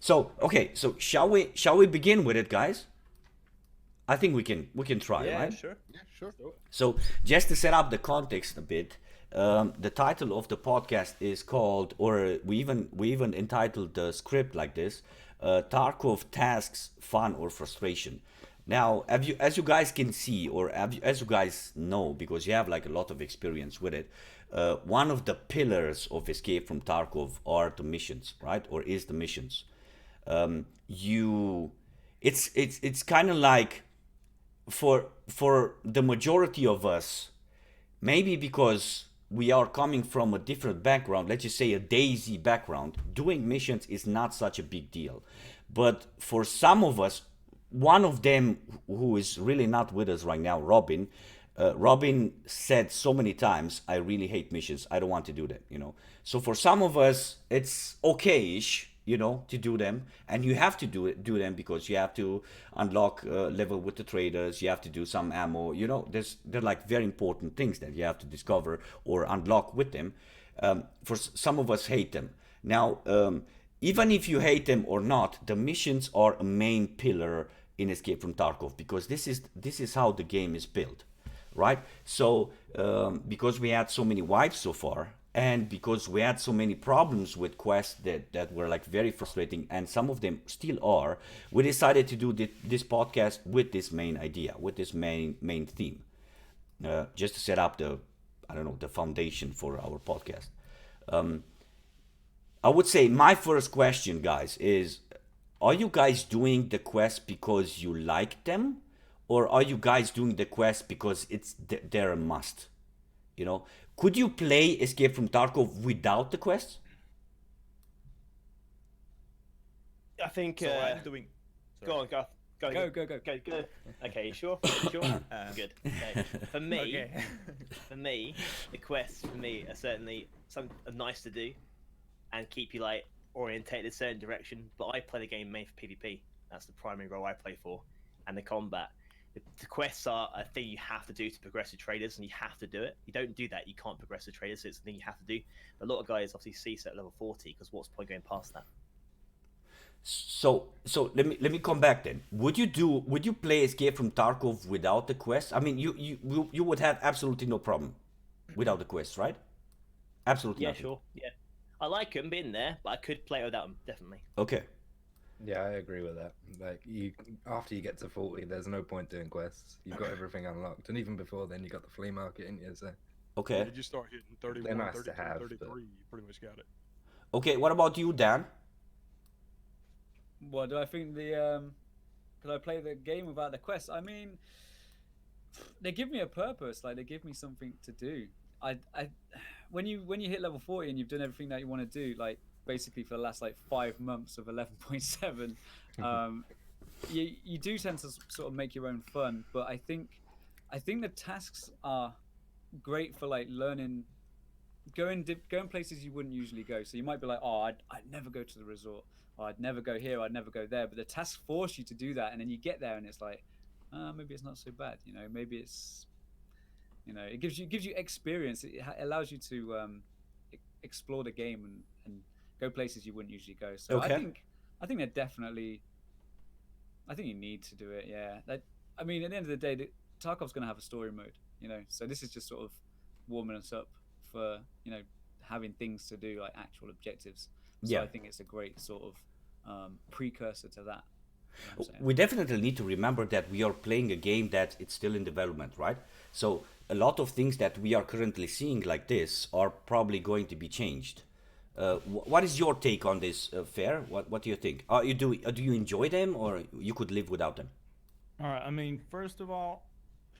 So okay, so shall we begin with it, guys? I think we can try, Yeah, right? sure. Yeah, sure. So just to set up the context a bit, the title of the podcast is called, or we even entitled the script like this, Tarkov Tasks, Fun or Frustration. Now, as you guys can see, or as you guys know, because you have like a lot of experience with it, one of the pillars of Escape from Tarkov are the missions, right? Or is the missions. You, it's kind of like for the majority of us, maybe because we are coming from a different background, let's just say a daisy background, doing missions is not such a big deal. But for some of us, one of them who is really not with us right now, Robin, Robin said so many times, I really hate missions. I don't want to do them. So for some of us, it's okay-ish, to do them, and you have to do them because you have to unlock level with the traders. You have to do some ammo. They're like very important things that you have to discover or unlock with them. For some of us, hate them. Now, even if you hate them or not, the missions are a main pillar in Escape from Tarkov because this is how the game is built, right? So because we had so many wipes so far, and because we had so many problems with quests that were like very frustrating, and some of them still are, we decided to do this podcast with this main idea, with this main theme, just to set up the foundation for our podcast. I would say my first question, guys, is: are you guys doing the quest because you like them, or are you guys doing the quest because they're a must? Could you play Escape from Tarkov without the quests? I think. So I'm doing. Go on, go. Go. Okay, you sure? You sure? Good. Okay. For me, Okay. for me, the quests for me are certainly are nice to do, and keep you like orientated a certain direction. But I play the game made for PvP. That's the primary role I play for, and the combat. The quests are a thing you have to do to progress the traders, and you have to do it. You don't do that, you can't progress the traders. So it's a thing you have to do. But a lot of guys obviously cease at level 40 because what's the point going past that? So let me come back then. Would you play Escape from Tarkov without the quest? I mean, you would have absolutely no problem without the quest, right? Absolutely. Yeah, nothing. sure. Yeah, I like them being there, but I could play without them definitely. Okay. Yeah, I agree with that. Like after you get to 40, there's no point doing quests. You've got everything unlocked, and even before then, you got the flea market in you. So Okay. Did you start hitting 31, They're nice to 32, have, 33? but- You pretty much got it. Okay. What about you, Dan? What do I think could I play the game without the quest? I mean, they give me a purpose. Like they give me something to do. When you hit level 40 and you've done everything that you want to do, like basically for the last like 5 months of 11.7, you do tend to sort of make your own fun. But I think the tasks are great for like learning, going places you wouldn't usually go. So you might be like, oh, I'd never go to the resort, or I'd never go here, I'd never go there. But the tasks force you to do that, and then you get there and it's like, maybe it's not so bad. Maybe it's, it gives you experience. It allows you to explore the game and go places you wouldn't usually go. So Okay. I think they're definitely. I think you need to do it. Yeah. I mean, at the end of the day, Tarkov's going to have a story mode. So this is just sort of warming us up for having things to do, like actual objectives. So Yeah. I think it's a great sort of precursor to that. We definitely need to remember that we are playing a game that it's still in development, right? So a lot of things that we are currently seeing like this are probably going to be changed. What is your take on this, Fair? What do you think? Do you enjoy them, or you could live without them? All right. I mean, first of all,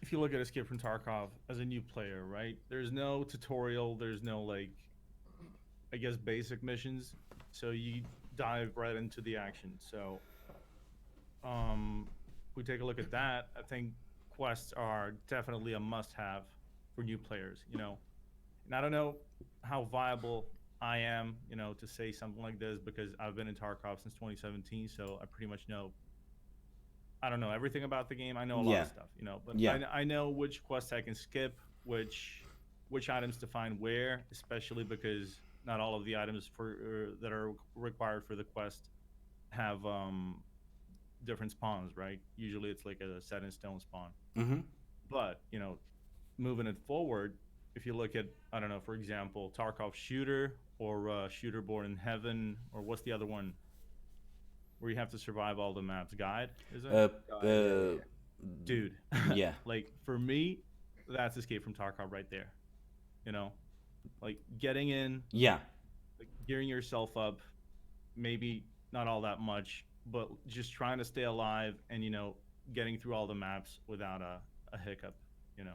if you look at Escape from Tarkov as a new player, right? There's no tutorial. There's no like, I guess, basic missions. So you dive right into the action. So, if we take a look at that, I think quests are definitely a must-have for new players. And I don't know how viable I am, to say something like this because I've been in Tarkov since 2017, so I pretty much know. I don't know everything about the game. I know a lot Yeah. of stuff, but Yeah. I know which quests I can skip, which items to find where, especially because not all of the items that are required for the quest have different spawns, right? Usually it's like a set in stone spawn. Mm-hmm. But moving it forward, if you look at, I don't know, for example, Tarkov Shooter or Shooter Born in Heaven, or what's the other one where you have to survive all the maps? Guide, is it? Dude, yeah. like for me, that's Escape from Tarkov right there. You know, like getting in, Yeah. like gearing yourself up, maybe not all that much, but just trying to stay alive and getting through all the maps without a hiccup, and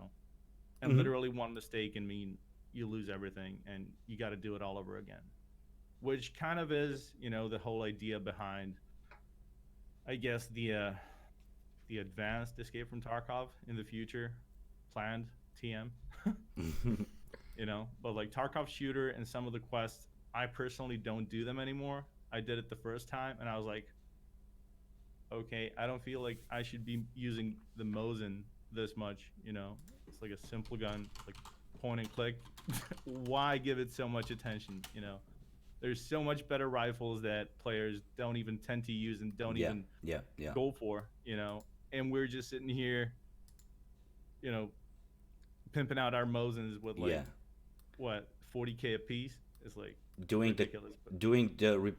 Mhm. literally one mistake can mean you lose everything and you got to do it all over again, which kind of is the whole idea behind, I guess, the advanced Escape from Tarkov in the future, planned TM. But like Tarkov Shooter and some of the quests, I personally don't do them anymore. I did it the first time and I was like, okay, I don't feel like I should be using the Mosin this much. It's like a simple gun, like point and click. Why give it so much attention? There's so much better rifles that players don't even tend to use and don't Yeah. even Yeah. Yeah. go for. And we're just sitting here, pimping out our Mosins with like Yeah. what, 40K a piece. It's like Doing ridiculous.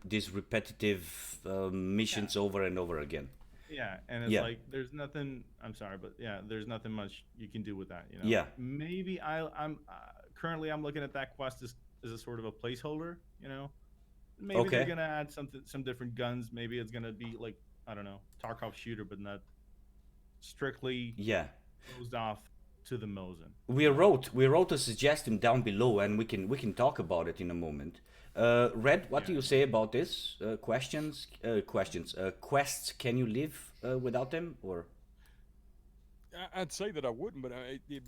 these repetitive missions over and over again. Yeah, and it's Yeah. like there's nothing. I'm sorry, but yeah, there's nothing much you can do with that. Yeah. Maybe I'm currently I'm looking at that quest as a sort of a placeholder. Maybe Okay. they're gonna add some different guns. Maybe it's gonna be like, I don't know, Tarkov Shooter, but not strictly Yeah. closed off to the Mosin. We wrote a suggestion down below, and we can talk about it in a moment. Red, what do you say about this? Questions. Quests. Can you live without them, or? I'd say that I wouldn't, but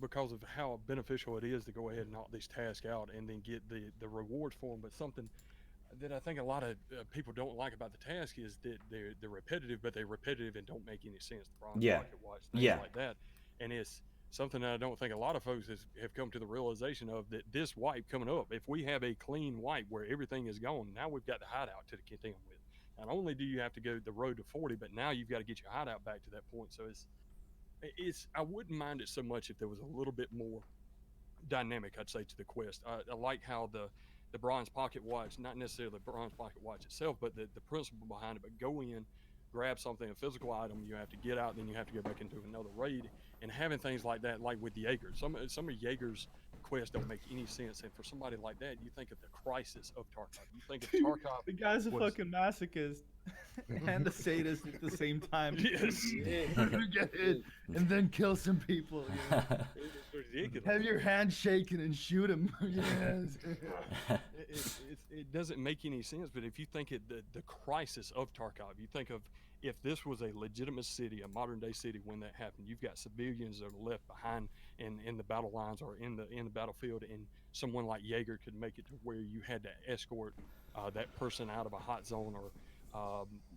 because of how beneficial it is to go ahead and knock these tasks out and then get the rewards for them. But something that I think a lot of people don't like about the task is that they're repetitive, but they're repetitive and don't make any sense. The bronze Yeah. pocket watch, things Yeah. like that, and it's something that I don't think a lot of folks have come to the realization of, that this wipe coming up, if we have a clean wipe where everything is gone, now we've got the hideout to contend with. Not only do you have to go the road to 40, but now you've got to get your hideout back to that point. So I wouldn't mind it so much if there was a little bit more dynamic, I'd say, to the quest. I like how the bronze pocket watch, not necessarily the bronze pocket watch itself, but the principle behind it. But go in, grab something, a physical item, you have to get out, then you have to go back into another raid, and having things like that, like with the Jäger. Some of Jäger's quests don't make any sense, and for somebody like that, you think of the crisis of Tarkov. You think of Tarkov. The guy's a was- fucking masochist and a sadist at the same time. Yes. Get in and then kill some people. It's ridiculous. Have your hand shaken and shoot him. Yes. It doesn't make any sense, but if you think the crisis of Tarkov, you think of if this was a legitimate city, a modern day city, when that happened, you've got civilians that are left behind in the battle lines or in the battlefield, and someone like Jäger could make it to where you had to escort that person out of a hot zone, or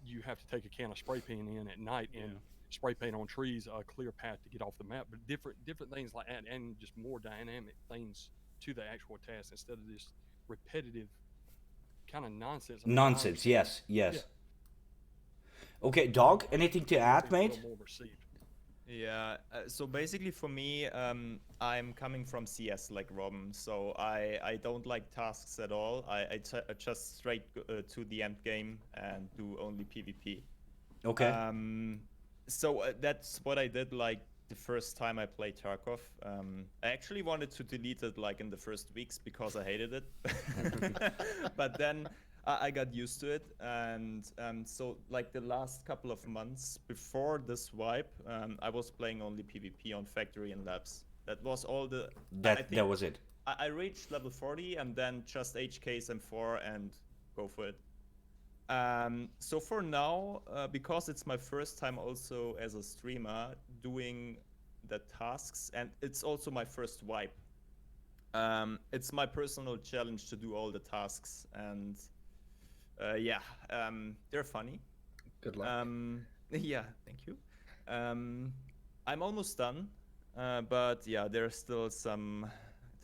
you have to take a can of spray paint in at night and spray paint on trees a clear path to get off the map. But different things like that, and just more dynamic things to the actual task instead of this repetitive kind of nonsense. Nonsense. Yes. Yes. Okay, Dauwg, anything to add, mate? Yeah, so basically for me, I'm coming from CS like Robin, so I don't like tasks at all. I just straight to the end game and do only PvP. Okay. So that's what I did like the first time I played Tarkov. I actually wanted to delete it like in the first weeks because I hated it. But then I got used to it, and so like the last couple of months before this wipe, I was playing only PvP on Factory and Labs. That was all the... That was it. I reached level 40 and then just HKs M4 and go for it. So for now, because it's my first time also as a streamer doing the tasks, and it's also my first wipe, it's my personal challenge to do all the tasks, and they're funny. Good luck. Yeah, thank you. I'm almost done, but yeah, there's still some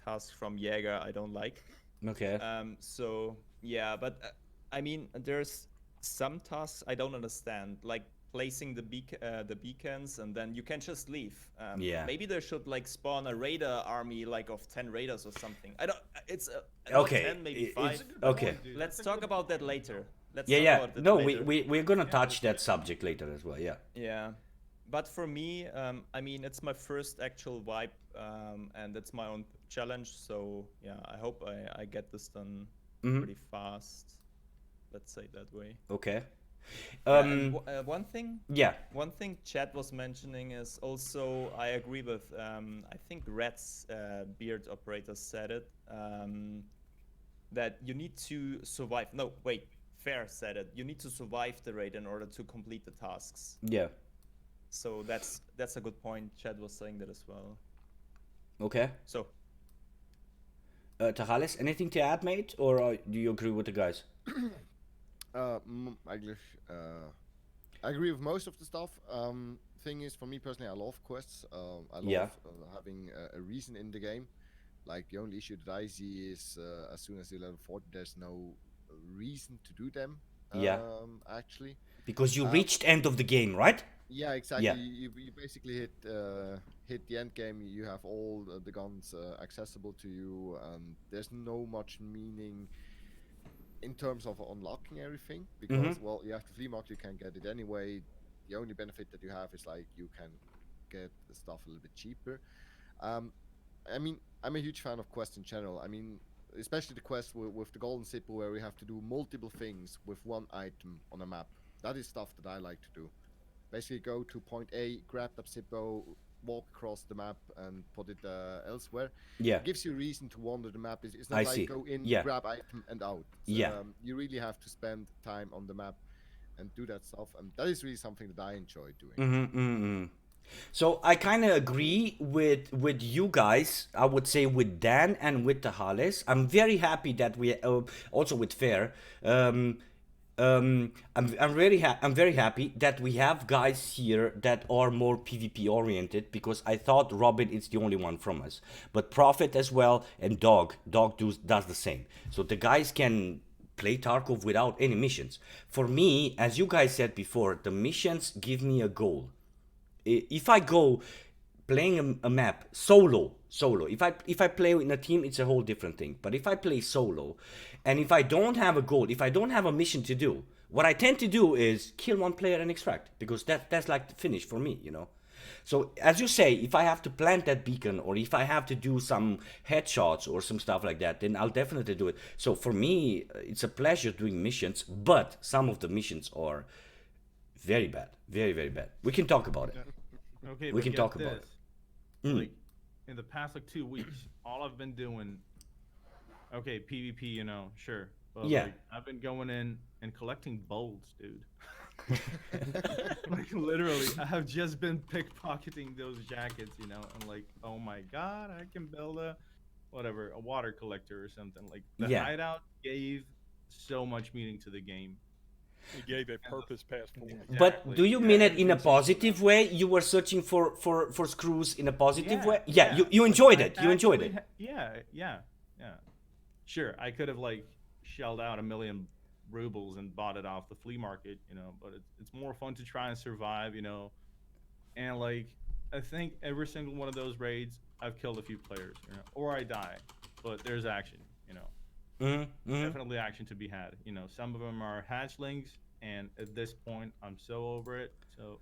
tasks from Jäger I don't like. Okay. So yeah, but I mean, there's some tasks I don't understand, like placing the beacons, and then you can just leave. Yeah. Maybe they should like spawn a raider army like of 10 raiders or something. I don't. It's Okay. 10, maybe it's- 5. okay. Let's talk about that later. Let's Yeah, talk yeah. about it No, later. we're gonna touch that subject later as well. Yeah. Yeah, but for me, I mean, it's my first actual wipe, and it's my own challenge. So yeah, I hope I get this done pretty fast. Let's say it that way. Okay. And one thing Chad was mentioning is also I agree with. I think Red's beard operator said it. That you need to survive. No, wait. Fair said it. You need to survive the raid in order to complete the tasks. Yeah. So that's a good point. Chad was saying that as well. Okay. So Tachales, anything to add, mate, or do you agree with the guys? Eigentlich, I agree with most of the stuff. Thing is, for me personally, I love quests. I love having a reason in the game. Like, the only issue that I see is as soon as you're level 40, there's no reason to do them. Actually. Because you reached end of the game, right? Yeah, exactly. Yeah. You basically hit the end game. You have all the guns accessible to you, and there's no much meaning in terms of unlocking everything, because well, you have the flea market, you can get it anyway. The only benefit that you have is like you can get the stuff a little bit cheaper. I mean, I'm a huge fan of quests in general. I mean, especially the quest with the golden zipper, where we have to do multiple things with one item on a map. That is stuff that I like to do. Basically go to point A, grab that zippo, walk across the map and put it elsewhere. Yeah. It gives you a reason to wander the map. It's not I like see. go in, Yeah. grab item and out. Yeah. You really have to spend time on the map and do that stuff, and that is really something that I enjoy doing. So I kind of agree with you guys. I would say with Dan and with Tachales. I'm very happy that we also with Fair. I'm very happy that we have guys here that are more PvP oriented, because I thought Robin is the only one from us, but Prophet as well, and Dauwg does the same. So the guys can play Tarkov without any missions. For me, as you guys said before, the missions give me a goal. If I go playing a map solo, if I play in a team, it's a whole different thing. But if I play solo, and if I don't have a goal, if I don't have a mission to do, what I tend to do is kill one player and extract, because that's like the finish for me, you know. So as you say, if I have to plant that beacon, or if I have to do some headshots or some stuff like that, then I'll definitely do it. So for me, it's a pleasure doing missions, but some of the missions are very bad, very, very bad. We can talk about it. Okay, We but can get talk about this. it. Like, in the past like 2 weeks, all I've been doing, okay, PvP, you know, sure. But Yeah. like, I've been going in and collecting bolts, dude. Like, literally, I have just been pickpocketing those jackets, you know, and like, oh my god, I can build a water collector or something. Like, the Yeah. hideout gave so much meaning to the game. It gave a purpose past forward. But Exactly. do you Yeah, mean it in a everything's equal positive way? You were searching for screws in a positive way? Yeah, yeah. you Like, enjoyed I it. You enjoyed actually it. Yeah. Sure, I could have like shelled out 1,000,000 rubles and bought it off the flea market, you know, but it's more fun to try and survive, you know. And like, I think every single one of those raids, I've killed a few players, you know, or I die, but there's action, you know. Definitely action to be had, you know. Some of them are hatchlings, and at this point, I'm so over it, so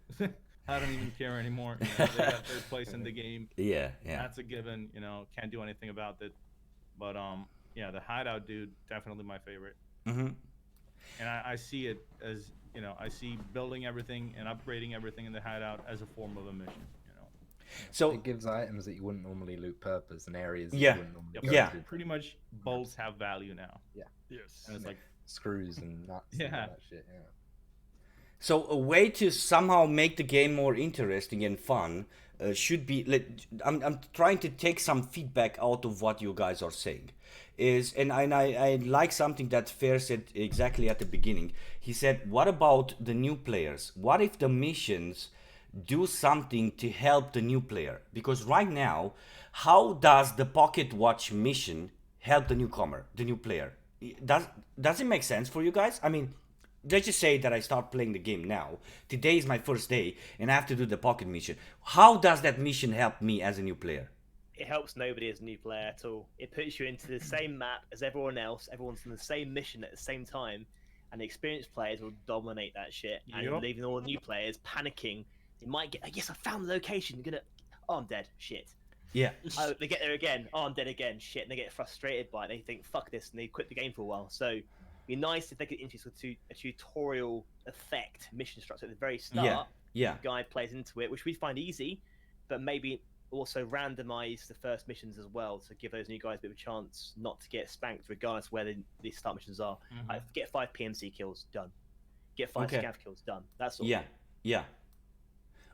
I don't even care anymore. You know, they got third place in the game. Yeah. That's a given, you know, can't do anything about it. But yeah, the hideout dude, definitely my favorite. And I see it as, you know, I see building everything and upgrading everything in the hideout as a form of a mission, you know. So It gives items that you wouldn't normally loot purpose and areas that Yeah. you wouldn't normally Yep. go Yeah. to. Pretty much bolts have value now. Yes. And it's like, Screws and nuts and Yeah. all that shit, yeah. So a way to somehow make the game more interesting and fun should be. I'm trying to take some feedback out of what you guys are saying. And I like something that Fair said exactly at the beginning. He said, "What about the new players? What if the missions do something to help the new player? Because right now, how does the Pocket Watch mission help the newcomer, the new player? Does it make sense for you guys? I mean, let's just say that I start playing the game now. Today is my first day, and I have to do the pocket mission. How does that mission help me as a new player? It helps nobody as a new player at all. It puts you into the same map as everyone else. Everyone's on the same mission at the same time, and the experienced players will dominate that shit, and Yup. leaving all the new players panicking. They might get, yes, I found the location. You're gonna, oh, I'm dead. Shit. Yeah. Oh, they get there again. Oh, I'm dead again. Shit. And they get frustrated by it. They think, fuck this, and they quit the game for a while. So, it'd be nice if they could introduce a tutorial effect mission structure at the very start. Yeah. The guy plays into it, which we find easy, but maybe also randomize the first missions as well to give those new guys a bit of a chance not to get spanked regardless where the start missions are. Get 5 PMC kills, done. Get 5 Okay. scav kills, done. That's all. Yeah.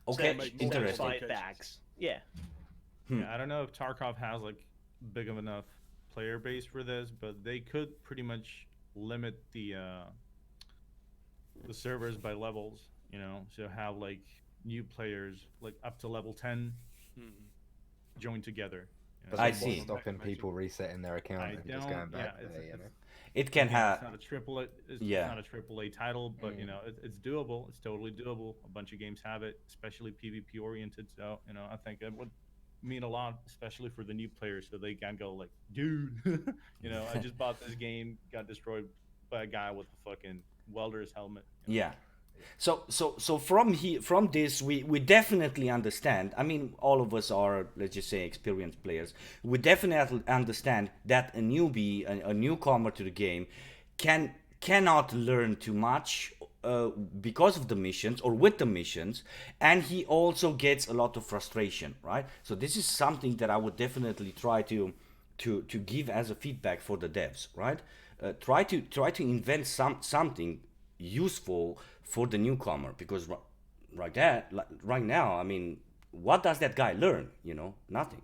Okay, So, interesting. 5 bags. Yeah. Yeah, I don't know if Tarkov has like big of enough player base for this, but they could pretty much limit the servers by levels, you know, so have like new players like up to level 10 join together. You know, I What's see. stopping people resetting their account I and just don't- going back yeah, there, you know? It can it's have. not a triple. It's Yeah. not a AAA title, but you know it's doable. It's totally doable. A bunch of games have it, especially PvP oriented. So you know I think it would mean a lot, especially for the new players, so they can go like, dude, you know, I just bought this game, got destroyed by a guy with a fucking welder's helmet. You know? Yeah. So from this we definitely understand. I mean, all of us are, let's just say, experienced players. We definitely understand that a newbie, a newcomer to the game, cannot learn too much because of the missions or with the missions, and he also gets a lot of frustration, right? So this is something that I would definitely try to give as a feedback for the devs, right? Try to invent something useful for the newcomer, because right now, I mean, what does that guy learn? You know, nothing.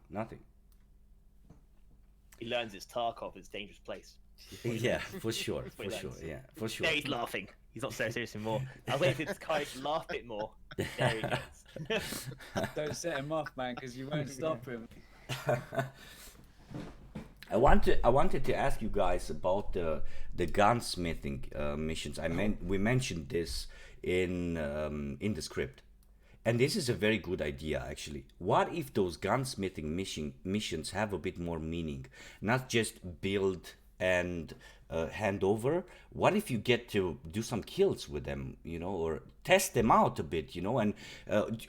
He learns it's Tarkov, it's a dangerous place. Yeah, for sure. Wait, that's- Yeah, for sure. There he's laughing. He's not so serious anymore. I was waiting for this guy to laugh a bit more. There he goes. Don't set him off, man, because you won't stop him. I wanted to ask you guys about the gunsmithing missions. We mentioned this in the script, and this is a very good idea actually. What if those gunsmithing missions have a bit more meaning, not just build and hand over? What if you get to do some kills with them, you know, or test them out a bit, you know? And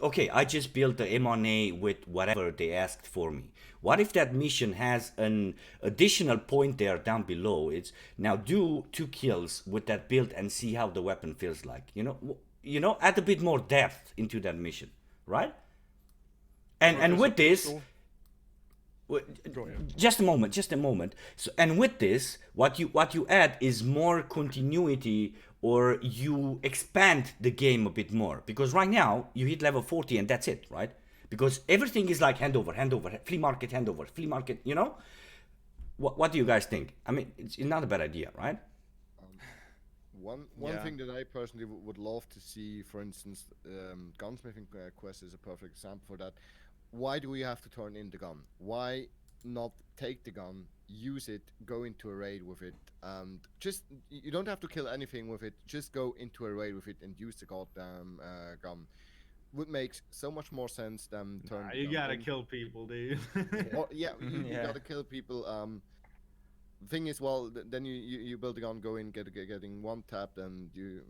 okay, I just built the M1A with whatever they asked for me. What if that mission has an additional point there down below? It's now do 2 kills with that build and see how the weapon feels like, you know, add a bit more depth into that mission, right? And with this, just a moment. So, and with this, what you add is more continuity, or you expand the game a bit more, because right now you hit level 40 and that's it, right? Because everything is like hand over, flea market, hand over, flea market, you know? What do you guys think? I mean, it's not a bad idea, right? One thing that I personally would love to see, for instance, gunsmithing quest is a perfect example for that. Why do we have to turn in the gun? Why not take the gun, use it, go into a raid with it, and just, you don't have to kill anything with it, just go into a raid with it and use the goddamn gun. Would make so much more sense than turn. You gotta kill people, dude. You gotta kill people. The thing is, well, then you build a gun, go in, getting one tap, and you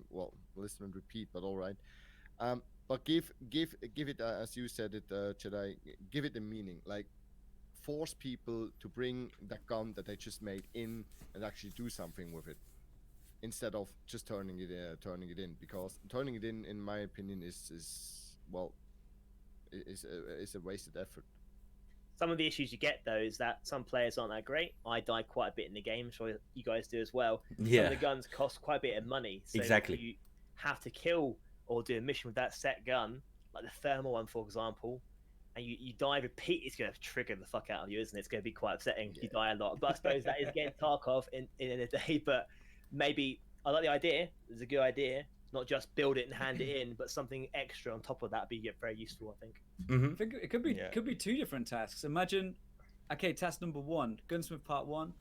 listen and repeat. But all right. But give it as you said it, Jedi. Give it a meaning. Like, force people to bring that gun that they just made in and actually do something with it, instead of just turning it in. Because turning it in my opinion, is a wasted effort. Some of the issues you get, though, is that some players aren't that great. I die quite a bit in the game, I'm sure you guys do as well. Yeah. Some of the guns cost quite a bit of money. So Exactly. if you have to kill or do a mission with that set gun, like the thermal one, for example, and you die repeat, it's going to trigger the fuck out of you, isn't it? It's going to be quite upsetting. You die a lot. But I suppose that is getting Tarkov in a day. But maybe, I like the idea. It's a good idea. Not just build it and hand it in, but something extra on top of that would be very useful, I think. Mm-hmm. I think it could be 2 different tasks. Imagine, okay, task number 1, gunsmith part 1,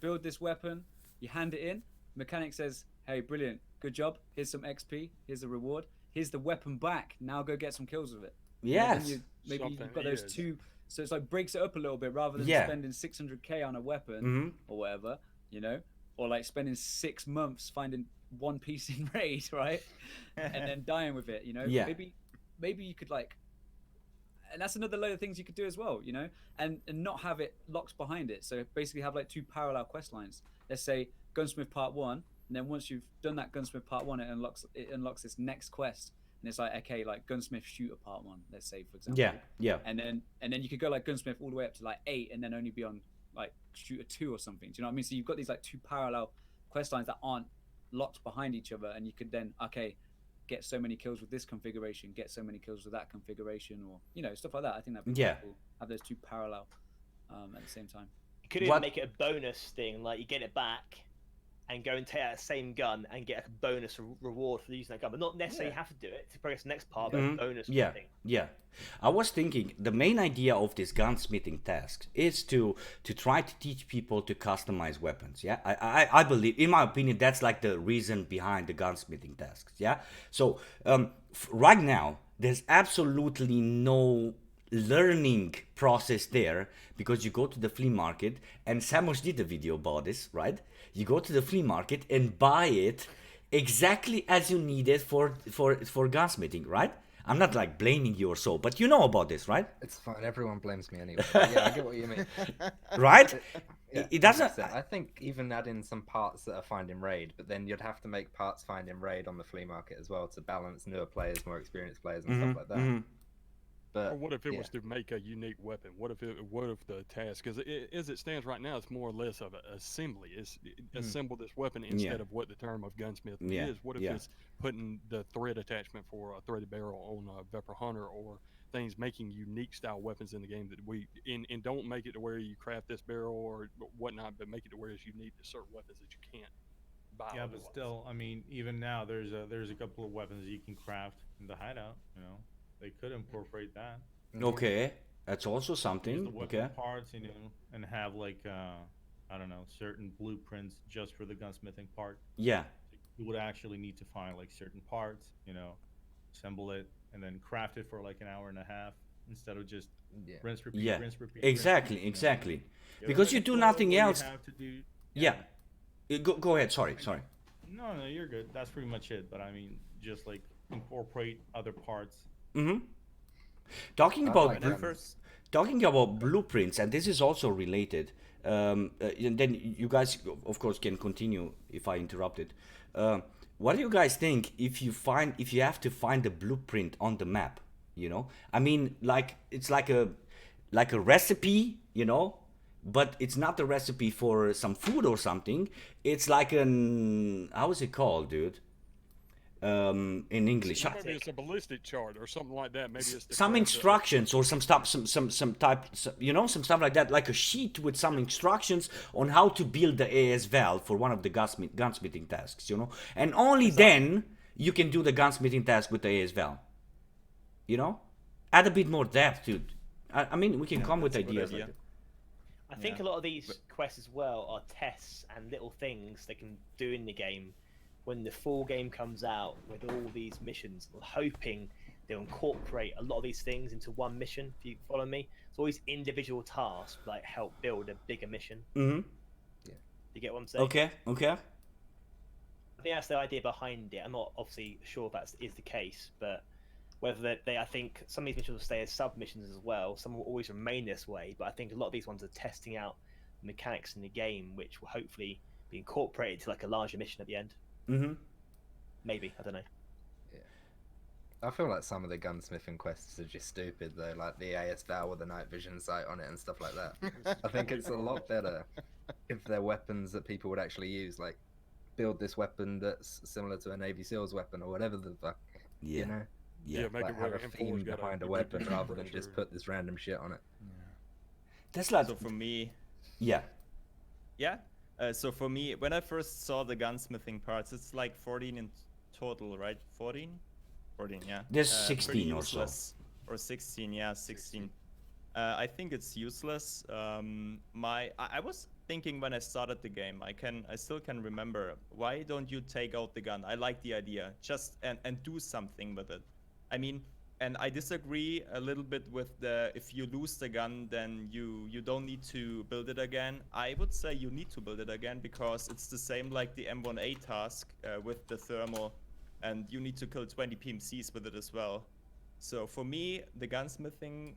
build this weapon, you hand it in, mechanic says, hey, brilliant, good job. Here's some XP. Here's a reward. Here's the weapon back. Now go get some kills with it. Yes. Maybe Something you've got those is. two. So it's like breaks it up a little bit rather than Yeah. spending 600k on a weapon or whatever, you know, or like spending 6 months finding one piece in raid, right, and then dying with it, you know. Yeah. Maybe you could like, and that's another load of things you could do as well, you know, and not have it locked behind it. So basically have like 2 parallel quest lines. Let's say Gunsmith Part 1, and then once you've done that Gunsmith Part 1, it unlocks this next quest. And it's like, okay, like Gunsmith Shooter Part 1, let's say, for example. Yeah. And then you could go like Gunsmith all the way up to like 8, and then only be on like Shooter 2 or something. Do you know what I mean? So you've got these like 2 parallel quest lines that aren't locked behind each other, and you could then, okay, get so many kills with this configuration, get so many kills with that configuration, or, you know, stuff like that. I think that'd be cool. Have those 2 parallel at the same time. You could even make it a bonus thing, like you get it back and go and take out the same gun and get a bonus reward for using that gun, but not necessarily have to do it to progress the next part, but a bonus thing. Yeah. I was thinking the main idea of this gunsmithing task is to try to teach people to customize weapons. Yeah, I believe, in my opinion, that's like the reason behind the gunsmithing tasks. Yeah. So right now there's absolutely no learning process there, because you go to the flea market, and Samosh did a video about this, right? You go to the flea market and buy it exactly as you need it for gunsmithing, right? I'm not like blaming you or so, but you know about this, right? It's fine. Everyone blames me anyway. Yeah, I get what you mean. Right? Yeah, it doesn't. 100%. I think even add in some parts that are find in raid, but then you'd have to make parts find in raid on the flea market as well to balance newer players, more experienced players, and stuff like that. But or what if it was to make a unique weapon? What if the task, because as it stands right now, it's more or less of an assembly. It's assemble this weapon instead of what the term of gunsmith is. What if it's putting the thread attachment for a threaded barrel on a Vepr Hunter, or things making unique style weapons in the game that and don't make it to where you craft this barrel or whatnot, but make it to where it's unique to certain weapons that you can't buy. Yeah, but still, I mean, even now there's a couple of weapons you can craft in the hideout, you know. They could incorporate that. Okay, that's also Use something. the weapon parts, you know, and have like I don't know, certain blueprints just for the gunsmithing part. Yeah. You would actually need to find like certain parts, you know, assemble it, and then craft it for like an hour and a half instead of just rinse, repeat, rinse, repeat. Exactly, rinse, repeat, exactly. You know? Because you do nothing else. Have to do, Go ahead. Sorry. No, you're good. That's pretty much it. But I mean, just like incorporate other parts. Talking about blueprints, and this is also related. And then you guys, of course, can continue if I interrupted. What do you guys think if you have to find a blueprint on the map? You know, I mean, like it's like a recipe, you know, but it's not a recipe for some food or something. It's like how is it called, dude? In English, maybe it's a ballistic chart or something like that. Maybe it's some instructions or some stuff, some type, you know, some stuff like that, like a sheet with some instructions on how to build the AS valve for one of the gunsmithing tasks, you know, and only then you can do the gunsmithing task with the AS valve. You know, add a bit more depth, dude. I mean, we can come with ideas. Like that. I think a lot of these quests as well are tests and little things they can do in the game. When the full game comes out with all these missions, we're hoping they'll incorporate a lot of these things into one mission, if you follow me. It's always individual tasks like help build a bigger mission. You get what I'm saying? Okay. I think that's the idea behind it. I'm not obviously sure if that is the case, but whether I think some of these missions will stay as sub-missions as well. Some will always remain this way, but I think a lot of these ones are testing out the mechanics in the game, which will hopefully be incorporated to like a larger mission at the end. Maybe, I don't know. I feel like some of the gunsmithing quests are just stupid though, like the AS Val with the night vision sight on it and stuff like that. I think it's a lot better if they're weapons that people would actually use, like build this weapon that's similar to a Navy SEALs weapon or whatever the fuck, you know? Make like it have a theme behind a weapon rather than just put this random shit on it. That's like so for me. So for me, when I first saw the gunsmithing parts, it's like 14 in total, right? 14, yeah. There's 16 or so. Or 16, yeah, 16. I think it's useless. I was thinking when I started the game. I still can remember. Why don't you take out the gun? I like the idea. Just and do something with it. I mean, and I disagree a little bit with the if you lose the gun, then you don't need to build it again. I would say you need to build it again because it's the same like the M1A task with the thermal, and you need to kill 20 PMCs with it as well. So for me, the gunsmithing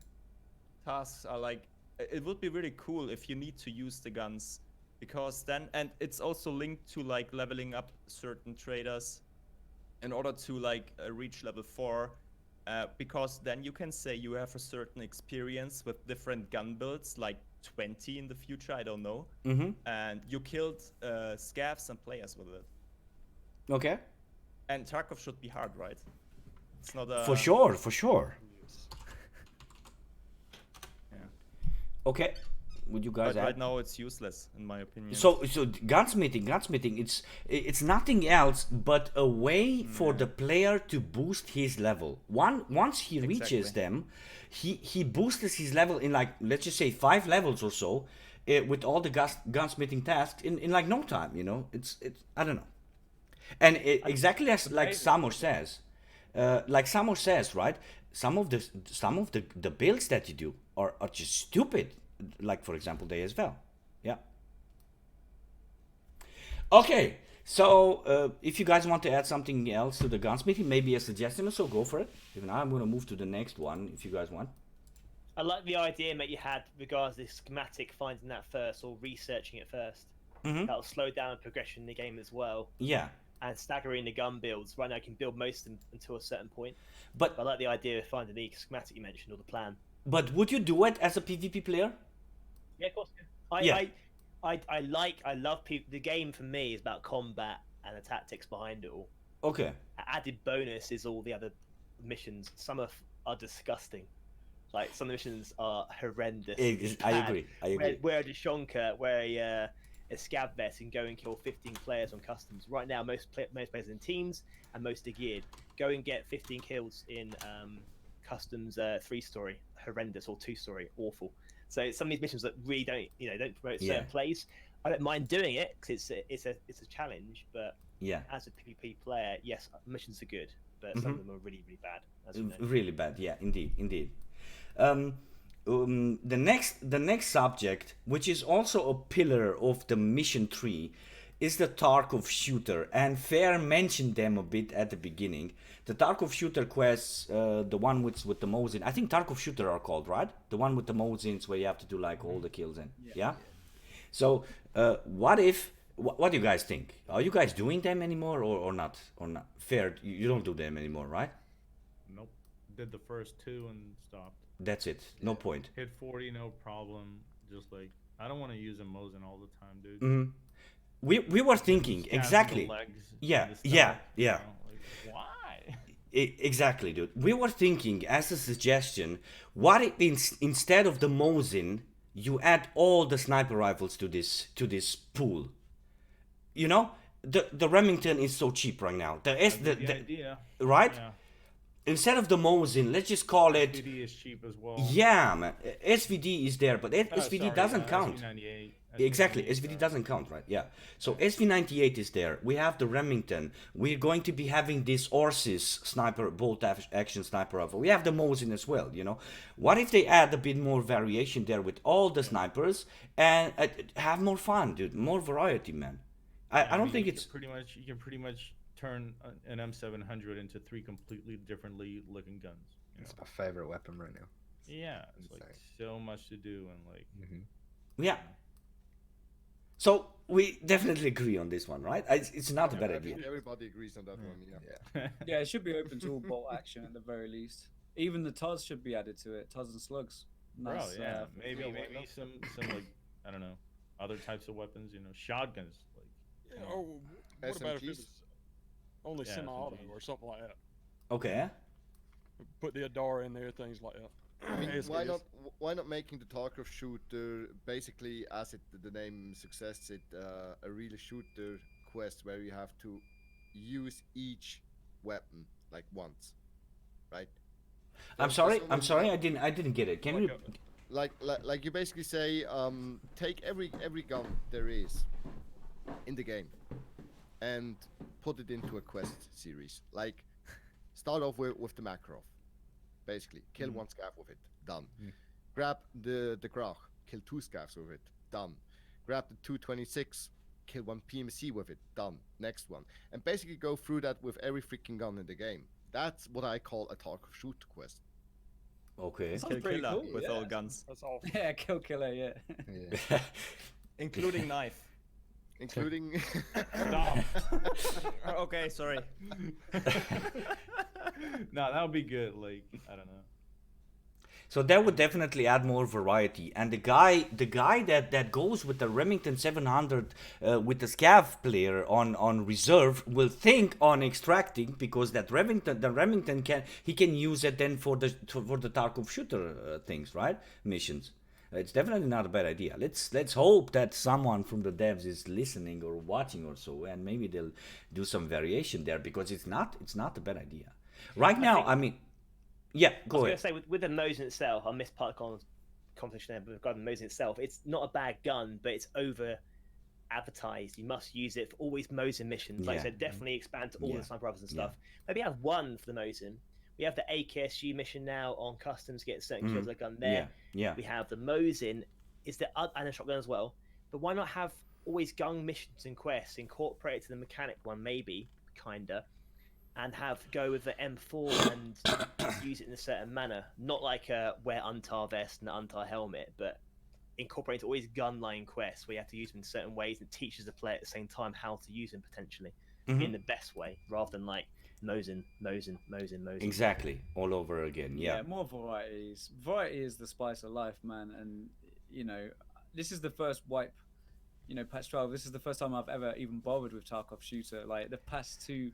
tasks are like, it would be really cool if you need to use the guns, because then, and it's also linked to like leveling up certain traders in order to like reach level 4, because then you can say you have a certain experience with different gun builds, like 20 in the future, I don't know, and you killed scavs and players with it. Okay. And Tarkov should be hard, right? It's not a... For sure, for sure. Yeah. Okay. Would you guys But add? right now it's useless, in my opinion. So gunsmithing, it's nothing else but a way for the player to boost his level. Once he reaches them, he boosts his level in like, let's just say 5 levels or so, with all the gunsmithing tasks in like no time, you know. It's I don't know. And exactly as like Samosh says, right? Some of the builds that you do are just stupid. Like for example, they as well. Yeah. Okay. So if you guys want to add something else to the gunsmithing, maybe a suggestion, so go for it. If not, I'm gonna move to the next one. If you guys want. I like the idea, mate, you had regards the schematic, finding that first or researching it first. That'll slow down progression in the game as well. Yeah. And staggering the gun builds. Right now I can build most of them until a certain point. But I like the idea of finding the schematic you mentioned or the plan. But would you do it as a PvP player? Yeah, of course. I love the game. For me is about combat and the tactics behind it all. Okay. Added bonus is all the other missions. Some are disgusting. Like some of the missions are horrendous. I agree. Where a Deshonka, where a Scav vet and go and kill 15 players on customs. Right now, most players in teams and most are geared. Go and get 15 kills in customs 3-story, horrendous, or 2-story, awful. So some of these missions that really don't promote certain plays. I don't mind doing it because it's a challenge, but as a PvP player, yes, missions are good, but some of them are really bad. As you know. Really bad, yeah, indeed. The next subject, which is also a pillar of the mission tree, is the Tarkov shooter, and Fair mentioned them a bit at the beginning. The Tarkov shooter quests, the one with the Mosin, I think Tarkov shooter are called, right? The one with the Mosins where you have to do like all the kills in. Yeah. So what do you guys think? Are you guys doing them anymore or not? Or not? Fair, you don't do them anymore, right? Nope. Did the first 2 and stopped. That's it. No point. Hit 40, no problem. Just like, I don't want to use a Mosin all the time, dude. We were thinking exactly. Yeah. You know, like, why? Exactly, dude. We were thinking as a suggestion, what if instead of the Mosin, you add all the sniper rifles to this pool? You know, the Remington is so cheap right now. The idea. Right? Yeah. Instead of the Mosin, let's just call it. SVD is cheap as well. Yeah, man. SVD is there, but SVD doesn't count. SV98. Exactly, SVD doesn't count, right? Yeah. So SV98 is there. We have the Remington. We're going to be having this Orsis sniper bolt action sniper rifle. We have the Mosin as well. You know, what if they add a bit more variation there with all the snipers and have more fun, dude? More variety, man. I don't think it's you can pretty much turn an M700 into 3 completely differently looking guns. It's my favorite weapon right now. Yeah, it's like so much to do and like. Yeah. So we definitely agree on this one, right? It's not a bad idea. Everybody agrees on that one. Yeah. Yeah, it should be open to all bolt action at the very least. Even the TOS should be added to it. TOS and slugs. Nice, Bro, yeah, maybe some like I don't know, other types of weapons. You know, shotguns. Like. Yeah, or what about if it's only semi-auto or something like that? Okay. Put the Adara in there, things like that. I mean, why not making the Tarkov shooter basically, as the name suggests it, a real shooter quest where you have to use each weapon like once, right? I'm sorry, I didn't get it. Can you? like you basically say, take every gun there is in the game and put it into a quest series. Like, start off with the Makarov. Basically, kill one scav with it. Done. Grab the Grach. Kill 2 scavs with it. Done. Grab the 226. Kill 1 PMC with it. Done. Next one. And basically go through that with every freaking gun in the game. That's what I call a Tarkov shoot quest. Okay. Sounds Kill pretty killer cool, with yeah. all guns, That's awesome. Yeah, kill killer. Yeah. Yeah. including knife. Including Stop. Okay, sorry. No, that would be good. Like, I don't know. So that would definitely add more variety. And the guy that goes with the Remington 700 with the Scav player on reserve will think on extracting, because the Remington can use it then for the Tarkov shooter things, right? Missions. It's definitely not a bad idea. Let's hope that someone from the devs is listening or watching or so, and maybe they'll do some variation there, because it's not a bad idea. Right now, I mean. Yeah, go ahead. I was going to say, with the Mosin itself, I missed part of the competition there, but regarding the Mosin itself, it's not a bad gun, but it's over advertised. You must use it for always Mosin missions. Like I said, definitely expand to all the sniper rifles and stuff. Maybe have one for the Mosin. We have the AKSU mission now on customs, get certain kills like gun there. Yeah. We have the Mosin, and a shotgun as well. But why not have always gun missions and quests incorporated to the mechanic one, maybe, kinda, and go with the M4 and use it in a certain manner, not like wear Untar vest and Untar helmet, but incorporate always gun line quests where you have to use them in certain ways and teaches the player at the same time how to use them potentially in the best way, rather than like Mosin. Exactly, all over again. Yeah. More varieties. Variety is the spice of life, man. And you know, this is the first wipe. You know, patch 12. This is the first time I've ever even bothered with Tarkov shooter. Like the past 2.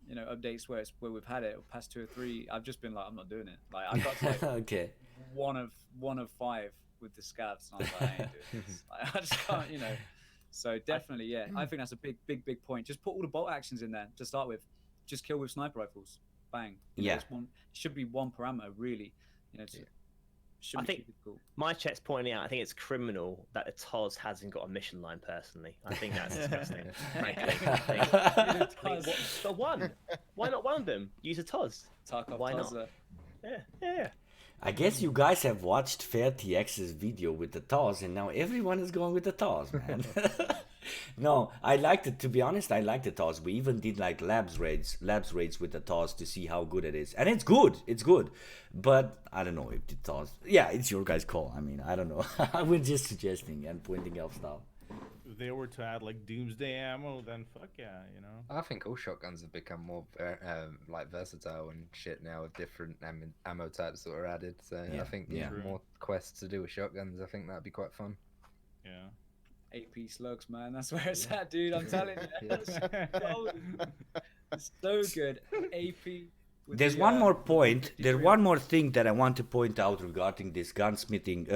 You know, updates where we've had it, or past 2 or 3, I've just been like, I'm not doing it. Like I got to like Okay. one of 5 with the scavs, and I was like, I ain't doing this. Like, I just can't, you know. So definitely, yeah, I think that's a big point. Just put all the bolt actions in there to start with. Just kill with sniper rifles, bang. You know, it should be one parameter, really. You know, I think my chat's pointing out, I think it's criminal that the TOS hasn't got a mission line, personally. I think that's disgusting. Frankly. But one. Why not one of them? Use a TOS. Tarkov Why TOS, not? Yeah. I guess you guys have watched FairTX's video with the TOS, and now everyone is going with the TOS, man. No, I liked it. To be honest, I liked the TOS. We even did like labs raids with the TOS to see how good it is, and it's good. It's good, but I don't know if the TOS. Yeah, it's your guys' call. I mean, I don't know. We're just suggesting and pointing out stuff. If they were to add like doomsday ammo, then fuck yeah, you know. I think all shotguns have become more like versatile and shit now, with different ammo types that are added. So I think more quests to do with shotguns. I think that'd be quite fun. Yeah. AP slugs, man. That's where it's at, dude. I'm telling you. It's so good. AP. There's one more point. There's one more thing that I want to point out regarding this gunsmithing,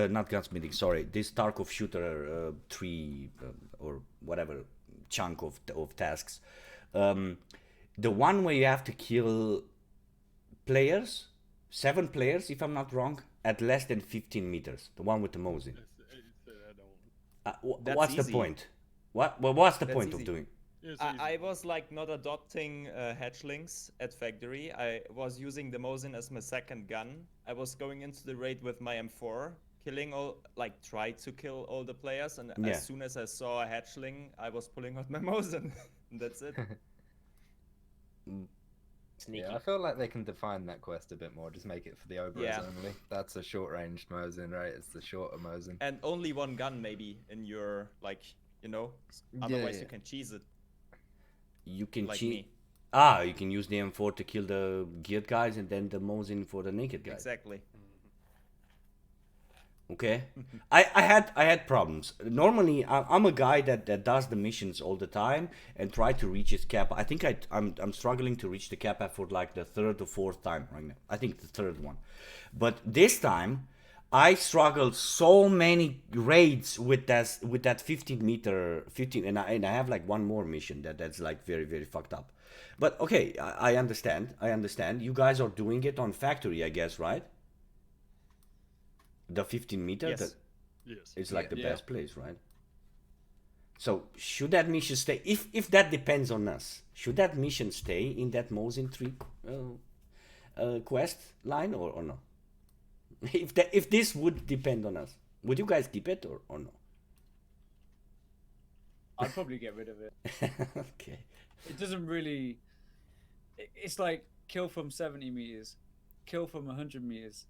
this Tarkov shooter 3 or whatever chunk of tasks. The one where you have to kill players, 7 players, if I'm not wrong, at less than 15 meters. The one with the Mosin. What's the point? What's the point of doing? I was like not adopting hatchlings at factory. I was using the Mosin as my second gun. I was going into the raid with my M4, try to kill all the players, and as soon as I saw a hatchling, I was pulling out my Mosin. That's it. Sneaky. Yeah, I feel like they can define that quest a bit more. Just make it for the Oberas only. That's a short-ranged Mosin, right? It's the shorter Mosin. And only one gun maybe in your, otherwise you can cheese it. You can like cheat. Me. You can use the M4 to kill the geared guys and then the Mosin for the naked guys. Exactly. Okay. I had problems. Normally, I'm a guy that does the missions all the time and try to reach his cap. I think I'm struggling to reach the cap for like the 3rd or 4th time right now. I think the 3rd one. But this time, I struggled so many raids with that 15, and I have like one more mission that's like very, very fucked up. But okay, I understand. You guys are doing it on factory, I guess, right? The 15 meter. Yes. That Yes. is like the Yeah. best place, right? So should that mission stay? If that depends on us, should that mission stay in that Mosin 3 quest line or no? If this would depend on us, would you guys keep it or no? I'd probably get rid of it. Okay. It doesn't really. It's like kill from 70 meters, kill from 100 meters,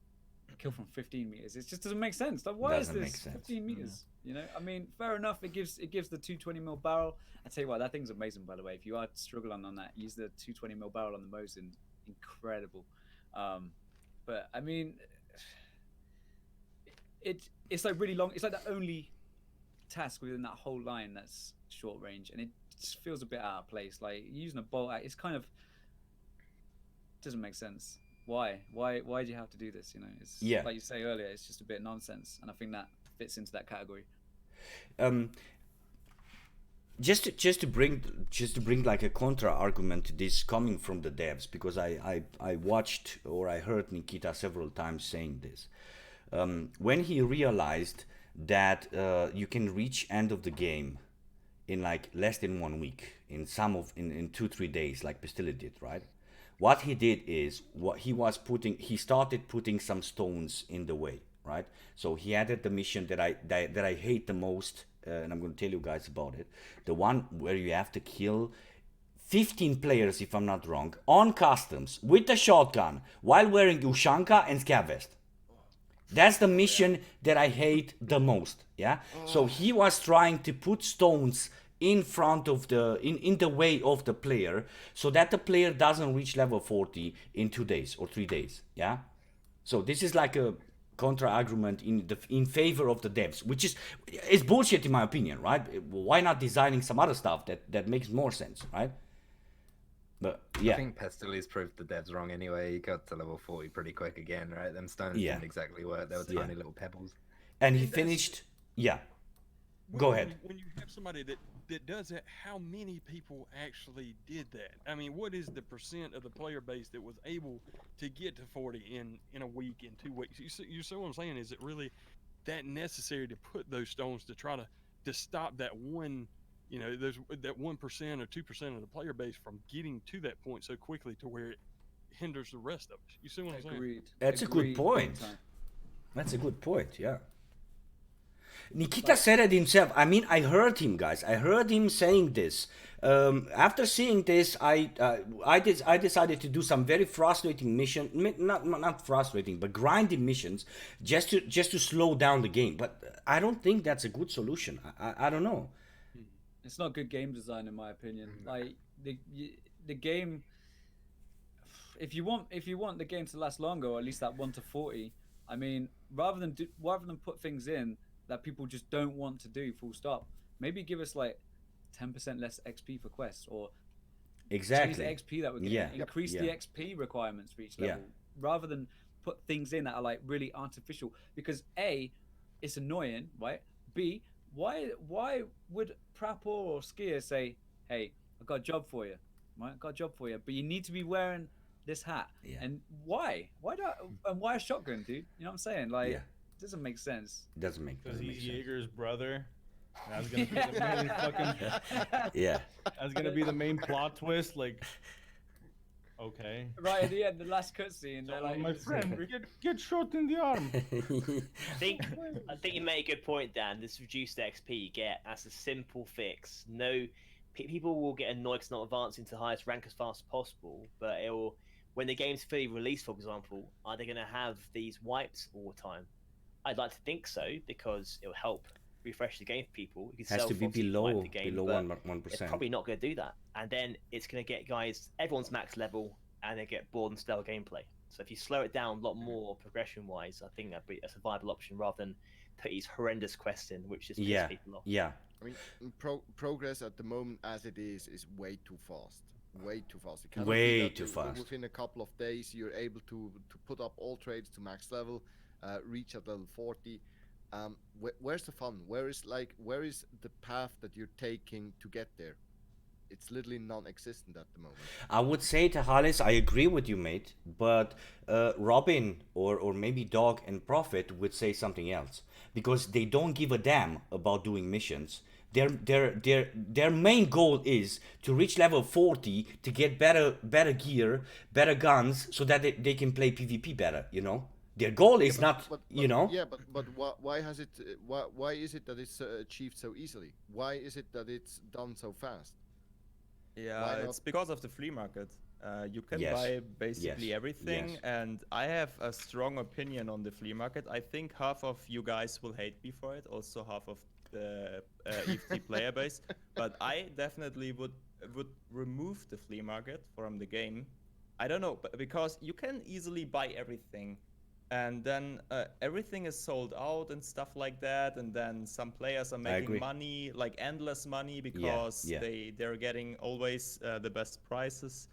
kill from 15 meters. It just doesn't make sense. Like, why Doesn't is make this sense. 15 meters? You know, I mean, fair enough. It gives the 220mm barrel. I tell you what, that thing's amazing. By the way, if you are struggling on that, use the 220mm barrel on the Mosin. Incredible. But I mean, it's like really long. It's like the only task within that whole line that's short range, and it just feels a bit out of place. Like using a bolt, it's kind of doesn't make sense. Why do you have to do this? You know, it's like you say earlier, it's just a bit nonsense, and I think that fits into that category. Just to bring like a contra argument to this coming from the devs, because I watched or I heard Nikita several times saying this. When he realized that you can reach end of the game in like less than 1 week, in 2-3 days, like Pistilla did, right? What he did is he started putting some stones in the way, right? So he added the mission that I hate the most, and I'm going to tell you guys about it. The one where you have to kill 15 players, if I'm not wrong, on customs with a shotgun while wearing Ushanka and Scav vest. That's the mission that I hate the most. Yeah. So he was trying to put stones in front of in the way of the player, so that the player doesn't reach level 40 in 2 days or 3 days. Yeah. So this is like a contra argument in favor of the devs, which is bullshit in my opinion, right? Why not designing some other stuff that makes more sense, right? But yeah, I think Pestil's proved the devs wrong anyway. He got to level 40 pretty quick again, right? Them stones didn't exactly work. They were tiny little pebbles. And he finished. Yeah. Go ahead. When you have somebody that does that, how many people actually did that? I mean, what is the percent of the player base that was able to get to 40 in a week, in 2 weeks? You see what I'm saying? Is it really that necessary to put those stones to try to stop that one, you know, that 1% or 2% of the player base from getting to that point so quickly to where it hinders the rest of us? You see what I'm saying? Agreed. That's a good point. That's a good point. Yeah. Nikita said it himself. I mean, I heard him, guys. I heard him saying this. After seeing this, I decided to do some very frustrating mission, not frustrating, but grinding missions, just to slow down the game. But I don't think that's a good solution. I don't know. It's not good game design, in my opinion. Like the game, if you want the game to last longer, or at least that 1 to 40, I mean, rather than put things in that people just don't want to do, full stop, maybe give us like 10% less XP for quests, or change the XP that we're getting, increase the XP requirements for each level, rather than put things in that are like really artificial. Because A, it's annoying, right? B, why would Prapor or Skier say, hey, I've got a job for you, right? I've got a job for you, but you need to be wearing this hat. And why a shotgun, dude? You know what I'm saying? Like, it doesn't make sense. It doesn't make sense. Because he's Jäger's brother. That's gonna be the main fucking. That's gonna be the main plot twist. Like, okay. Right at the end, the last cutscene, they're like, my friend, get shot in the arm. I think you made a good point, Dan. This reduced XP you get, that's a simple fix. No, people will get annoyed because not advancing to the highest rank as fast as possible, but it will. When the game's fully released, for example, are they going to have these wipes all the time? I'd like to think so, because it will help refresh the game for people. It has to be below 1%. It's probably not going to do that, and then it's going to get everyone's max level, and they get bored and stale gameplay. So if you slow it down a lot more progression-wise, I think that's a viable option, rather than put these horrendous quests in, which just piss people off. I mean, progress at the moment as it is way too fast. Way too fast. It cannot be that too fast. Within a couple of days, you're able to put up all trades to max level, reach at level 40. Where's the fun? Where is the path that you're taking to get there? it's literally non-existent at the moment. I would say, Tachales, I agree with you, mate, but Robin or maybe Dauwg and Prophet would say something else, because they don't give a damn about doing missions. Their main goal is to reach level 40 to get better gear, better guns, so that they can play PvP better, you know? Their goal is you know? Yeah, but why has it? Why is it that it's achieved so easily? Why is it that it's done so fast? Yeah, it's because of the flea market. You can Yes. buy basically Yes. everything, Yes. and I have a strong opinion on the flea market. I think half of you guys will hate me for it, also half of the EFT player base. But I definitely would remove the flea market from the game. I don't know, but because you can easily buy everything, and then everything is sold out and stuff like that, and then some players are making agree. money, like endless money, because yeah. they're getting always the best prices.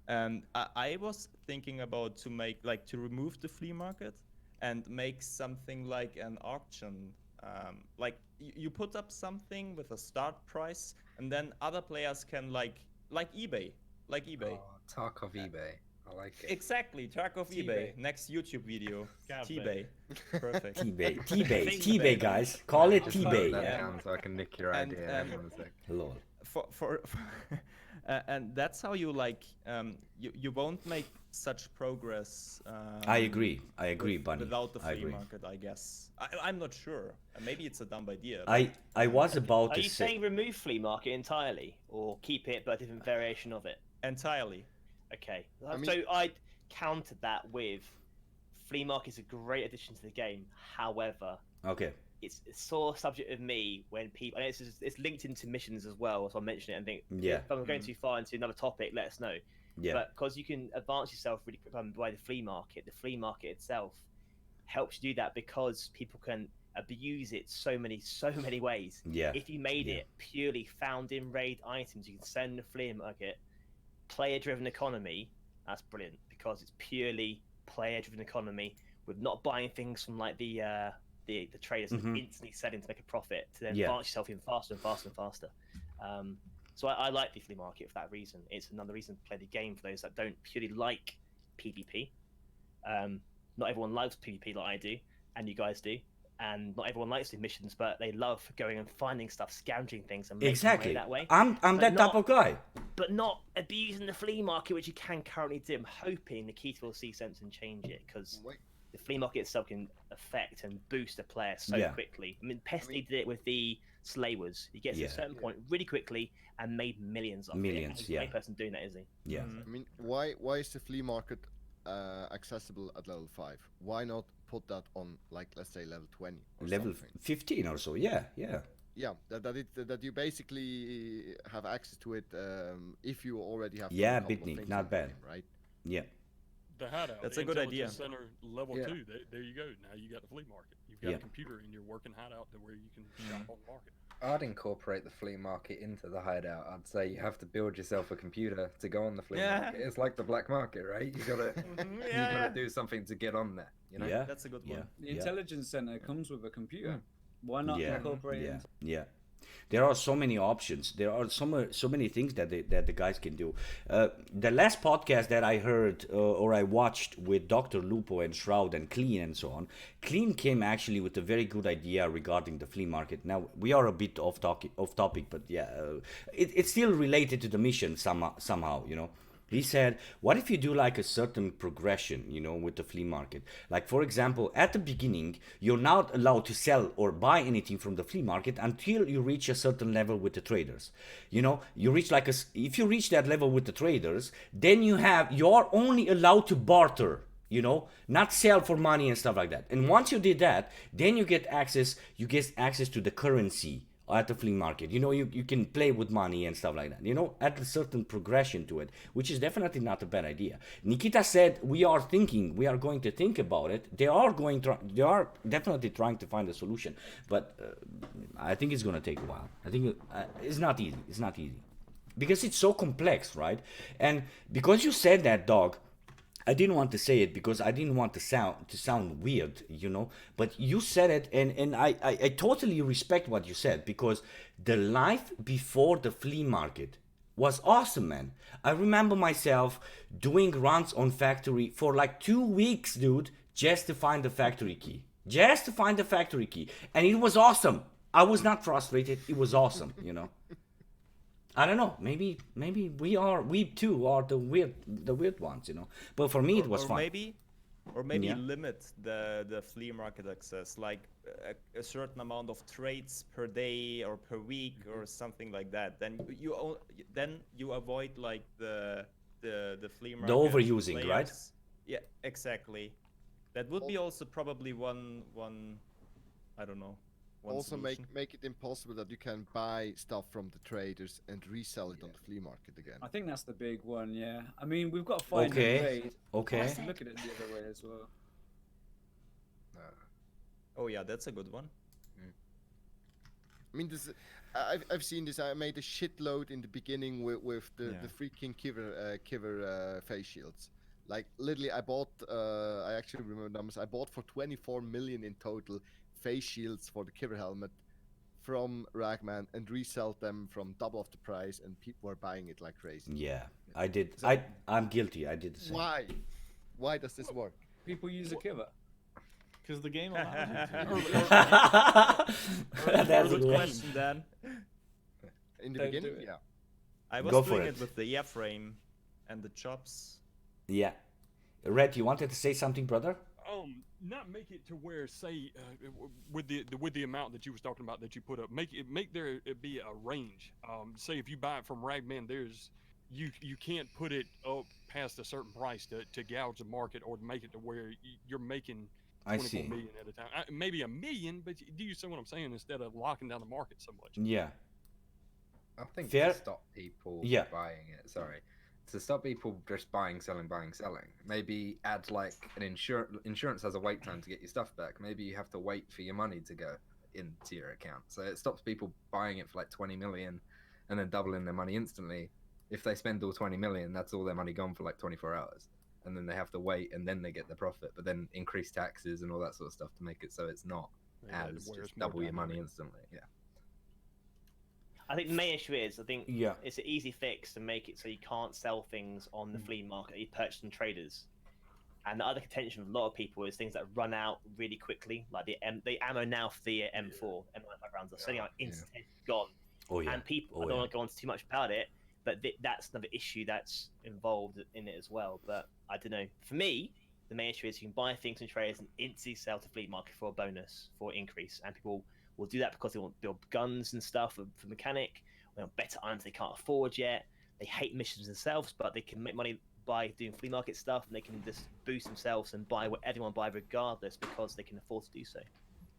And I was thinking about to remove the flea market and make something like an auction. Like you put up something with a start price, and then other players can like eBay. Oh, Tarkov eBay. I like it. Exactly, Tarkov eBay. Next YouTube video. Scav eBay. Perfect. T-Bay, guys. Call it Just note T-Bay. that yeah. down so I can nick your And, idea. Hang on a sec. Lol. For and that's how you you won't make such progress. I agree, Bunny. Without the I flea agree. market, I guess. I'm not sure. Maybe it's a dumb idea. I was about Are to you say. saying remove flea market entirely, or keep it but a different variation of it? Entirely. Okay. I mean- So I countered that with flea market is a great addition to the game. However, Okay. it's a sore subject of me when people, and it's linked into missions as well, so I'll mention it and think, Yeah. if I'm going too far into another topic, let us know. Yeah. But because you can advance yourself really quick by the flea market itself helps you do that because people can abuse it so many ways. Yeah. If you made it purely found in raid items, you can send the flea market, player-driven economy. That's brilliant because it's purely player-driven economy with not buying things from like the traders and instantly selling to make a profit to then advance yourself even faster and faster and faster. So I like the flea market for that reason. It's another reason to play the game for those that don't purely like PvP. Not everyone likes PvP like I do, and you guys do. And not everyone likes the missions, but they love going and finding stuff, scavenging things, and making money that way. I'm that type of guy. But not abusing the flea market, which you can currently do. I'm hoping the Keith will see sense and change it, because the flea market itself can affect and boost a player so quickly. I mean, Pesty did it with the Slayers. He gets to a certain point really quickly and made millions of it. Millions, He's the only person doing that, is he? Yeah. I mean, why is the flea market accessible at level 5? Why not put that on, like, let's say level 20 or Level something? 15 or so. Yeah. Yeah, that you basically have access to it if you already have. Yeah, a couple of Bitnik, things not in the bad. game, right? Yeah. The hideout. That's the a good idea. Intelligence Center level Yeah. 2. There you go. Now you got the flea market. You've got Yeah. a computer in your working hideout to where you can shop on the market. I'd incorporate the flea market into the hideout. I'd say you have to build yourself a computer to go on the flea market. It's like the black market, right? You gotta do something to get on there. You know? Yeah. That's a good one. The intelligence center comes with a computer. Why not incorporate it? Yeah. There are so many options. There are so many things that the guys can do. The last podcast that I heard or I watched with Dr. Lupo and Shroud and Clean and so on, Clean came actually with a very good idea regarding the flea market. Now we are a bit off topic, but it's still related to the mission somehow. You know. He said, what if you do like a certain progression, you know, with the flea market? Like, for example, at the beginning, you're not allowed to sell or buy anything from the flea market until you reach a certain level with the traders. You know, you reach like if you reach that level with the traders, then you're only allowed to barter, you know, not sell for money and stuff like that. And once you did that, then you get access to the currency at the flea market. You know, you can play with money and stuff like that, you know, add a certain progression to it, which is definitely not a bad idea. Nikita said we are going to think about it. They are definitely trying to find a solution, but I think it's going to take a while. I think it's not easy because it's so complex, right? And because you said that, Dauwg, I didn't want to say it because I didn't want to sound weird, you know, but you said it, and I totally respect what you said, because the life before the flea market was awesome, man. I remember myself doing runs on factory for like 2 weeks, dude, just to find the factory key. Just to find the factory key. And it was awesome. I was not frustrated. It was awesome, you know. I don't know. Maybe we too are the weird ones, you know. But for me, it was fun. Or maybe Yeah. limit the flea market access, like a certain amount of trades per day or per week or something like that. Then you avoid like the flea market. The overusing, right? players. Yeah, exactly. That would be also probably one I don't know. One Also solution. make it impossible that you can buy stuff from the traders and resell it on the flea market again. I think that's the big one. Yeah. I mean, we've got to find Okay. a trade. Okay. Let's look at it the other way as well. Oh yeah, that's a good one. I mean, this I've seen this. I made a shitload in the beginning with the freaking Kiver face shields. Like literally, I bought. I actually remember numbers. I bought for 24 million in total face shields for the Kiver helmet from Ragman and resell them from double of the price, and people were buying it like crazy. Yeah, I did. So- I'm guilty. I did the same. Why? Why does this work? People use a kiver. Because the game allows you That's Good good. question, Dan. In the Don't do beginning, it. yeah. I was Go for doing it. it with the airframe and the chops. Yeah. Red, you wanted to say something, brother? Not make it to where, say, with the amount that you was talking about that you put up, make there be a range. Say if you buy it from Ragman, there's you can't put it up past a certain price to gouge the market or to make it to where you're making I 24 see. million at a time. Maybe a million, but do you see what I'm saying? Instead of locking down the market so much. Yeah. I think Fair- to stop people Yeah. buying it, to stop people just buying, selling, maybe add like an insurance has a wait time to get your stuff back. Maybe you have to wait for your money to go into your account. So it stops people buying it for like 20 million and then doubling their money instantly. If they spend all 20 million, that's all their money gone for like 24 hours. And then they have to wait and then they get the profit, but then increase taxes and all that sort of stuff to make it so it's not Yeah, as where just it's more double your money dynamic. instantly. Yeah. I think the main issue is, I think Yeah. it's an easy fix to make it so you can't sell things on the flea market. You purchase from traders. And the other contention of a lot of people is things that run out really quickly, like the ammo now for the M4, M95 rounds are selling out instantly, gone. Oh yeah. And people, Oh, I don't yeah. want to go on too much about it, but that's another issue that's involved in it as well. But I don't know. For me, the main issue is you can buy things from traders and instantly sell to flea market for a bonus, for increase, and people will do that because they want to build guns and stuff for mechanic. They want better items they can't afford yet. They hate missions themselves, but they can make money by doing flea market stuff, and they can just boost themselves and buy what everyone buy regardless because they can afford to do so.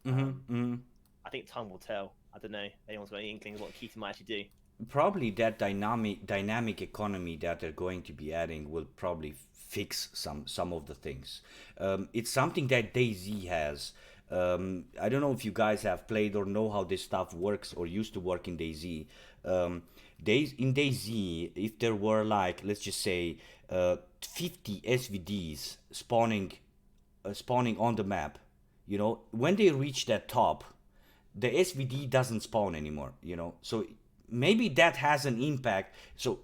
I think time will tell. I don't know if anyone's got any inkling of what Keaton might actually do. Probably that dynamic economy that they're going to be adding will probably fix some of the things. It's something that DayZ has. I don't know if you guys have played or know how this stuff works or used to work in DayZ. In DayZ, if there were like, let's just say 50 SVDs spawning on the map, you know, when they reach that top, the SVD doesn't spawn anymore, you know. So maybe that has an impact. So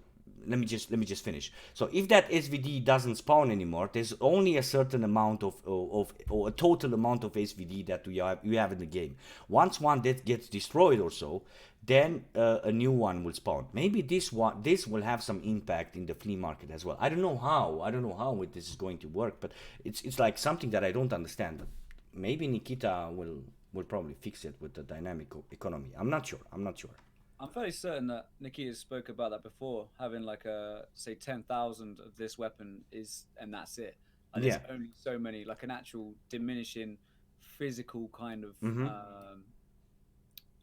let me just finish. So if that SVD doesn't spawn anymore, there's only a certain amount of or a total amount of SVD that you have in the game. Once one that gets destroyed or so, then a new one will spawn. Maybe this will have some impact in the flea market as well. I don't know how this is going to work, but it's like something that I don't understand. But maybe Nikita will probably fix it with the dynamic economy. I'm not sure. I'm fairly certain that Nikita spoke about that before, having like a say 10,000 of this weapon and that's it. Like there's only so many, like an actual diminishing physical kind of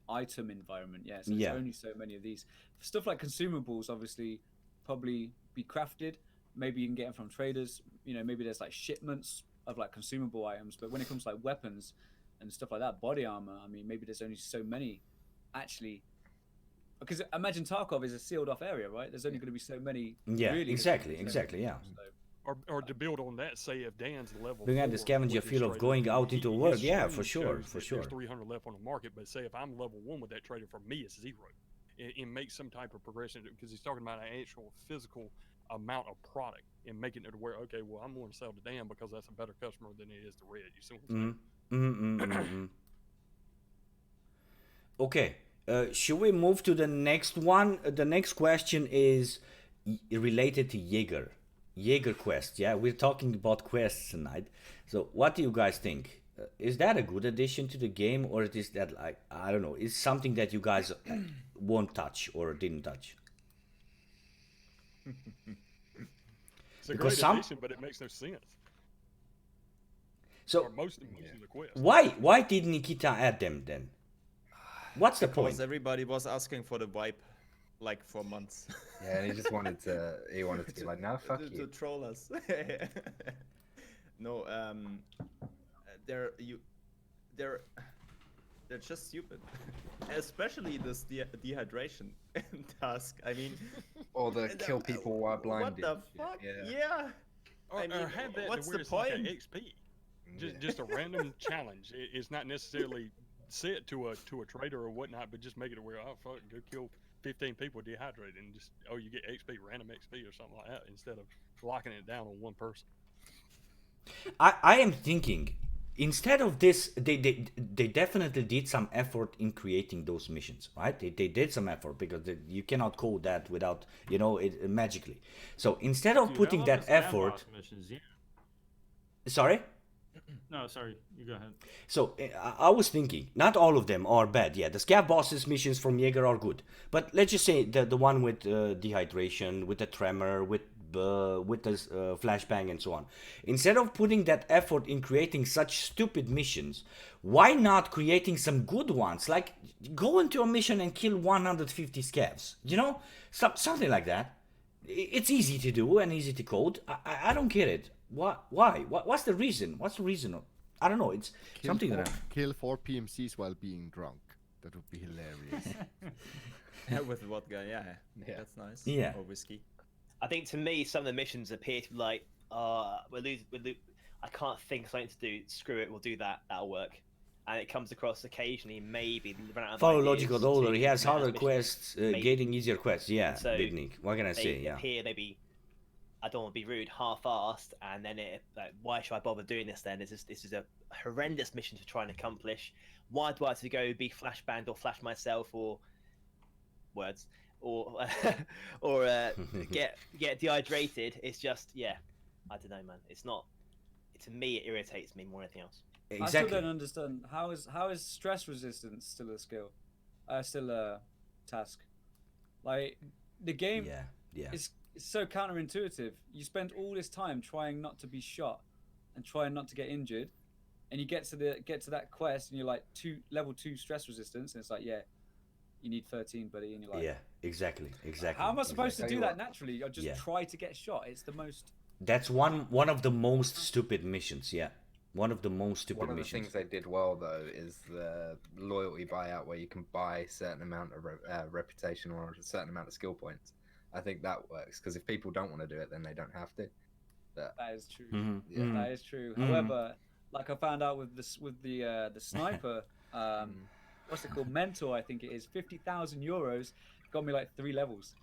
item environment. Yeah, so there's only so many of these. Stuff like consumables, obviously, probably be crafted. Maybe you can get them from traders. You know, maybe there's like shipments of like consumable items. But when it comes to like weapons and stuff like that, body armor, I mean, maybe there's only so many actually. Because imagine Tarkov is a sealed off area, right? There's only going to be so many. Yeah, really exactly, yeah. Or to build on that, say if Dan's level. Looking at the 4 scavenger with his feel of trader, going out into the world, his yeah, stream for sure, shows for that sure. There's 300 left on the market, but say if I'm level 1 with that trader, for me it's 0. and make some type of progression, because he's talking about an actual physical amount of product and making it to where, okay, well, I'm going to sell to Dan because that's a better customer than it is to Red. You see what I'm saying? Okay, should we move to the next one? The next question is related to Jäger. Jäger quest, yeah? We're talking about quests tonight. So what do you guys think? Is that a good addition to the game, or is that, like, I don't know, is something that you guys won't touch or didn't touch? It's a great addition, but it makes no sense. So or most of the quests. Why did Nikita add them then? What's the point? Because everybody was asking for the wipe, like, for months. Yeah, and he just wanted to. He wanted to be like, "No, fuck to you." troll us. No, they're just stupid. Especially this dehydration task. I mean, Or the kill people while blinded. What the fuck? Yeah. Or, I mean, or have that what's to where the it's like point? an XP. Just a random challenge. It's not necessarily set to a trader or whatnot, but just make it to where, oh fuck, go kill 15 people dehydrated and just, oh, you get XP, random XP or something like that, instead of locking it down on one person. I am thinking, instead of this, they definitely did some effort in creating those missions, right? They did some effort, because you cannot code that without, you know, it magically. So instead of putting that effort, missions, yeah. sorry. No, sorry, you go ahead. So I was thinking, not all of them are bad. Yeah, the Scav bosses missions from Jäger are good, but let's just say the one with dehydration, with the tremor, with the flashbang and so on. Instead of putting that effort in creating such stupid missions, why not creating some good ones? Like, go into a mission and kill 150 Scavs. You know, something like that. It's easy to do and easy to code. I don't get it. Why? What's the reason? What's the reason? I don't know. It's something that kill 4 PMCs while being drunk. That would be hilarious. Yeah, with vodka, yeah, that's nice. Yeah. Or whiskey. I think to me, some of the missions appear to be like, we'll lose, I can't think of something to do. Screw it, we'll do that. That'll work. And it comes across occasionally, maybe run out of follow ideas logical order. He has harder missions. quests, getting easier quests. Yeah, So Bidnik. What can I say? They Yeah. appear maybe, I don't want to be rude, half-assed, and then like, why should I bother doing this then? This is a horrendous mission to try and accomplish. Why do I have to go be flashbanged or flash myself or words or get dehydrated? It's just, yeah, I don't know, man. It's not. To me, it irritates me more than anything else. I still don't understand how is stress resistance still a skill, still a task. Like the game, it's so counterintuitive. You spend all this time trying not to be shot and trying not to get injured, and you get to that quest and you're like level 2 stress resistance, and it's like, yeah, you need 13, buddy, and you're like, yeah, exactly. How am I supposed to do that naturally? I just try to get shot. It's the most. That's one of the most stupid missions. Yeah, one of the most stupid One of the missions. things they did well though is the loyalty buyout, where you can buy a certain amount of reputation or a certain amount of skill points. I think that works, because if people don't want to do it, then they don't have to. That is true. Mm-hmm. That is true. However, like I found out with the sniper, what's it called? Mentor, I think it is. 50,000 euros got me like 3 levels.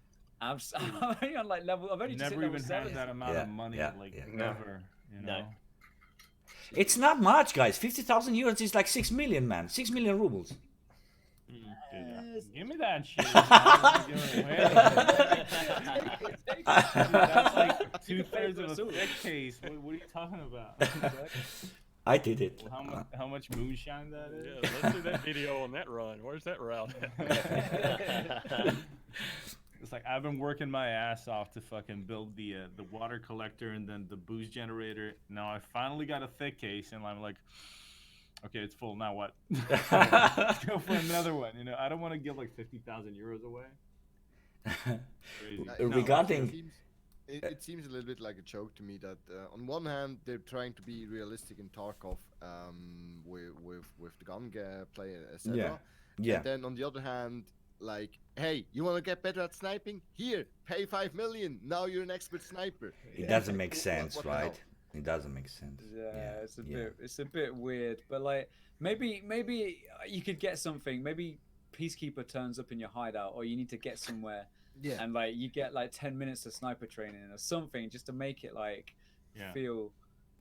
I'm only on like level. I've only just hit Never level even 7. had that amount of money, never. You know? No. It's not much, guys. 50,000 euros is like 6 million, man. 6 million rubles. Give me that shit. That's like 2/3 of a thick case. What are you talking about? I did it. How much moonshine that is? Yeah, let's do that video on that run. Where's that route? It's like I've been working my ass off to fucking build the water collector and then the boost generator. Now I finally got a thick case, and I'm like, okay, it's full. Now what? Let's go for another one. You know, I don't want to give like 50,000 euros away. Crazy. Regarding. It seems a little bit like a joke to me that on one hand they're trying to be realistic in Tarkov with the gun play, etc. Yeah. And then on the other hand, like, hey, you want to get better at sniping? Here, pay 5 million. Now you're an expert sniper. It doesn't make sense, what right? It doesn't make sense. Yeah, it's a bit weird, but like maybe you could get something. Maybe peacekeeper turns up in your hideout, or you need to get somewhere, Yeah. and like you get like 10 minutes of sniper training or something, just to make it like feel,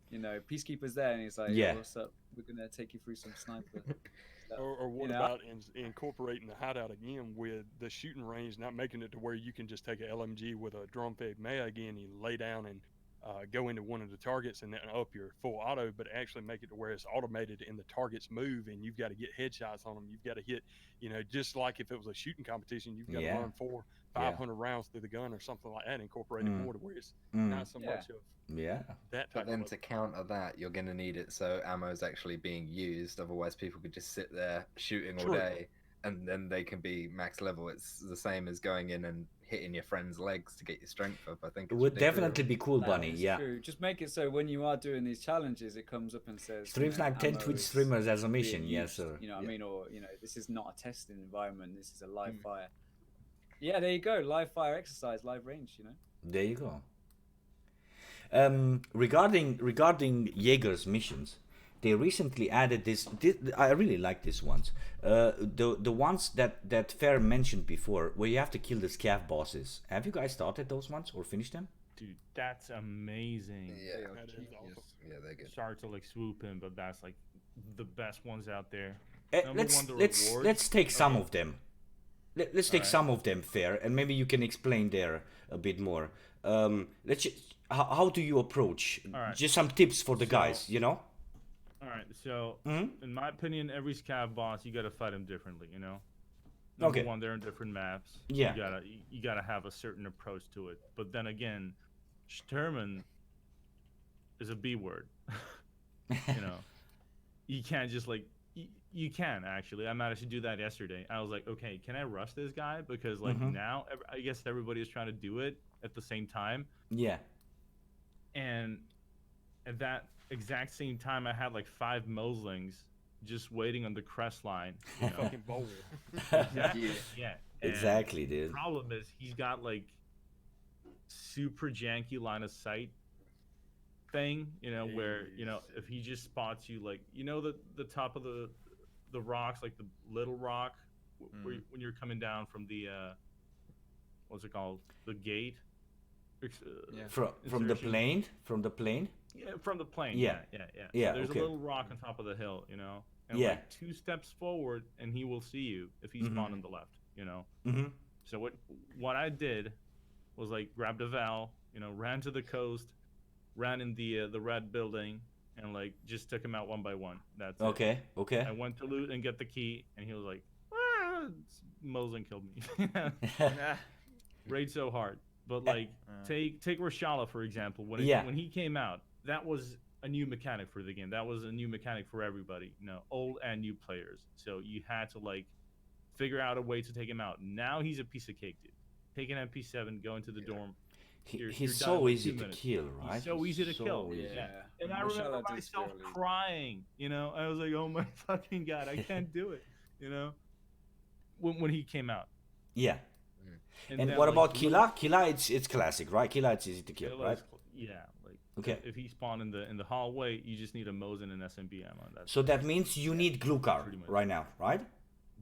you know, peacekeeper's there, and he's like, Yeah. "Yo, what's up? We're gonna take you through some sniper." Or what You know? about incorporating the hideout again with the shooting range, not making it to where you can just take an LMG with a drum-fed mag and you lay down and go into one of the targets and then up your full auto, but actually make it to where it's automated and the targets move and you've got to get headshots on them. You've got to hit, you know, just like if it was a shooting competition, you've got to run 500 rounds through the gun or something like that, incorporate it more to where it's not so much of that type But then of to counter that, you're going to need it so ammo is actually being used. Otherwise, people could just sit there shooting all day, and then they can be max level. It's the same as going in and hitting your friend's legs to get your strength up. I think It would definitely be cool, Bunny. It's Yeah. true. Just make it so when you are doing these challenges, it comes up and says Streams like 10 Twitch streamers as a mission. Yes, sir. You know what I mean? Or, you know, this is not a testing environment. This is a live fire. Yeah, there you go. Live fire exercise, live range, you know? There you go. Regarding Jäger's missions, they recently added this. I really like these ones. The ones that Fair mentioned before, where you have to kill the Scav bosses. Have you guys started those ones or finished them? Dude, that's amazing. Yeah, that is awesome. Yeah, they're good. Sorry to like swoop in, but that's like the best ones out there. Let's take some of them. Let's take some of them, Fair, and maybe you can explain there a bit more. How do you approach? Just some tips for the guys, you know? All right, so in my opinion, every Scav boss, you gotta fight them differently, you know? Number one, they're in different maps. Yeah. You gotta have a certain approach to it. But then again, Sturman is a B word. You know? You can't just like... You can, actually. I managed to do that yesterday. I was like, okay, can I rush this guy? Because like now, I guess everybody is trying to do it at the same time. Yeah. And at that exact same time, I had like 5 Moslings just waiting on the crest line. You know? fucking bowl. Exactly. Yeah. Exactly, dude. The problem is he's got like super janky line of sight thing, you know, where, you know, if he just spots you, like, you know, the top of the rocks, like the little rock, where, when you're coming down from the what's it called, the gate, from the plane, from the plane. Yeah, from the plane. Yeah. So there's a little rock on top of the hill, you know, and like 2 steps forward, and he will see you if he's spawned on the left, you know. So what I did was like grabbed a Val, you know, ran to the coast, ran in the red building, and like just took him out one by one. That's okay. I went to loot and get the key, and he was like, Moslin killed me. Raid so hard. But like take Rashala for example. When he came out, that was a new mechanic for the game. That was a new mechanic for everybody, you know, old and new players. So you had to like figure out a way to take him out. Now he's a piece of cake, dude. Take an MP7, go into the dorm. He's so easy to kill, right? He's so easy to kill. Yeah. And I remember myself crying, you know. I was like, oh my fucking God, I can't do it, you know, when he came out. Yeah. And then, what like, about Killa? Killa, it's classic, right? Killa, it's easy to kill, right? Yeah. Like, okay. If he spawned in the hallway, you just need a Mosin and SMB ammo. So that means you need Glukar right now, right?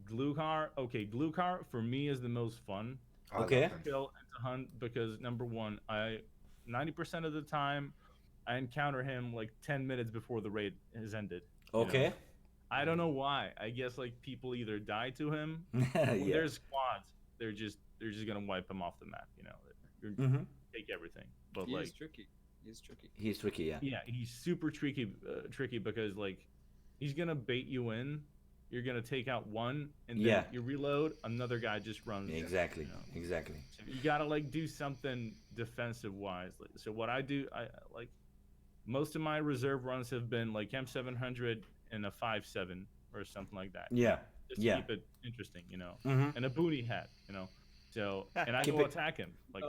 Glukar, okay. Glukar for me is the most fun. Okay. Kill and to hunt because number one, 90% of the time, I encounter him like 10 minutes before the raid has ended. Okay. Know? I don't know why. I guess like people either die to him. When there's squads, they're just gonna wipe him off the map. You know, take everything. But he like, is tricky. He's tricky. He's tricky, yeah. Yeah, he's super tricky because like he's gonna bait you in. You're gonna take out one, and then you reload. Another guy just runs. Exactly. You know? Exactly. So you gotta like do something defensive wise. So what I do, I like most of my reserve runs have been like M700 and a 5.7 or something like that. Yeah. Just to keep it interesting, you know. And a booty hat, you know. So and I go attack him. Like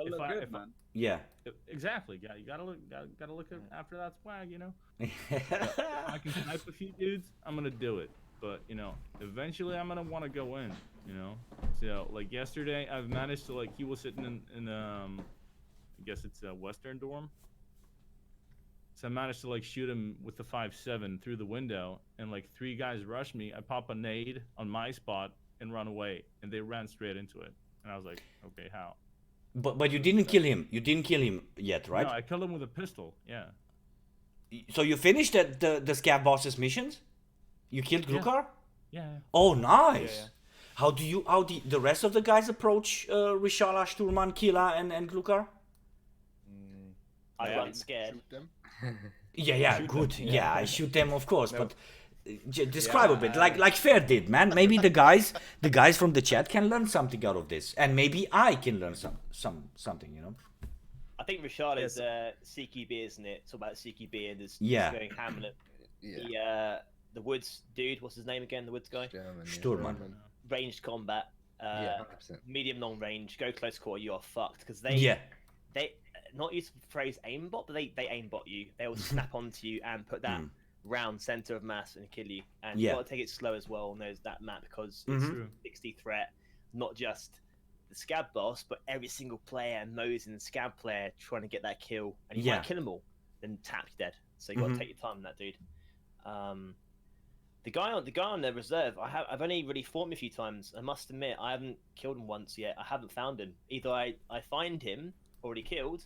exactly. Yeah, you gotta look after that swag, you know. If I can snipe a few dudes, I'm gonna do it. But you know, eventually I'm gonna want to go in, you know. So like yesterday, I've managed to like he was sitting in I guess it's a Western dorm. So I managed to like shoot him with the 5.7 through the window, and like 3 guys rushed me. I pop a nade on my spot, and run away, and they ran straight into it, and I was like, okay, how? But you didn't kill him. You didn't kill him yet, right? No, I killed him with a pistol. Yeah. So you finished the Scav boss's missions? You killed Glukar? Yeah. Oh, nice. Yeah. How do the rest of the guys approach Rishala, Sturman, Kila, and Glukar? I Yeah. run scared. Shoot them. Yeah, Shoot good. them. Yeah, I shoot them, of course. No. But describe a Yeah, bit, like Fair did, man. Maybe the guys from the chat can learn something out of this, and maybe I can learn something, you know. I think Richard is Yes. CQB, isn't it? Talk about CQB and just Yeah. going Hamlet. Yeah. The Woods dude, what's his name again? The Woods guy. German, yeah. Sturman. Ranged combat. Yeah, 100%. Medium long range. Go close quarter. You are fucked because they Yeah. not use the phrase aimbot, but they aimbot you. They will snap onto you and put that round center of mass and kill you. And Yeah. you got to take it slow as well on that map because it's True. 60 threat, not just the Scav boss, but every single player and Mose and the Scav player trying to get that kill, and you Yeah. might kill them all, then tap you dead. So you got to take your time on that dude. The guy on the reserve, I've only really fought him a few times. I must admit, I haven't killed him once yet. I haven't found him. Either I find him already killed,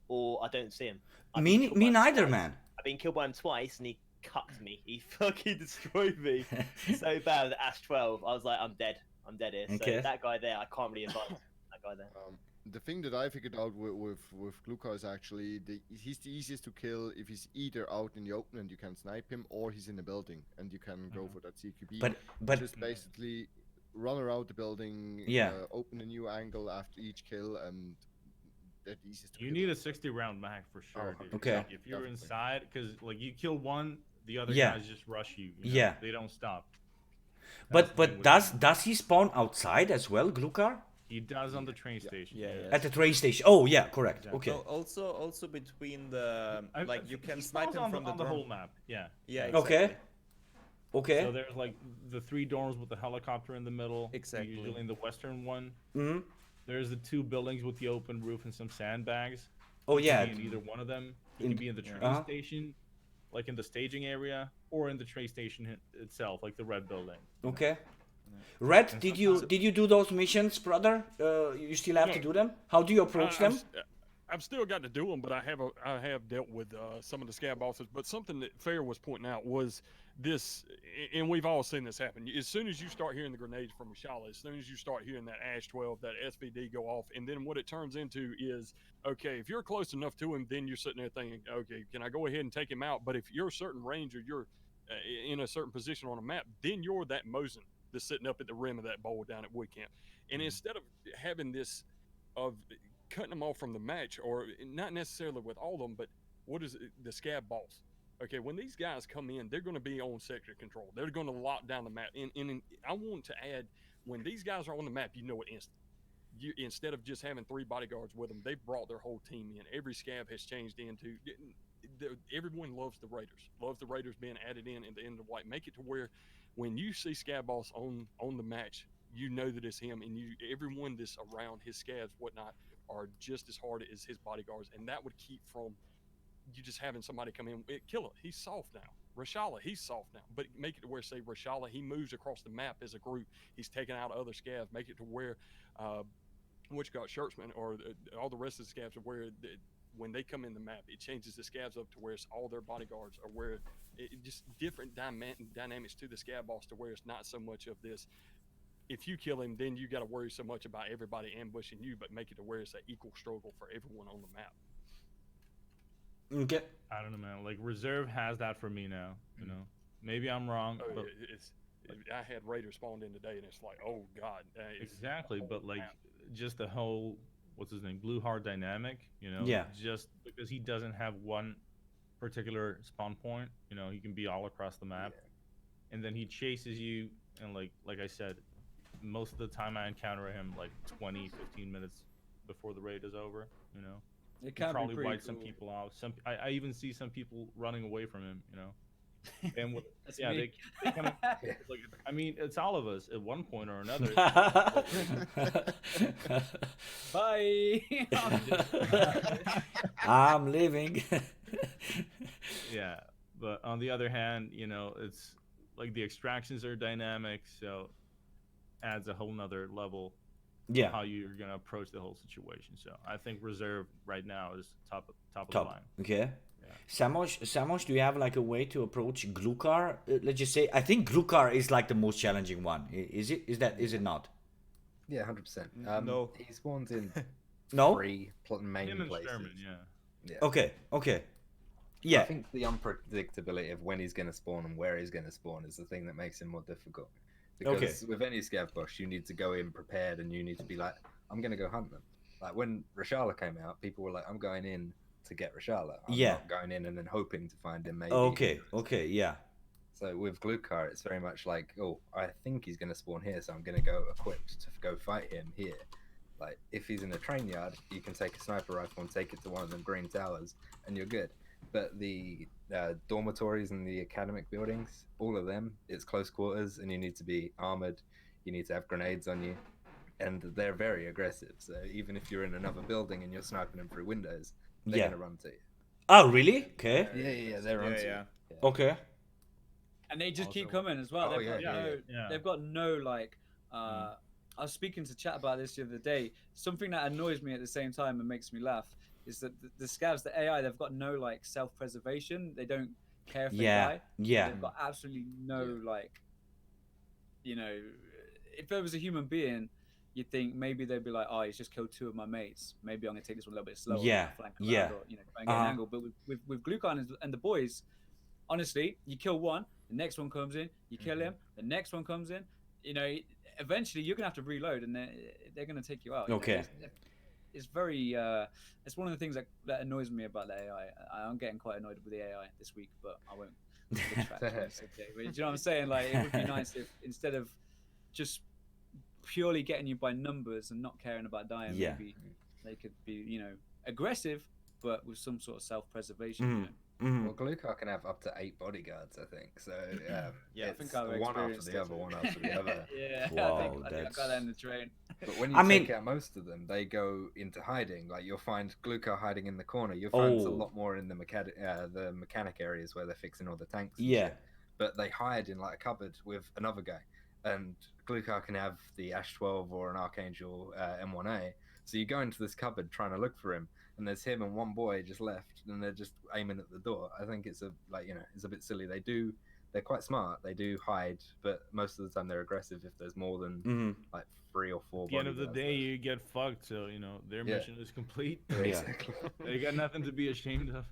or I don't see him. I've been Me killed by him neither, twice. man. I've been killed by him twice, and he cucked me. He fucking destroyed me so bad with Ash 12. I was like, I'm dead here. Okay. So that guy there, I can't really advise that guy there. The thing that I figured out with Glukar is actually he's the easiest to kill if he's either out in the open and you can snipe him, or he's in the building and you can go for that CQB. But Just basically run around the building, Yeah. open a new angle after each kill, and that easiest to You kill. need a 60 round mag for sure, dude. Okay. Like, if you're Definitely. inside, because like you kill one, the other Yeah. guys just rush you. you know? Yeah. They don't stop. That's the thing but with does he spawn outside as well, Glukar? He does on the train station. Yeah, yeah. At the train station. Oh yeah, correct. Exactly. Okay. Also between the I you can he snipe spawns him on from on the dorm. whole map. Yeah. Yeah. Okay. Exactly. Okay. So there's like the 3 dorms with the helicopter in the middle. Exactly. Usually in the western one. Hmm. There's the 2 buildings with the open roof and some sandbags. Oh You yeah. can be in either one of them. You In- can be in the train Uh-huh. station, like in the staging area, or in the train station itself, like the red building. Okay. Red, And did you do those missions, brother? You still have to do them? How do you approach them? I've still got to do them, but I have dealt with some of the Scav bosses. But something that Fair was pointing out was this, and we've all seen this happen. As soon as you start hearing the grenades from Rishala, as soon as you start hearing that Ash 12, that SVD go off, and then what it turns into is, okay, if you're close enough to him, then you're sitting there thinking, okay, can I go ahead and take him out? But if you're a certain range or you're in a certain position on a map, then you're that Mosin that's sitting up at the rim of that bowl down at Wood Camp. And instead of having this of cutting them off from the match, or not necessarily with all of them, but what is the Scav boss? Okay, when these guys come in, they're going to be on sector control. They're going to lock down the map. And I want to add, when these guys are on the map, you know it instantly. Instead of just having 3 bodyguards with them, they brought their whole team in. Every Scav has changed into. Everyone loves the Raiders being added in at the end of white. Make it to where when you see Scav boss on the match, you know that it's him, and everyone that's around his Scavs, whatnot, are just as hard as his bodyguards, and that would keep from you just having somebody come in. Killer, he's soft now. Rishala, he's soft now. But make it to where, say, Rishala, he moves across the map as a group. He's taking out other Scavs. Make it to where, Shirtsman or all the rest of the Scavs are where when they come in the map, it changes the Scavs up to where it's all their bodyguards, or where it just different dynamics to the Scav boss, to where it's not so much of this. If you kill him, then you got to worry so much about everybody ambushing you, but make it to where it's an equal struggle for everyone on the map. Okay. I don't know, man. Like reserve has that for me now. You know, maybe I'm wrong. Oh, but I had Raiders spawned in today, and it's like, oh god. exactly, but like just the whole what's his name, Blue Heart dynamic. You know, Yeah. Just because he doesn't have one particular spawn point, you know, he can be all across the map, and then he chases you, and like I said, most of the time I encounter him like 20, 15 minutes before the raid is over. You know. It He can be probably pretty wiped some cool. people out. I even see some people running away from him. You know, and That's yeah, me. they kind of like. I mean, it's all of us at one point or another. Bye. I'm leaving. Yeah, but on the other hand, you know, it's like the extractions are dynamic. So, adds a whole nother level Yeah. how you're gonna approach the whole situation. So I think reserve right now is top of the Top. line. Okay. Yeah. Samosh, do you have like a way to approach Glukar? Let's just say, I think Glukar is like the most challenging one. Is it? Is it not? Yeah, 100%. No. He spawns in No? 3 main Him and places. Sherman, yeah. Yeah. Okay. Okay. I Yeah. think the unpredictability of when he's going to spawn and where he's going to spawn is the thing that makes him more difficult. Because with any scav bush, you need to go in prepared and you need to be like, I'm going to go hunt them. Like when Reshala came out, people were like, I'm going in to get Reshala. I'm Yeah. not going in and then hoping to find him maybe. Okay. Okay. Yeah. So with Glukar, it's very much like, oh, I think he's going to spawn here, so I'm going to go equipped to go fight him here. Like, if he's in a train yard, you can take a sniper rifle and take it to one of them green towers, and you're good. But the dormitories and the academic buildings, all of them, it's close quarters, and you need to be armored. You need to have grenades on you, and they're very aggressive. So even if you're in another building and you're sniping them through windows, they're Yeah. going to run to you. Oh, really? Okay. Yeah, they're on to you. Yeah. Okay. And they just keep Also- coming as well. Oh, They've got yeah, no, yeah. they've got no like. I was speaking to chat about this the other day. Something that annoys me at the same time and makes me laugh is that the scavs, the AI, they've got no like self-preservation. They don't care if they Yeah. die. Yeah. They've got absolutely no like. You know, if there was a human being, you'd think maybe they'd be like, "Oh, he's just killed 2 of my mates. Maybe I'm gonna take this one a little bit slower. Yeah, flank yeah. around, or, you know, try and get an angle." But with Glucon and the boys, honestly, you kill one, the next one comes in, you kill him, the next one comes in. You know, eventually you're gonna have to reload, and they're gonna take you out. You know, Okay. it's very. It's one of the things that annoys me about the AI. I'm getting quite annoyed with the AI this week, but I won't. Retract what I said there. But do you know what I'm saying? Like, it would be nice if instead of just purely getting you by numbers and not caring about dying, Yeah. maybe they could be, you know, aggressive, but with some sort of self-preservation. Mhm. You know? Mhm. Well, Glukar can have up to 8 bodyguards, I think. So Yeah, I it's think I've one after experienced the it. other, one after the other. Yeah, Wow, I think I that's- got that in the train. But when you I take mean- out most of them, they go into hiding. Like you'll find Glukar hiding in the corner. You'll find a Oh. lot more in the mechanic areas where they're fixing all the tanks. and Yeah. shit. But they hide in like a cupboard with another guy, and Glukar can have the Ash 12 or an Archangel M1A. So you go into this cupboard trying to look for him, and there's him and one boy just left, and they're just aiming at the door. I think it's it's a bit silly. They're quite smart. They do hide, but most of the time they're aggressive if there's more than Mhm. like 3 or 4. At the end of the bodyguards day, there. you get fucked. So you know their Yeah. mission is complete. Basically. They got nothing to be ashamed of.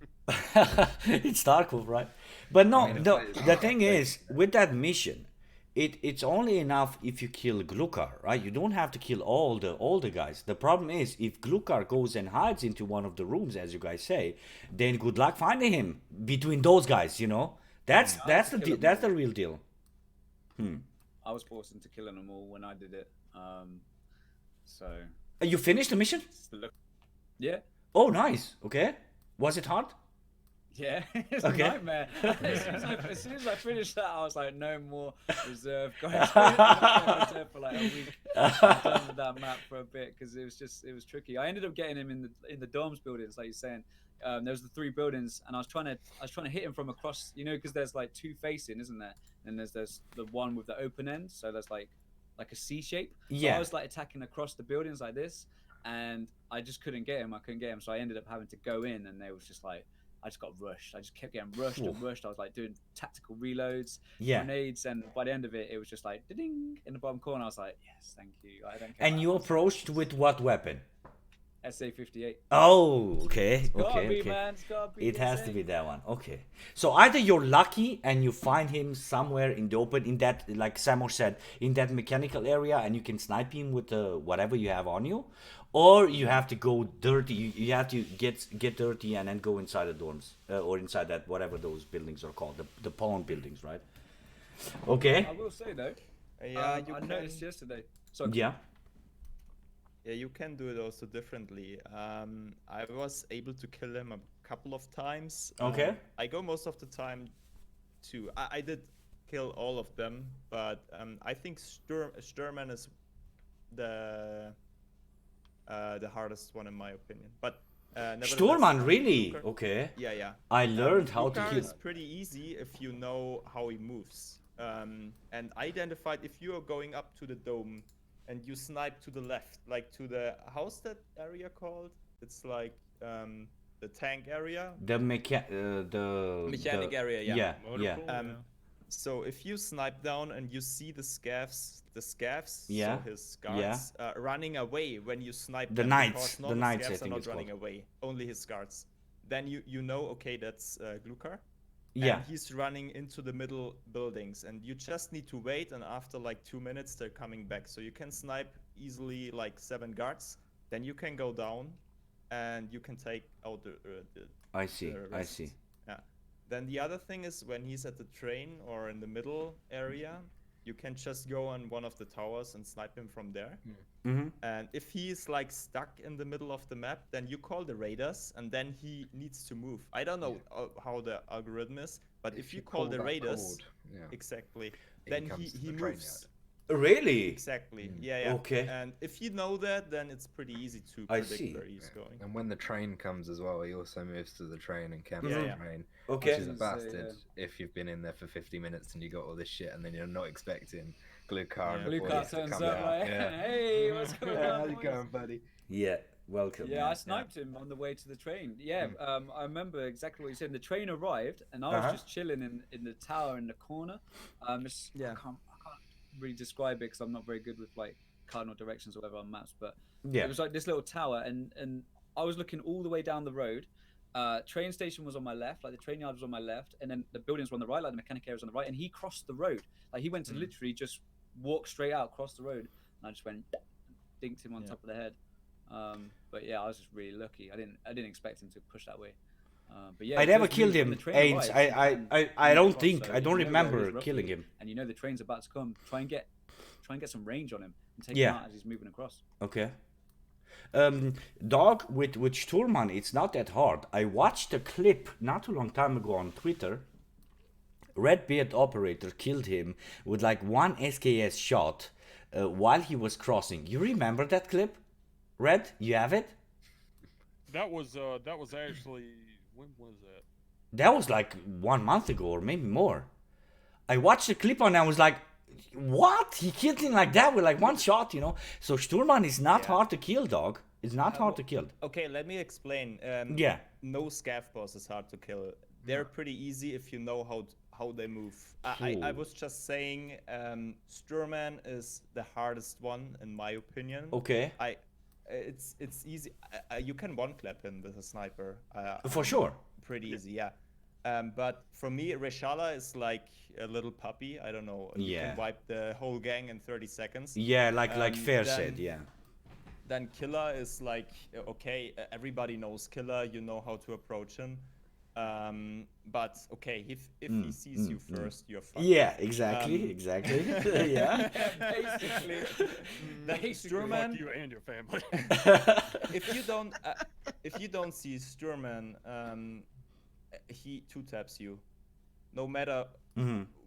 It's Tarkov, right? But no, I mean, no. it's The thing Tarkov, is, with that mission, it's only enough if you kill Glukar, right? You don't have to kill all the guys. The problem is if Glukar goes and hides into one of the rooms, as you guys say, then good luck finding him between those guys. You know, that's the real deal. I was forced into killing them all when I did it. So You finished the mission? yeah, Oh, nice. Okay. Was it hard? yeah, it's Okay. a nightmare. As soon as I finished that, I was like, no more reserve, guys. Reserve for like a week. I'm done with that map for a bit because it was tricky. I ended up getting him in the dorms buildings, like you're saying. There was the 3 buildings, and I was trying to hit him from across, you know, because there's like 2 facing, isn't there? And there's the one with the open end, so there's like a C shape. So Yeah. I was like attacking across the buildings like this, and I just couldn't get him. I couldn't get him, so I ended up having to go in, and they was just like, I just got rushed. I just kept getting rushed and Oof. rushed. I was like doing tactical reloads, Yeah. grenades, and by the end of it was just like ding in the bottom corner. I was like, yes, thank you. I don't care. And you approached with what weapon? SA-58. Oh, okay, It's gotta okay, be, okay. man. It's gotta be. It has SA. to be that one. Okay. So either you're lucky and you find him somewhere in the open, in that, like Samosh said, in that mechanical area, and you can snipe him with whatever you have on you, or you have to go dirty. You have to get dirty and then go inside the dorms or inside that whatever those buildings are called, the pawn buildings, right? Okay. I will say though, Yeah, you I can. noticed yesterday. So Yeah. Yeah, you can do it also differently. I was able to kill him a couple of times. Okay. I go most of the time to. I did kill all of them, but I think Sturman is the hardest one in my opinion. But nevertheless, Sturman, really? Glukar- Okay. Yeah, yeah. I learned how to Glukar kill. is pretty easy if you know how he moves. and identified if you are going up to the dome and you snipe to the left, like to the, how's that area called? It's like the tank area. The Mechanic area, yeah. Yeah, Motor yeah. pool, So if you snipe down and you see the scavs, Yeah, so his guards, running away when you snipe The them, knights, because none the of knights, I scavs are think not it's running called. away, only his guards. Then you know, okay, that's Glukar. Yeah. And he's running into the middle buildings, and you just need to wait, and after like 2 minutes, they're coming back. So you can snipe easily like 7 guards, then you can go down, and you can take out the I see, the I rest. see. Yeah. Then the other thing is when he's at the train or in the middle area, you can just go on one of the towers and snipe him from there. Mm-hmm. And if he's like stuck in the middle of the map, then you call the raiders, and then he needs to move. I don't know how the algorithm is, but if you call the that raiders, code, yeah, exactly, he then comes to he the train moves. Really? Exactly. Yeah. Okay. And if you know that, then it's pretty easy to I predict see. where he's going. And when the train comes as well, he also moves to the train and camps Yeah, the yeah. train. Okay. Which is a I was gonna say, bastard if you've been in there for 50 minutes and you got all this shit and then you're not expecting Glukar and the Blue boys card to turns come up out. like, Yeah. hey, what's going Yeah, on? how's it boys?" going, buddy? Yeah, welcome. Yeah, I man. sniped him on the way to the train. Yeah, I remember exactly what you said. The train arrived, and I was Uh-huh. just chilling in the tower in the corner. I can't really describe it because I'm not very good with like cardinal directions or whatever on maps. But Yeah. it was like this little tower, and I was looking all the way down the road. Train station was on my left, like the train yard was on my left, and then the buildings were on the right, like the mechanic area was on the right. And he crossed the road, like he went to literally just walk straight out across the road, and I just went, dinked him on top of the head. But yeah, I was just really lucky. I didn't expect him to push that way. But yeah, I it never does killed mean when him, the train Ains. arrives, I you don't cross, think, so I don't you know where he is remember roughly, killing him. and you know the train's about to come. Try and get some range on him and take Yeah. him out as he's moving across. Okay. Dog with Sturman, it's not that hard. I watched a clip not too long time ago on Twitter. RedBeardOperator killed him with like one SKS shot while he was crossing. You remember that clip? Red, you have it? That was actually, when was that? That was like 1 month ago or maybe more. I watched the clip and I was like, what? He killed him like that with like one shot, you know? So Sturman is not hard to kill, dog. It's not hard to kill. Okay, let me explain. Yeah. No scav boss is hard to kill. They're pretty easy if you know how they move. I Cool. was just saying, Sturman is the hardest one in my opinion. Okay. It's easy. You can one clap him with a sniper. For sure. Pretty easy, yeah. But for me, Reshala is like a little puppy. I don't know. You Yeah. can wipe the whole gang in 30 seconds. Yeah, like Fair then- said, yeah. Then Killer is like, okay, everybody knows Killer. You know how to approach him. But okay, if he sees you first, you're fucked. Yeah, exactly, exactly. Yeah. Basically, Then Fuck Sturman, you and your family. if you don't see Sturman, he two taps you, no matter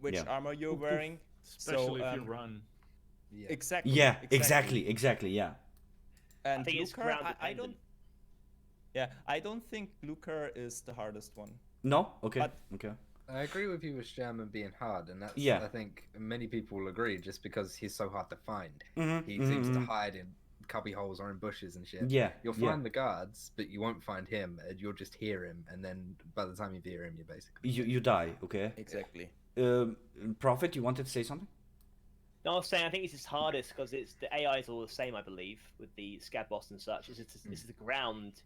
which Yeah. armor you're wearing. Especially so, if you run. Yeah. Exactly. Yeah, exactly, yeah. And I think it's Glukar, ground I don't. dependent. Yeah, I don't think Glukar is the hardest one. No? Okay, But- okay. I agree with you with Sherman being hard, and that's Yeah. I think many people will agree just because he's so hard to find. Mhm, He mhm, seems to mhm. hide in cubby holes or in bushes and shit. Yeah, You'll yeah. find the guards, but you won't find him, and you'll just hear him, and then by the time you hear him, you're basically You die, okay. Exactly. Prophet, you wanted to say something? No, I was saying I think it's hardest because it's the AI is all the same, I believe, with the Scav boss and such. It's the ground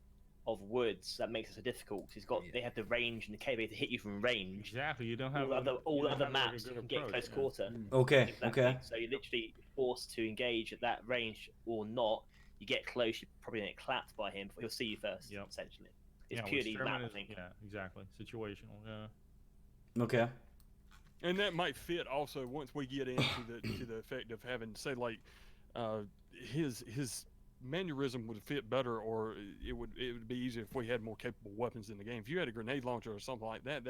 of woods that makes it so difficult. It's got they have the range and the capability to hit you from range. Exactly. You don't have All the other a maps good you can get approach, close yeah. quarter. Okay, Exactly. okay. So you're literally forced to engage at that range or not. You get close, you're probably gonna get clapped by him, but he'll see you first. Yep. Essentially, it's Yeah, with purely Sherman map, I is- think. Yeah, exactly. Situational. Yeah. Okay. And that might fit also once we get into the effect of having, say, like his mannerism would fit better, or it would be easier if we had more capable weapons in the game. If you had a grenade launcher or something like that,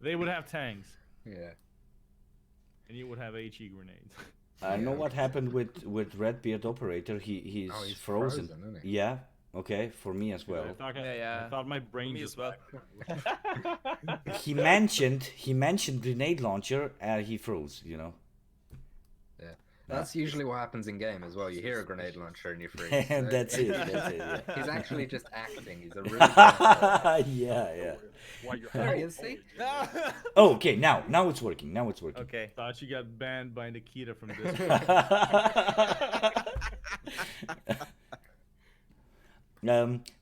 They would have tanks, yeah. and you would have HE grenades. I know what happened with RedBeardOperator. He's Oh, he's frozen. frozen, isn't he? Yeah. Okay, for me as well. I thought my brain Me just as well. He mentioned grenade launcher and he froze. You know. Yeah. That's usually what happens in game as well. You hear a grenade launcher and you freeze. And that's it. That's it. Yeah. He's actually just acting. He's a really good actor. Yeah. While you're There out, he is, see? Oh, okay. Now it's working. Now it's working. Okay. Thought you got banned by Nikita from this.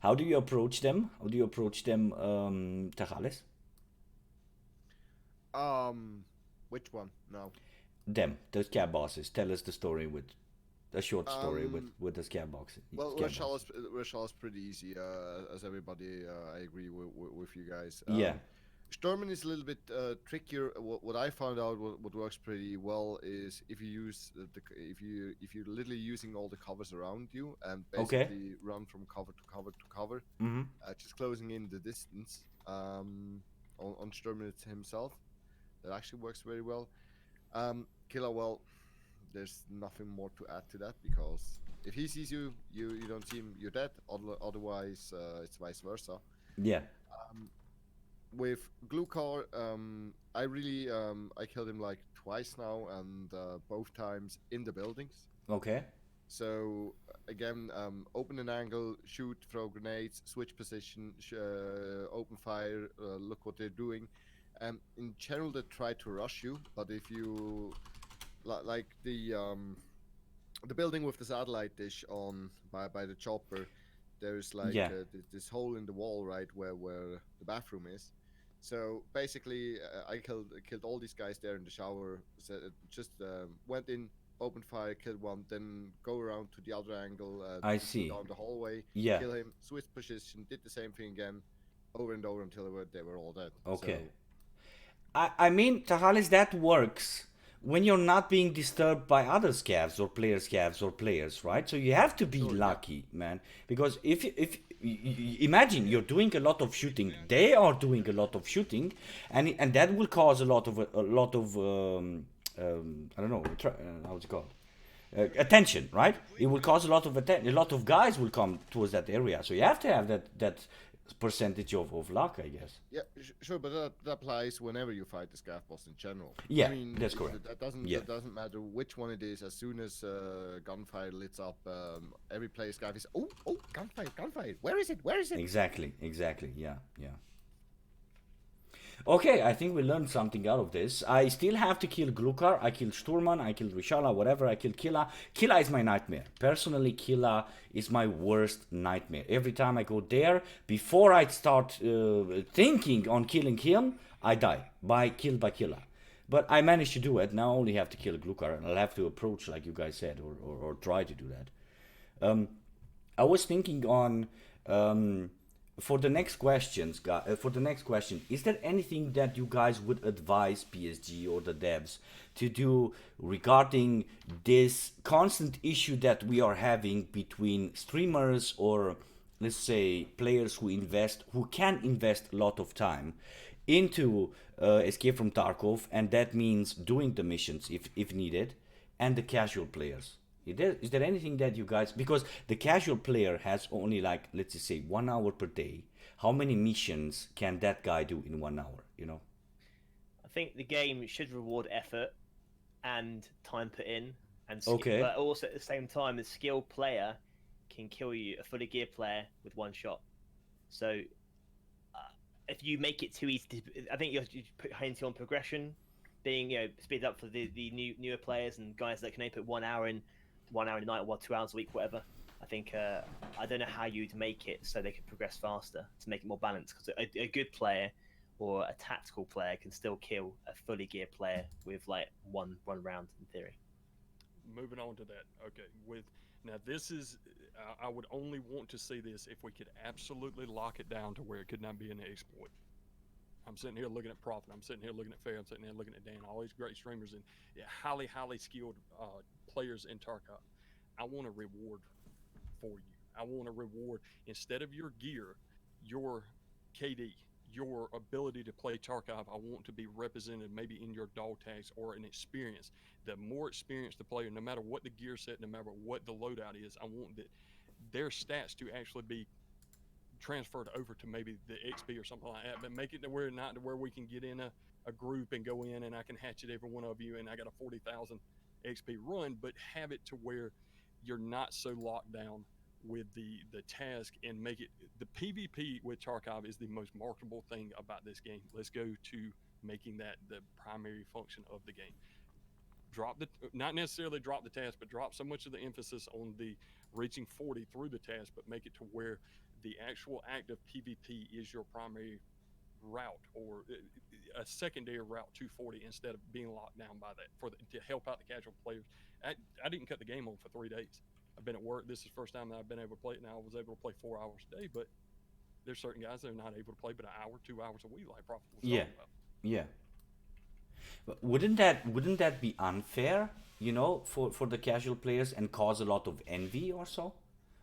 How do you approach them? Tachales? Which one? No. Them, the Scav bosses. Tell us the story with a short story with the Scav box. Well, Scav boss. Rashal is pretty easy, as everybody. I agree with you guys. Yeah. Sturman is a little bit trickier. What I found out, what works pretty well, is if you use if you're literally using all the covers around you and basically run from cover to cover to cover, just closing in the distance on Sturman himself. That actually works very well. Killer, well, there's nothing more to add to that, because if he sees you, you don't see him, you're dead. Otherwise, it's vice versa. Yeah. With Glukar, I killed him like twice now, and both times in the buildings. Okay. So again, open an angle, shoot, throw grenades, switch position, open fire, look what they're doing. In general, they try to rush you, but if you like the building with the satellite dish on by the chopper, there's like this hole in the wall right where the bathroom is. So basically, I killed all these guys there in the shower. So just went in, opened fire, killed one, then go around to the other angle. I see. Down the hallway, kill him, switch position, did the same thing again, over and over until they were all dead. Okay. So, I mean, Tachales, that works when you're not being disturbed by other scavs or players, right? So you have to be lucky, man. Because if imagine you're doing a lot of shooting, they are doing a lot of shooting, and that will cause a lot of I don't know, how's it called? Attention, right? It will cause a lot of attention. A lot of guys will come towards that area. So you have to have that percentage of luck, I guess. Yeah, sure, but that applies whenever you fight the Scav boss in general. Yeah, I mean, that's correct. That doesn't matter which one it is. As soon as gunfire lights up, every player Scav is gunfire. Where is it? Exactly. Yeah. Okay, I think we learned something out of this. I still have to kill Glukar, I killed Sturman, I killed Rishala, whatever, I killed Killa. Killa is my nightmare. Personally, Killa is my worst nightmare. Every time I go there, before I start thinking on killing him, I die. Killed by Killa. But I managed to do it. Now I only have to kill Glukar, and I'll have to approach, like you guys said, or try to do that. I was thinking on... For the next question, is there anything that you guys would advise PSG or the devs to do regarding this constant issue that we are having between streamers or, let's say, players who can invest a lot of time into Escape from Tarkov, and that means doing the missions if needed, and the casual players? Is there anything that you guys, because the casual player has only, like, let's just say 1 hour per day, how many missions can that guy do in 1 hour, you know? I think the game should reward effort and time put in, and but also at the same time, a skilled player can kill you, a fully geared player, with one shot. So if you make it too easy, I think you put hinting on progression, being speed up for the newer players and guys that can only put 1 hour in. 1 hour a night or 2 hours a week, whatever. I think I don't know how you'd make it so they can progress faster to make it more balanced. Because a good player or a tactical player can still kill a fully geared player with like one round in theory. Moving on to that, okay. Now this is, I would only want to see this if we could absolutely lock it down to where it could not be an exploit. I'm sitting here looking at Prophet. I'm sitting here looking at Fair. I'm sitting here looking at Dan. All these great streamers and highly skilled players in Tarkov. I want a reward for you. I want a reward instead of your gear, your KD, your ability to play Tarkov. I want to be represented maybe in your Dauwg tags or an experience. The more experienced the player, no matter what the gear set, no matter what the loadout is, I want that their stats to actually be transferred over to maybe the XP or something like that, but make it to where not to where we can get in a group and go in and I can hatchet every one of you and I got a 40,000 XP run, but have it to where you're not so locked down with the task and make it the PvP with Tarkov is the most marketable thing about this game. Let's go to making that the primary function of the game. Not necessarily drop the task, but drop so much of the emphasis on the reaching 40 through the task, but make it to where the actual act of PvP is your primary route or a secondary route to 40 instead of being locked down by that to help out the casual players. I didn't cut the game on for 3 days. I've been at work. This is the first time that I've been able to play it now. I was able to play 4 hours a day, but there's certain guys that are not able to play but an hour, 2 hours a week, like Prophet was talking about. Yeah. But wouldn't that be unfair, you know, for the casual players and cause a lot of envy or so?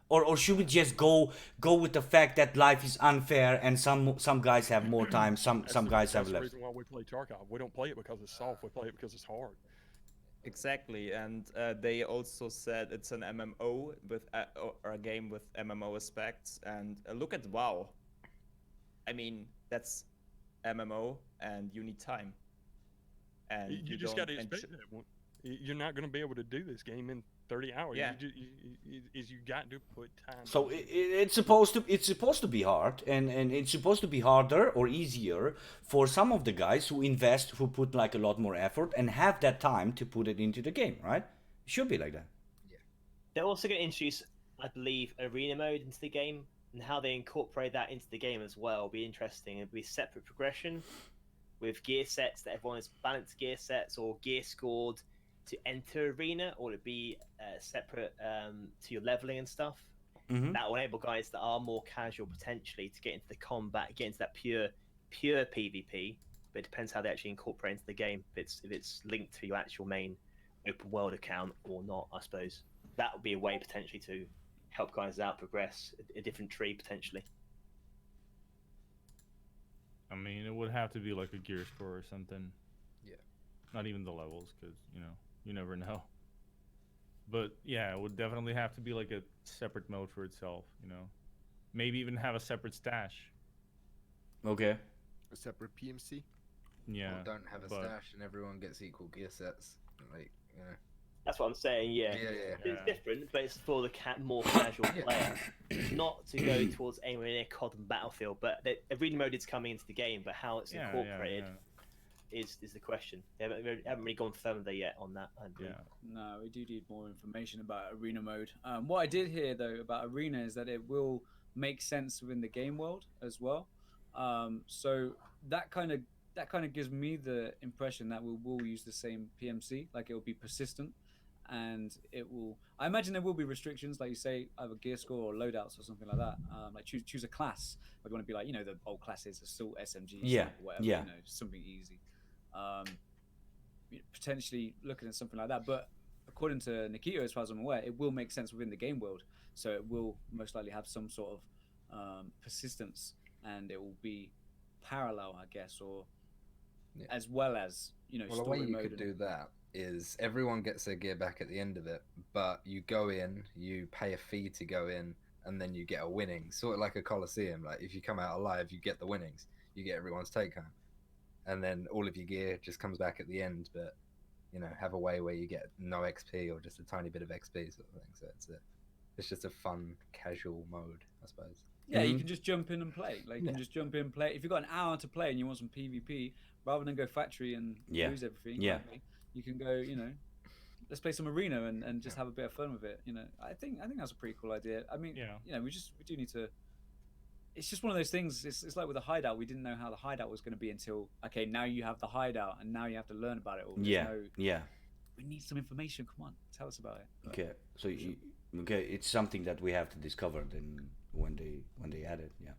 Or should we just go with the fact that life is unfair and some guys have more time, some guys have less? That's the reason why we play Tarkov. We don't play it because it's soft. We play it because it's hard. Exactly, and they also said it's an MMO or a game with MMO aspects. And look at WoW. I mean, that's MMO, and you need time. And you just got to expect that one. You're not going to be able to do this game in 30 hours. Yeah. You got to put time. So it's supposed to be hard, and it's supposed to be harder or easier for some of the guys who put like a lot more effort and have that time to put it into the game, right? It should be like that. Yeah. They're also going to introduce, I believe, arena mode into the game, and how they incorporate that into the game as well will be interesting. It'll be separate progression with gear sets that everyone has balanced gear sets or gear scored to enter arena, or to be separate to your leveling and stuff. Mm-hmm. That will enable guys that are more casual potentially to get into the combat, get into that pure PvP. But it depends how they actually incorporate into the game. If it's linked to your actual main open world account or not, I suppose that would be a way potentially to help guys out progress a different tree potentially. I mean, it would have to be like a gear score or something. Yeah. Not even the levels, because you never know. But yeah, it would definitely have to be like a separate mode for itself. Maybe even have a separate stash. Okay. A separate PMC. Yeah. Or don't have a stash and everyone gets equal gear sets. Like, That's what I'm saying. Yeah. It's different, but it's for the more casual player, not to go towards anywhere near COD and Battlefield. But the arena mode is coming into the game, but how it's incorporated is the question. They haven't really gone further yet on that. No, we do need more information about arena mode. What I did hear though about arena is that it will make sense within the game world as well. So that kind of gives me the impression that we will use the same PMC, like it will be persistent. And I imagine there will be restrictions, like you say, either gear score or loadouts or something like that. Like choose a class. Like you want to be like, the old classes, assault, SMG, whatever, something easy. Potentially looking at something like that. But according to Nikito, as far as I'm aware, it will make sense within the game world. So it will most likely have some sort of persistence, and it will be parallel, I guess, or as well as, well, the way you could do that is everyone gets their gear back at the end of it, but you go in, you pay a fee to go in, and then you get a winning, sort of like a Coliseum. Like if you come out alive, you get the winnings, you get everyone's take home, and then all of your gear just comes back at the end. But have a way where you get no XP or just a tiny bit of XP sort of thing. So it's just a fun casual mode, I suppose. Yeah, you can just jump in and play. Like you can just jump in and play. If you've got an hour to play and you want some PvP, rather than go factory and lose everything, you can go, let's play some arena and just have a bit of fun with it. I think that's a pretty cool idea. I mean, we do need to. It's just one of those things. It's like with the hideout. We didn't know how the hideout was going to be until now you have the hideout and now you have to learn about it all. We need some information. Come on, tell us about it. Okay, so it's something that we have to discover then when they add it. Yeah.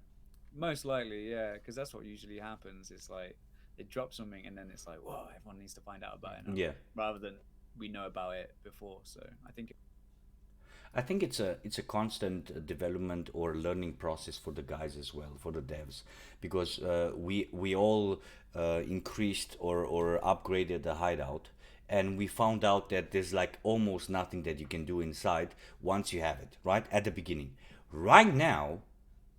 Most likely, yeah, because that's what usually happens. It's like they drop something and then it's like, whoa, everyone needs to find out about it now. Yeah. Rather than we know about it before. So I think it's a constant development or learning process for the guys as well, for the devs, because we all increased or upgraded the hideout, and we found out that there's like almost nothing that you can do inside once you have it, right at the beginning. Right now,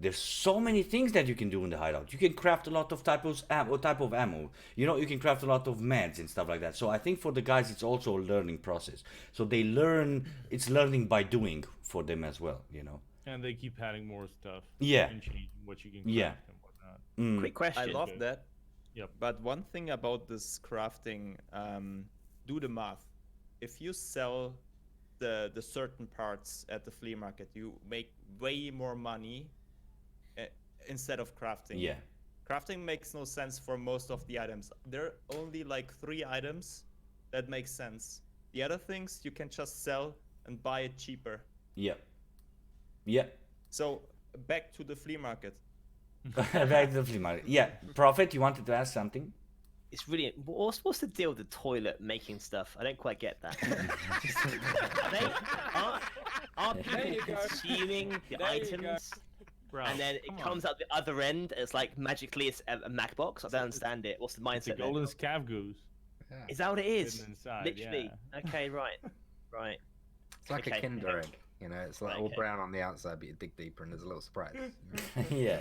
there's so many things that you can do in the hideout. You can craft a lot of type of ammo. You know, you can craft a lot of meds and stuff like that. So I think for the guys, it's also a learning process. So they learn. It's learning by doing for them as well. You know. And they keep adding more stuff. Yeah. And changing what you can craft Yeah. and whatnot. Quick question. I love that. Yep. But one thing about this crafting, do the math. If you sell the certain parts at the flea market, you make way more money instead of crafting. Yeah. Crafting makes no sense for most of the items. There are only like 3 items that make sense. The other things you can just sell and buy it cheaper. Yeah. Yeah. So back to the flea market. Back to the flea market. Yeah. Prophet, you wanted to ask something? It's really. What's the deal with the toilet making stuff? I don't quite get that. Are people consuming the items? Bro, And then it come comes on. out the other end. It's like magically it's a Mac box. I don't understand it. What's the It's a mindset there? golden scav goose. Is that what it is? hidden inside, Literally. yeah. Okay, right. Right. It's like a Okay. Kinder egg, you know. It's like all Okay. brown on the outside, but you dig deeper and there's a little surprise. Yeah.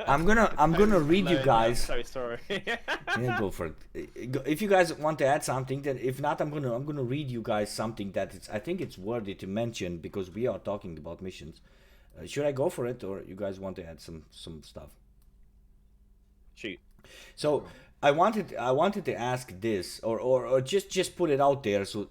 I'm gonna read you guys. So sorry. Yeah, go for it. If you guys want to add something, then if not, I'm gonna read you guys something that I think it's worthy to mention because we are talking about missions. Should I go for it, or you guys want to add some stuff? Shoot. So I wanted to ask this, or just put it out there so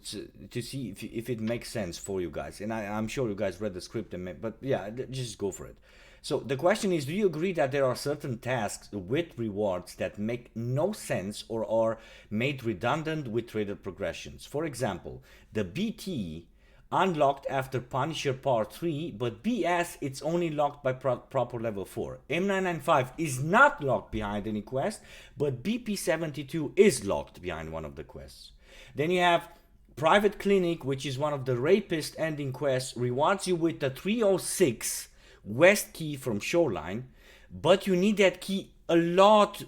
to see if it makes sense for you guys. And I'm sure you guys read the script, but yeah, just go for it. So the question is, do you agree that there are certain tasks with rewards that make no sense or are made redundant with trader progressions? For example, the BT unlocked after Punisher Part 3, but BS it's only locked by proper level 4. M995 is not locked behind any quest, but BP72 is locked behind one of the quests. Then you have Private Clinic, which is one of the rapist ending quests, rewards you with the 306 West key from Shoreline, but you need that key a lot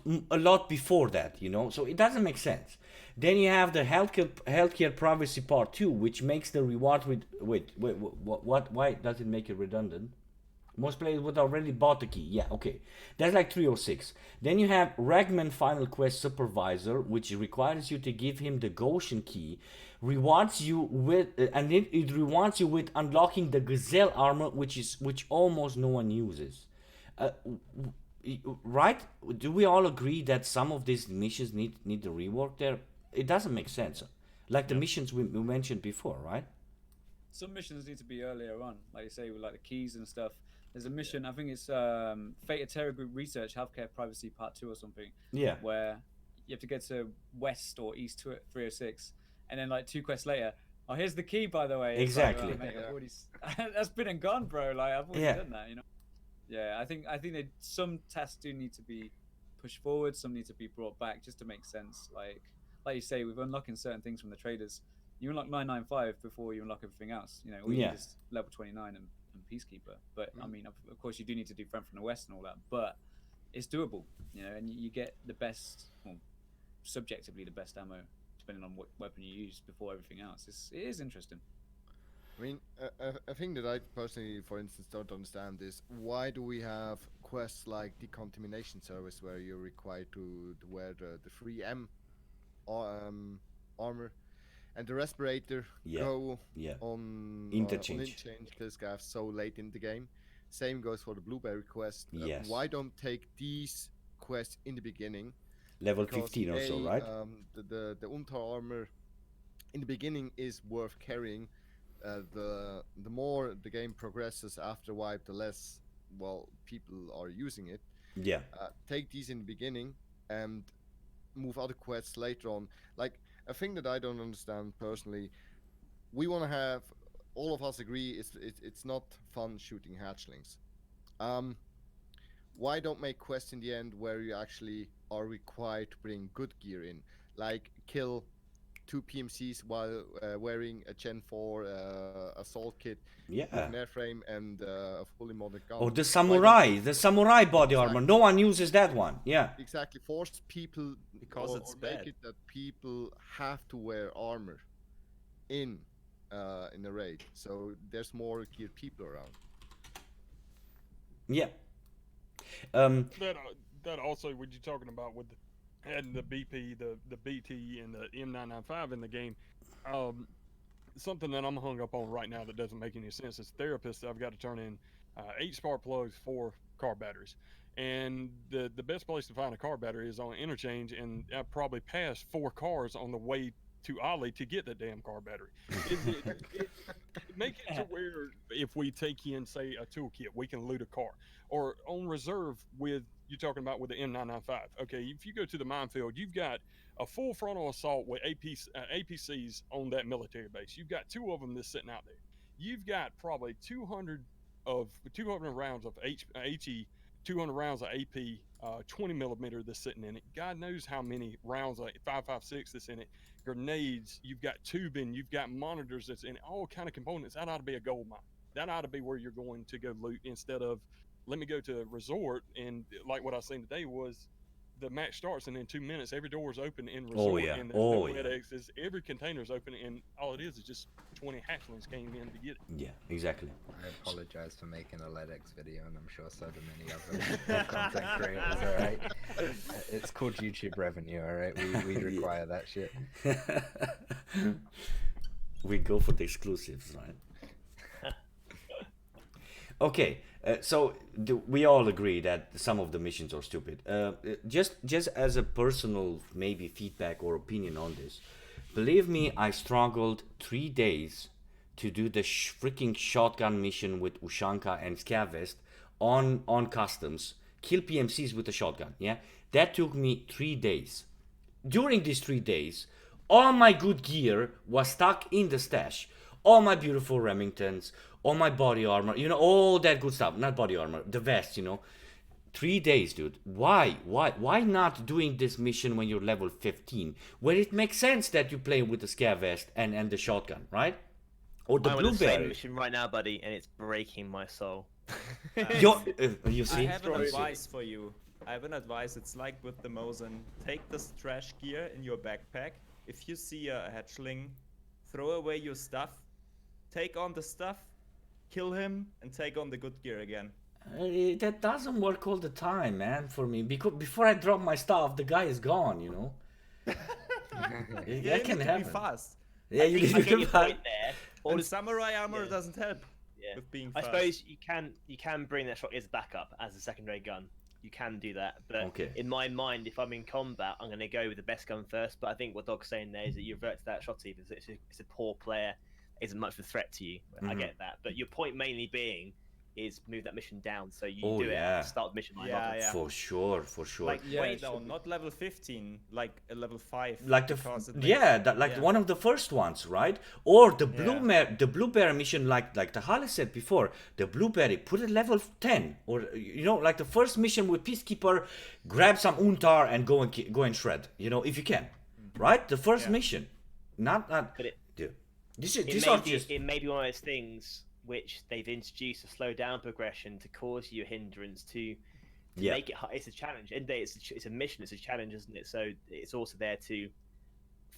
before that, you know, so it doesn't make sense. Then you have the healthcare privacy part 2, which makes the reward with what why does it make it redundant? Most players would already bought the key. Yeah, okay. That's like 306. Then you have Ragman Final Quest Supervisor, which requires you to give him the Goshen key. Rewards you with and it rewards you with unlocking the Gazelle armor, which almost no one uses. Right? Do we all agree that some of these missions need the rework there? It doesn't make sense. Like the missions we mentioned before, right? Some missions need to be earlier on, like you say, with like the keys and stuff. There's a mission, I think it's FairTX Group Research Healthcare Privacy Part 2 or something. Yeah. Where you have to get to West or East 306, and then like 2 quests later, oh, here's the key, by the way. It's Exactly. like, oh, mate, I've already... that's been and gone, bro. Like I've already done that, you know. Yeah, I think that some tasks do need to be pushed forward, some need to be brought back just to make sense. Like you say, with unlocking certain things from the traders, you unlock 995 before you unlock everything else. You know, all you need is level 29 and Peacekeeper. But I mean, of course, you do need to do Friend from the West and all that. But it's doable, you know, and you get the best, well, subjectively the best ammo, depending on what weapon you use before everything else. It is interesting. I mean, a thing that I personally, for instance, don't understand is why do we have quests like Decontamination Service where you're required to wear the 3M armor and the respirator go on interchange the Scav so late in the game. Same goes for the Blueberry quest. Yes. Why don't take these quests in the beginning? Level Because 15 or so, right? The Unter armor in the beginning is worth carrying. The more the game progresses after wipe, the less people are using it. Yeah. Take these in the beginning and move other quests later on. Like a thing that I don't understand personally, we want to have all of us agree it's not fun shooting hatchlings. Why don't make quests in the end where you actually are required to bring good gear in, like kill 2 PMCs while wearing a Gen 4 assault kit with Yeah. an airframe and a fully modded gun. Or the Why not- samurai body armor. Exactly. No one uses that one. Yeah. Exactly, force people Because it's make bad. it that people have to wear armor in a raid, so there's more geared people around. Yeah. That also, what you're talking about with adding the BP, the BT, and the M995 in the game, something that I'm hung up on right now that doesn't make any sense. As a therapist, I've got to turn in 8 spark plugs, 4 car batteries. And the best place to find a car battery is on interchange, and I probably passed 4 cars on the way to Ollie to get that damn car battery. Make it to where if we take in, say, a toolkit, we can loot a car. Or on reserve with, you're talking about with the M995. Okay, if you go to the minefield, you've got a full frontal assault with APCs on that military base. You've got 2 of them that's sitting out there. You've got probably 200 rounds of HE, 200 rounds of AP, 20 millimeter that's sitting in it. God knows how many rounds of 5.56 that's in it. Grenades, you've got tubing, you've got monitors that's in it, all kind of components. That ought to be a gold mine. That ought to be where you're going to go loot instead of let me go to a resort. And like what I seen today was the match starts and in 2 minutes every door is open in resort. yeah. And there's Oh, no yeah. FedEx. Every container's open and all it is just 20 hatchlings came in to get it. Yeah, exactly. I apologize for making a LEDX video, and I'm sure so do many other content creators. All right, it's called YouTube revenue. All right, we require that shit. We go for the exclusives, right? Okay, so we all agree that some of the missions are stupid. Just as a personal maybe feedback or opinion on this, believe me, I struggled 3 days to do the freaking shotgun mission with Ushanka and Scav vest on customs, kill PMCs with a shotgun. Yeah, that took me 3 days. During these 3 days, all my good gear was stuck in the stash. All my beautiful Remingtons, all my body armor, you know, all that good stuff. Not body armor, the vest, you know. 3 days, dude. Why not doing this mission when you're level 15? Where it makes sense that you play with the Scav vest and the shotgun, right? Or the I'm on the same blueberry. mission right now, buddy, and it's breaking my soul. You see? I have an advice for you. I have an advice. It's like with the Mosin. Take this trash gear in your backpack. If you see a hatchling, throw away your stuff. Take on the stuff, kill him, and take on the good gear again. That doesn't work all the time, man, for me. Because before I drop my stuff, the guy is gone, you know? That can happen. Be fast. Yeah, you need I to get be your fast. point there. All And the samurai armor yeah. doesn't help Yeah. with being I fast. suppose you can bring that shot as backup as a secondary gun. You can do that, but Okay. in my mind, if I'm in combat, I'm going to go with the best gun first. But I think what Dauwg's saying there is that you revert to that shot even. It's a poor player, isn't much of a threat to you. I get that, but your point mainly being is move that mission down so you do it at the start of the mission line. Yeah, yeah. For sure, for sure. Like Yeah, way it should down, be. not level 15, like a level 5. Like because it makes- like one of the first ones, right? Or the blueberry mission, like Tachales said before, the blueberry, put it level 10, or you know, like the first mission with Peacekeeper, grab some Untar and go and shred, you know, if you can, right? The first mission, not. But Dude, it may be one of those things which they've introduced to slow down progression to cause you a hindrance to make it. It's a challenge. End of the day, it's a mission. It's a challenge, isn't it? So it's also there to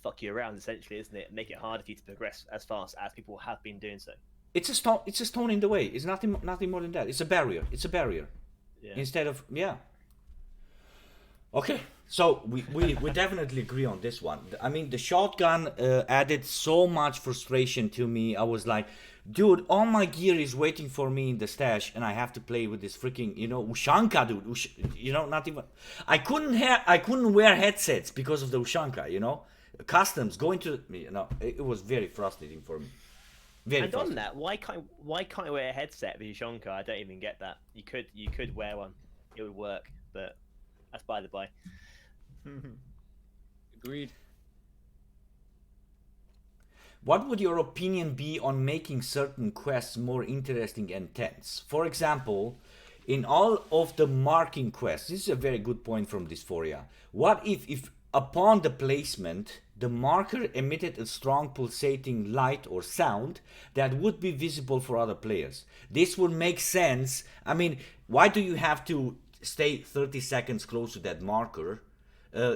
fuck you around, essentially, isn't it? Make it harder for you to progress as fast as people have been doing so. It's a stone. It's a stone in the way. It's nothing more than that. It's a barrier. It's a barrier. Yeah. Instead of Okay, so we definitely agree on this one. I mean, the shotgun added so much frustration to me. I was like, dude, all my gear is waiting for me in the stash, and I have to play with this freaking, you know, Ushanka, dude. You know, not even. I couldn't wear headsets because of the Ushanka. You know, customs going to, you know, it was very frustrating for me. Very And frustrating. on that, why can't you wear a headset with your Shonka? I don't even get that. You could wear one. It would work, but that's by the by. Agreed. What would your opinion be on making certain quests more interesting and tense? For example, in all of the marking quests, this is a very good point from Dysphoria. What if upon the placement, the marker emitted a strong pulsating light or sound that would be visible for other players. This would make sense. I mean, why do you have to stay 30 seconds close to that marker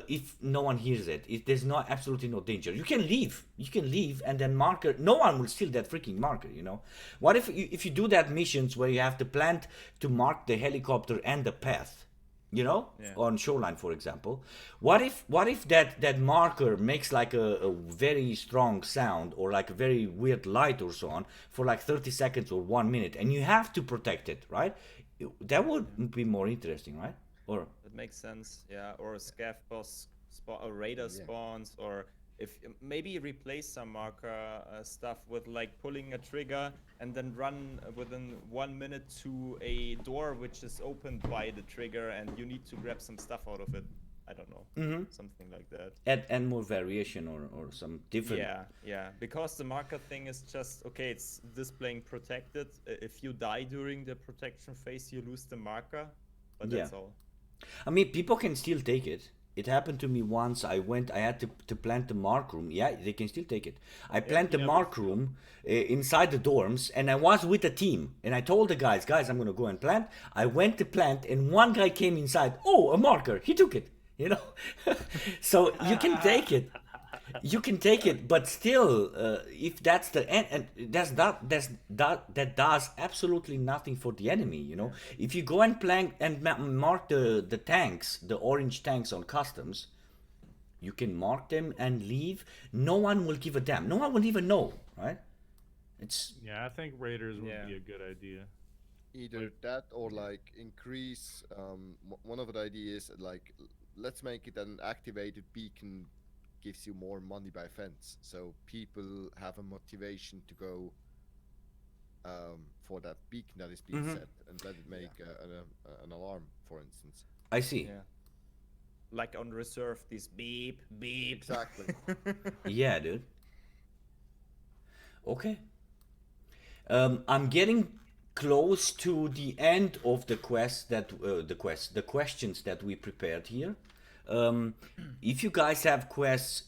if no one hears it? If there's absolutely no danger, you can leave, and then marker, no one will steal that freaking marker, you know. What if you do that missions where you have to plant to mark the helicopter and the path, you know, on shoreline, for example? What if that marker makes like a very strong sound or like a very weird light or so on for like 30 seconds or 1 minute, and you have to protect it, right? That would be more interesting, right? Or that makes sense, yeah. Or a scav boss or raider spawns, or if maybe replace some marker stuff with like pulling a trigger and then run within 1 minute to a door which is opened by the trigger, and you need to grab some stuff out of it. I don't know, something like that. And more variation or some different. Yeah. Because the marker thing is just okay. It's displaying protected. If you die during the protection phase, you lose the marker. But that's all. I mean, people can still take it. It happened to me once. I had to plant the mark room. Yeah, they can still take it. I planted the mark room inside the dorms, and I was with a team. And I told the guys, I'm going to go and plant. I went to plant, and one guy came inside. Oh, a marker. He took it, you know. So you can take it. You can take it, but still, if that's the end, and that does absolutely nothing for the enemy, you know. If you go and mark the tanks, the orange tanks on customs, you can mark them and leave. No one will give a damn. No one will even know, right? I think raiders would be a good idea. Either that or like increase. One of the ideas, like, let's make it an activated beacon. Gives you more money by fence, so people have a motivation to go for that beacon that is being set, and let it make an alarm, for instance. I see. Yeah. Like on reserve, this beep beep. Exactly. Yeah, dude. Okay. I'm getting close to the end of the questions that we prepared here. If you guys have questions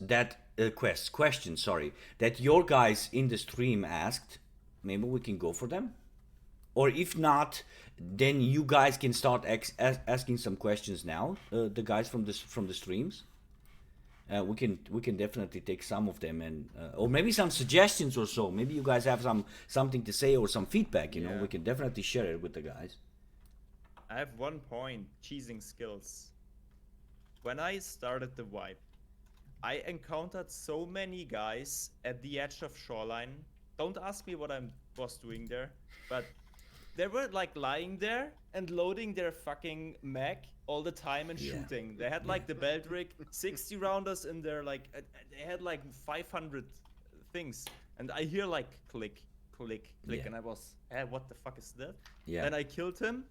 that your guys in the stream asked, maybe we can go for them. Or if not, then you guys can start asking some questions now. The guys from the streams, we can definitely take some of them, and or maybe some suggestions or so. Maybe you guys have something to say or some feedback. You know, we can definitely share it with the guys. I have one point: cheesing skills. When I started the wipe, I encountered so many guys at the edge of shoreline. Don't ask me what I was doing there, but they were like lying there and loading their fucking mag all the time and shooting. They had like the belt rig, 60 rounders in there, like they had like 500 things, and I hear like click, click, click, and I was, what the fuck is that? Yeah. Then I killed him.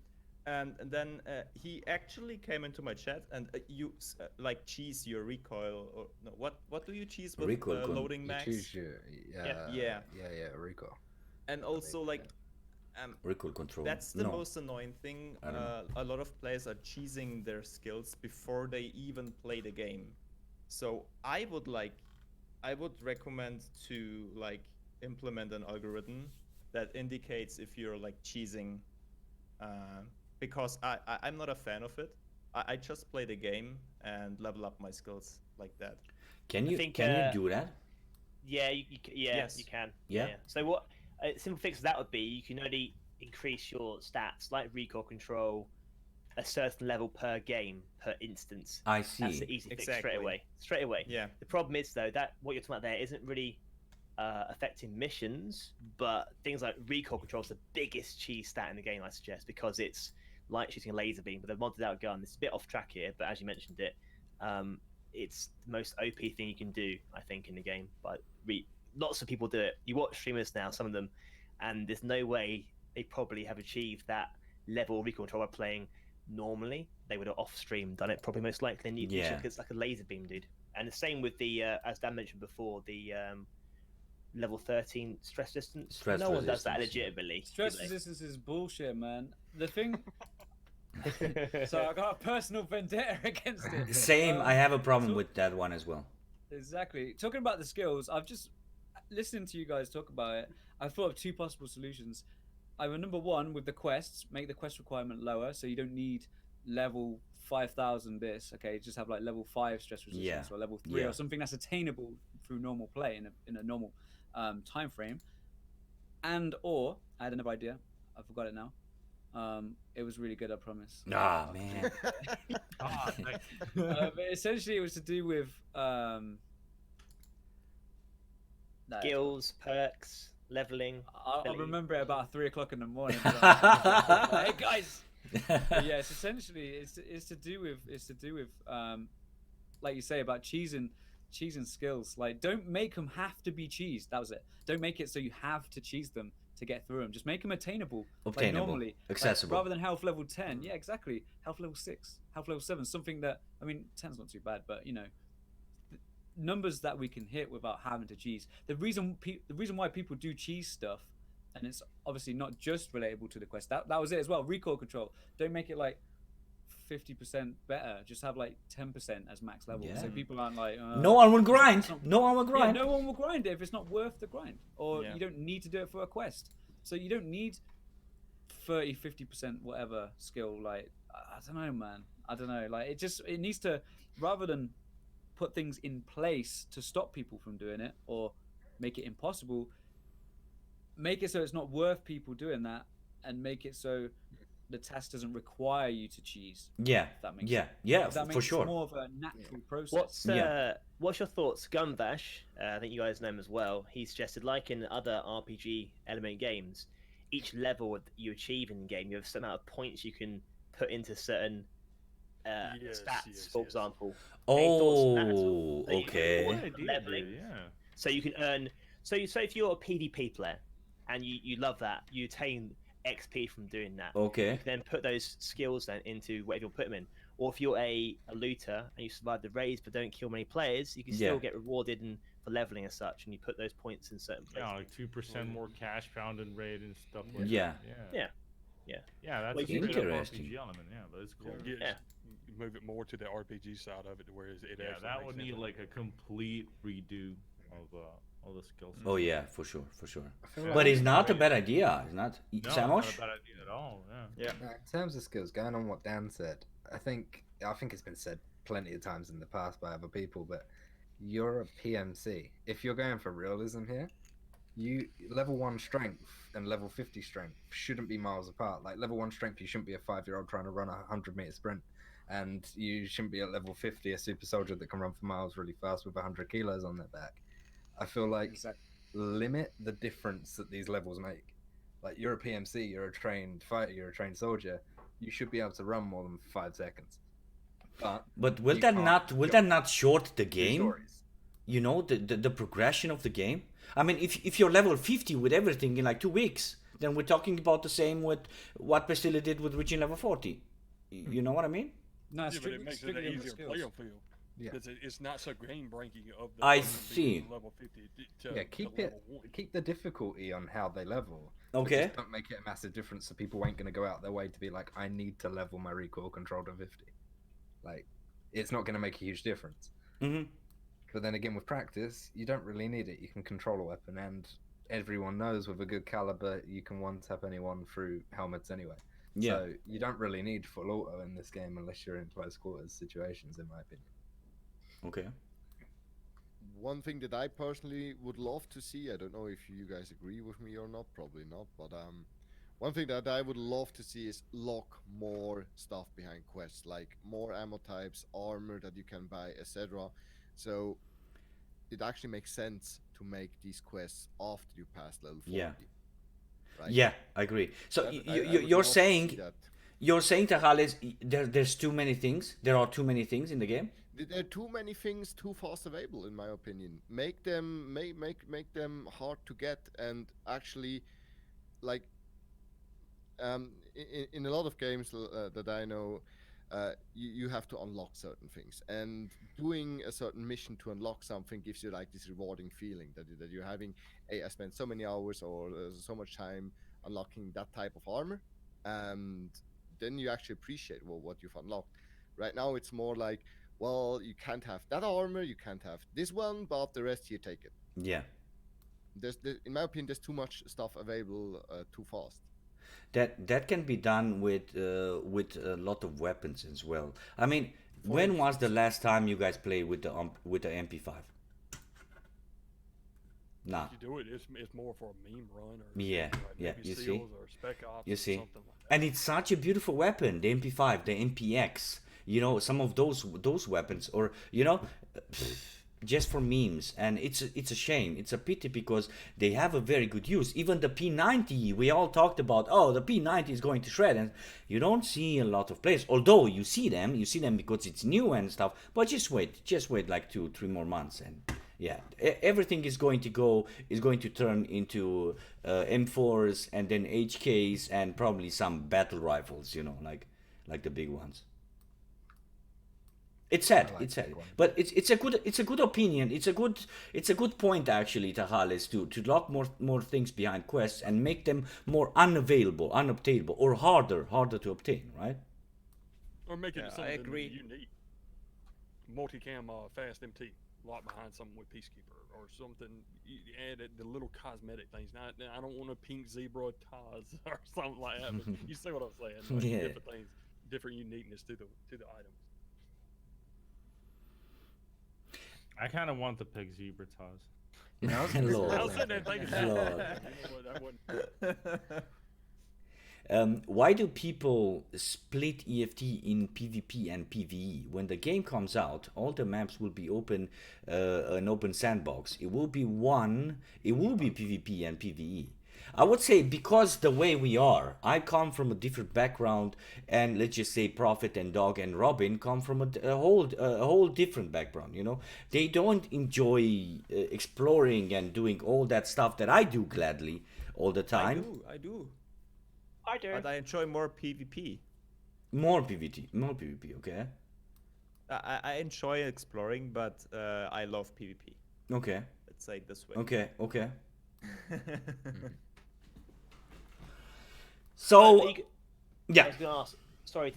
And then he actually came into my chat, and you like cheese your recoil, or no, what do you cheese with loading max? Yeah, recoil. And also like recoil control. That's the most annoying thing. A lot of players are cheesing their skills before they even play the game. So I would recommend to like implement an algorithm that indicates if you're like cheesing. Because I'm not a fan of it. I just play the game and level up my skills like that. Can you do that? Yeah, you can. Yeah. So what a simple fix of that would be, you can only increase your stats like recoil control a certain level per game, per instance. I see. That's the easy fix straight away. Yeah. The problem is though that what you're talking about there isn't really affecting missions, but things like recoil control is the biggest cheese stat in the game, I suggest, because it's like shooting a laser beam with a modded out gun. It's a bit off track here, but as you mentioned it, it's the most OP thing you can do, I think, in the game. But lots of people do it. You watch streamers now, some of them, and there's no way they probably have achieved that level of recoil control by playing normally. They would have off stream done it probably most likely. And it's like a laser beam, dude. And the same with the, as Dan mentioned before, the level 13 stress resistance. No one does that legitimately. Stress resistance is bullshit, man. The thing. So I got a personal vendetta against it. Same. I have a problem with that one as well. Exactly. Talking about the skills, I've just listening to you guys talk about it. I thought of two possible solutions. Either number one with the quests, make the quest requirement lower, so you don't need level 5,000 this. Okay, just have like level 5 stress resistance or level 3 Yeah. or something that's attainable through normal play in a normal time frame. And or I had another idea. I forgot it now. It was really good, I promise. Ah, man. Ah, nice. But essentially, it was to do with no, Skills, perks, leveling. I'll ability. remember it about 3 o'clock in the morning. Hey guys. But yeah, it's essentially it's to do with like you say about cheesing skills. Like, don't make them have to be cheesed. That was it. Don't make it so you have to cheese them to get through them. Just make them attainable. Obtainable, like normally, accessible. Like, rather than health level 10. Yeah, exactly. Health level 6, health level 7. Something that, I mean, 10's not too bad, but you know, numbers that we can hit without having to cheese. The reason why people do cheese stuff, and it's obviously not just relatable to the quest. That was it as well. Recoil control. Don't make it like 50% better. Just have like 10% as max level, so people aren't like. No one will grind. No one will grind. Yeah, no one will grind it if it's not worth the grind, or Yeah. you don't need to do it for a quest. So you don't need 30-50% whatever skill. Like, I don't know, man. I don't know. Like, it needs to, rather than put things in place to stop people from doing it or make it impossible, make it so it's not worth people doing that, and make it so the task doesn't require you to cheese. Yeah. If that makes Yeah. sense. Yeah. If that For makes sure. it more of a natural process. What's your thoughts? Gunvash, I think you guys know him as well. He suggested, like in other RPG element games, each level that you achieve in the game, you have a certain amount of points you can put into certain stats, for example. Any thoughts on that at all? Oh, That you can okay. reward Good for idea, leveling? dude, yeah. So you can earn. So if you're a PvP player and you love that, you attain XP from doing that. You Okay. can then put those skills then into whatever you'll put them in. Or if you're a looter and you survive the raids but don't kill many players, you can still Yeah. get rewarded for leveling as such, and you put those points in certain places. Yeah, like 2% more cash found in raid and stuff like Yeah. that. Yeah. Yeah. Yeah, that's Well, a straight up Interesting. RPG element. Yeah, but it's cool. Yeah. Move it more to the RPG side of it, whereas it Yeah, actually that makes would sense. need like a complete redo of all the skills. Oh yeah, for sure, for sure. feel But like- it's not a bad idea. It's not. No, Samosh? not a bad idea at all. Yeah. In terms of skills, going on what Dan said, I think it's been said plenty of times in the past by other people, but you're a PMC. If you're going for realism here, you level 1 strength and level 50 strength shouldn't be miles apart. Like level 1 strength, you shouldn't be a 5-year-old trying to run a 100-meter sprint, and you shouldn't be at level 50 a super soldier that can run for miles really fast with 100 kilos on their back. I feel like limit the difference that these levels make. Like, you're a PMC, you're a trained fighter, you're a trained soldier, you should be able to run more than 5 seconds. But will you that can't not short the do game? stories. You know, the progression of the game. I mean, if you're level 50 with everything in like 2 weeks, then we're talking about the same with what Bastille did with reaching level 40. You know what I mean? No, Yeah, but it makes it strictly an on the easier skills. playing field. Yeah. Because it's not so game breaking of the I person being see. level 50 to, Yeah, to keep level 1. keep the difficulty on how they level. but Okay. just don't make it a massive difference, so people ain't gonna go out their way to be like, I need to level my recoil control to 50. Like, it's not gonna make a huge difference. Mm-hmm. But then again, with practice, you don't really need it. You can control a weapon, and everyone knows with a good caliber, you can one-tap anyone through helmets anyway. Yeah. So you don't really need full auto in this game unless you're in close quarters situations, in my opinion. Okay. One thing that I personally would love to see, I don't know if you guys agree with me or not, probably not, but one thing that I would love to see is lock more stuff behind quests, like more ammo types, armor that you can buy, etc. So it actually makes sense to make these quests after you pass level 40. Yeah. Right? Yeah, I agree. So I would you're love to see saying that. Tachales, there's too many things. There are too many things in the game. There are too many things too fast available, in my opinion. Make them make them hard to get, and actually, like, in a lot of games that I know, you have to unlock certain things, and doing a certain mission to unlock something gives you like this rewarding feeling that you're having. Hey, I spent so many hours or so much time unlocking that type of armor, and then you actually appreciate what you've unlocked. Right now, it's more like, well, you can't have that armor, you can't have this one, but the rest here, take it. Yeah. In my opinion, there's too much stuff available too fast. That can be done with a lot of weapons as well. I mean, when was the last time you guys played with the MP5? Nah. If you do it, it's more for a meme run or Yeah, something like yeah, maybe you see? Seals or Spec Ops You or see, something like that. and it's such a beautiful weapon, the MP5, the MPX. You know, some of those weapons, or you know, just for memes. And it's a shame. It's a pity because they have a very good use. Even the P90, we all talked about. Oh, the P90 is going to shred, and you don't see a lot of players. Although you see them because it's new and stuff. But just wait like 2-3 more months and. Yeah, everything is going to turn into M4s and then HKs and probably some battle rifles, you know, like the big ones. It's sad, I like it's sad, big ones. but it's a good opinion. It's a good point actually, Tachales, to lock more things behind quests and make them more unobtainable, or harder to obtain, right? Or make it Yeah, I something agree. unique. Multicam fast MT. Lock behind something with Peacekeeper or something. You add the little cosmetic things. Now, I don't want a pink zebra Taz or something like that. But you see what I'm saying? Like Yeah. Different things, different uniqueness to the items. I kind of want the pig zebra toss. You know, Lord. I was sitting there thinking, Lord. that wouldn't. Why do people split EFT in PvP and PvE? When the game comes out, all the maps will be open, an open sandbox. It will be PvP and PvE. I would say because the way we are, I come from a different background, and let's just say Prophet and Dauwg and Robin come from a whole different background. You know, they don't enjoy exploring and doing all that stuff that I do gladly all the time. I do. I do. But I enjoy more PvP. More PvP, okay? I enjoy exploring, but I love PvP. Okay, Let's say it this way. okay. Are So, you- I yeah, was gonna ask. Sorry,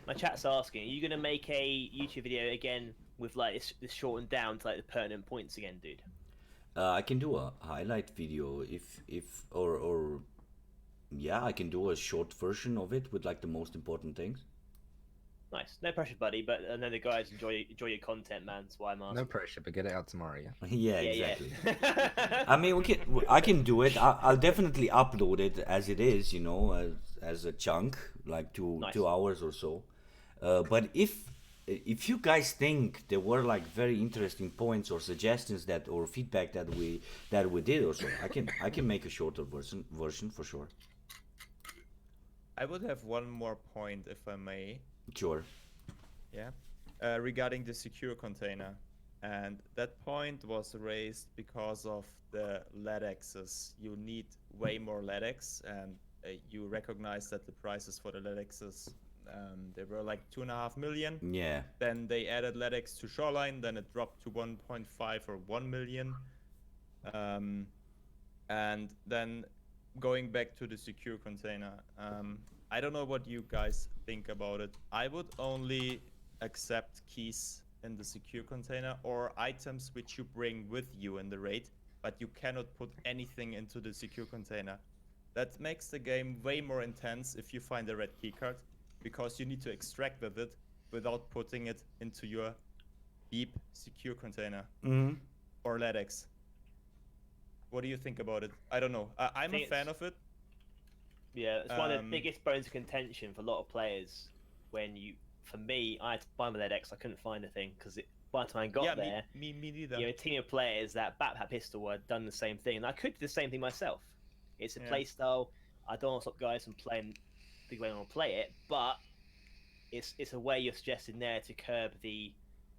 my chat's asking. Are you gonna make a YouTube video again with like this shortened down to like the pertinent points again, dude? I can do a highlight video or yeah, I can do a short version of it with like the most important things. Nice. No pressure, buddy. But I know the guys enjoy your content, man. That's why I'm asking. no pressure, but get it out tomorrow, yeah. Yeah, Yeah, exactly. yeah. I mean, I can do it. I'll definitely upload it as it is, you know, as a chunk, like Nice. 2 hours or so. But if you guys think there were like very interesting points or suggestions or feedback that we did or so, I can make a shorter version for sure. I would have one more point, if I may. Sure. Yeah. Regarding the secure container. And that point was raised because of the LEDXs. You need way more LEDX, and you recognize that the prices for the LEDXs, they were like 2.5 million. Yeah. Then they added LEDX to Shoreline, then it dropped to 1.5 or 1 million. And then going back to the secure container, I don't know what you guys think about it. I would only accept keys in the secure container or items which you bring with you in the raid, but you cannot put anything into the secure container. That makes the game way more intense if you find a red keycard, because you need to extract with it without putting it into your deep secure container or LEDX. What do you think about it? I don't know. I'm a think fan of it. Yeah, it's one of the biggest bones of contention for a lot of players. For me, I had to find my LEDX. I couldn't find a thing because by the time I got there, me neither. you know, a team of players that backpack pistol had done the same thing, and I could do the same thing myself. It's a Yeah. play style. I don't want to stop guys from playing the way I want to play it, but it's a way you're suggesting there to curb the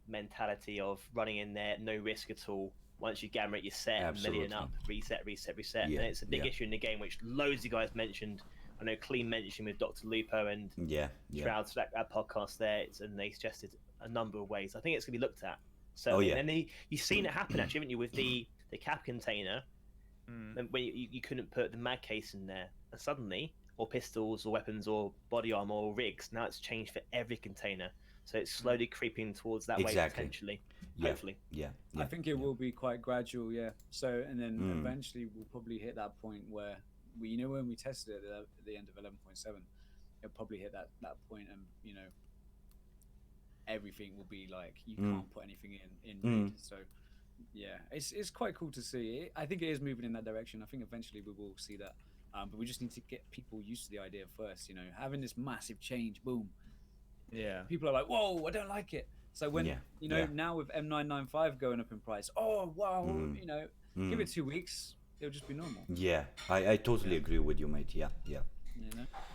mentality of running in there, no risk at all. Once you gamma it, you're set, million up, reset. Yeah, And it's a big yeah. issue in the game, which loads of guys mentioned. I know Clean mentioned with Dr. Lupo and Yeah. Shroud Slack that podcast there, and they suggested a number of ways. I think it's going to be looked at. So, yeah. and then you've seen it happen actually, haven't you, with the cap container, and when you couldn't put the mag case in there, and suddenly, or pistols, or weapons, or body armor, or rigs, now it's changed for every container. So it's slowly creeping towards that way potentially. Yeah. Hopefully. Yeah. I think it will be quite gradual, yeah. So, and then eventually we'll probably hit that point where when we tested it at the end of 11.7, it'll probably hit that point, and everything will be like you can't put anything in raid. So, yeah, it's quite cool to see. I think it is moving in that direction. I think eventually we will see that, but we just need to get people used to the idea first. Having this massive change, boom. Yeah. People are like, whoa, I don't like it. So when now with M995 going up in price, oh wow, give it 2 weeks, it'll just be normal. Yeah, I totally agree with you, mate. Yeah.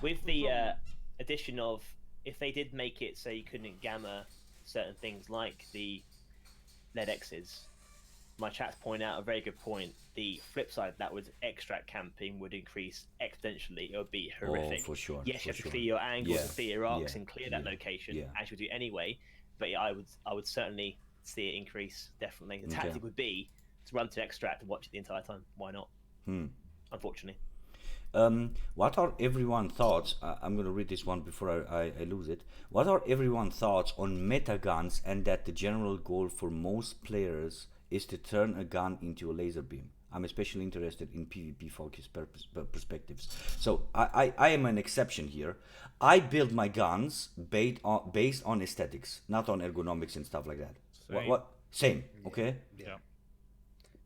With the addition of, if they did make it so you couldn't gamma certain things like the LEDXs, my chats point out a very good point. The flip side, that would extract camping would increase exponentially. It would be horrific. Oh, for sure. Yes, you have to clear your angles and clear your arcs and clear that location, as you would do anyway. But I would certainly see it increase, definitely. The tactic would be to run to extract and watch it the entire time. Why not? Unfortunately. What are everyone's thoughts? I'm going to read this one before I lose it. What are everyone's thoughts on meta guns, and that the general goal for most players is to turn a gun into a laser beam? I'm especially interested in PvP focused perspectives. So I am an exception here. I build my guns based on aesthetics, not on ergonomics and stuff like that. Same. Same, okay? Yeah.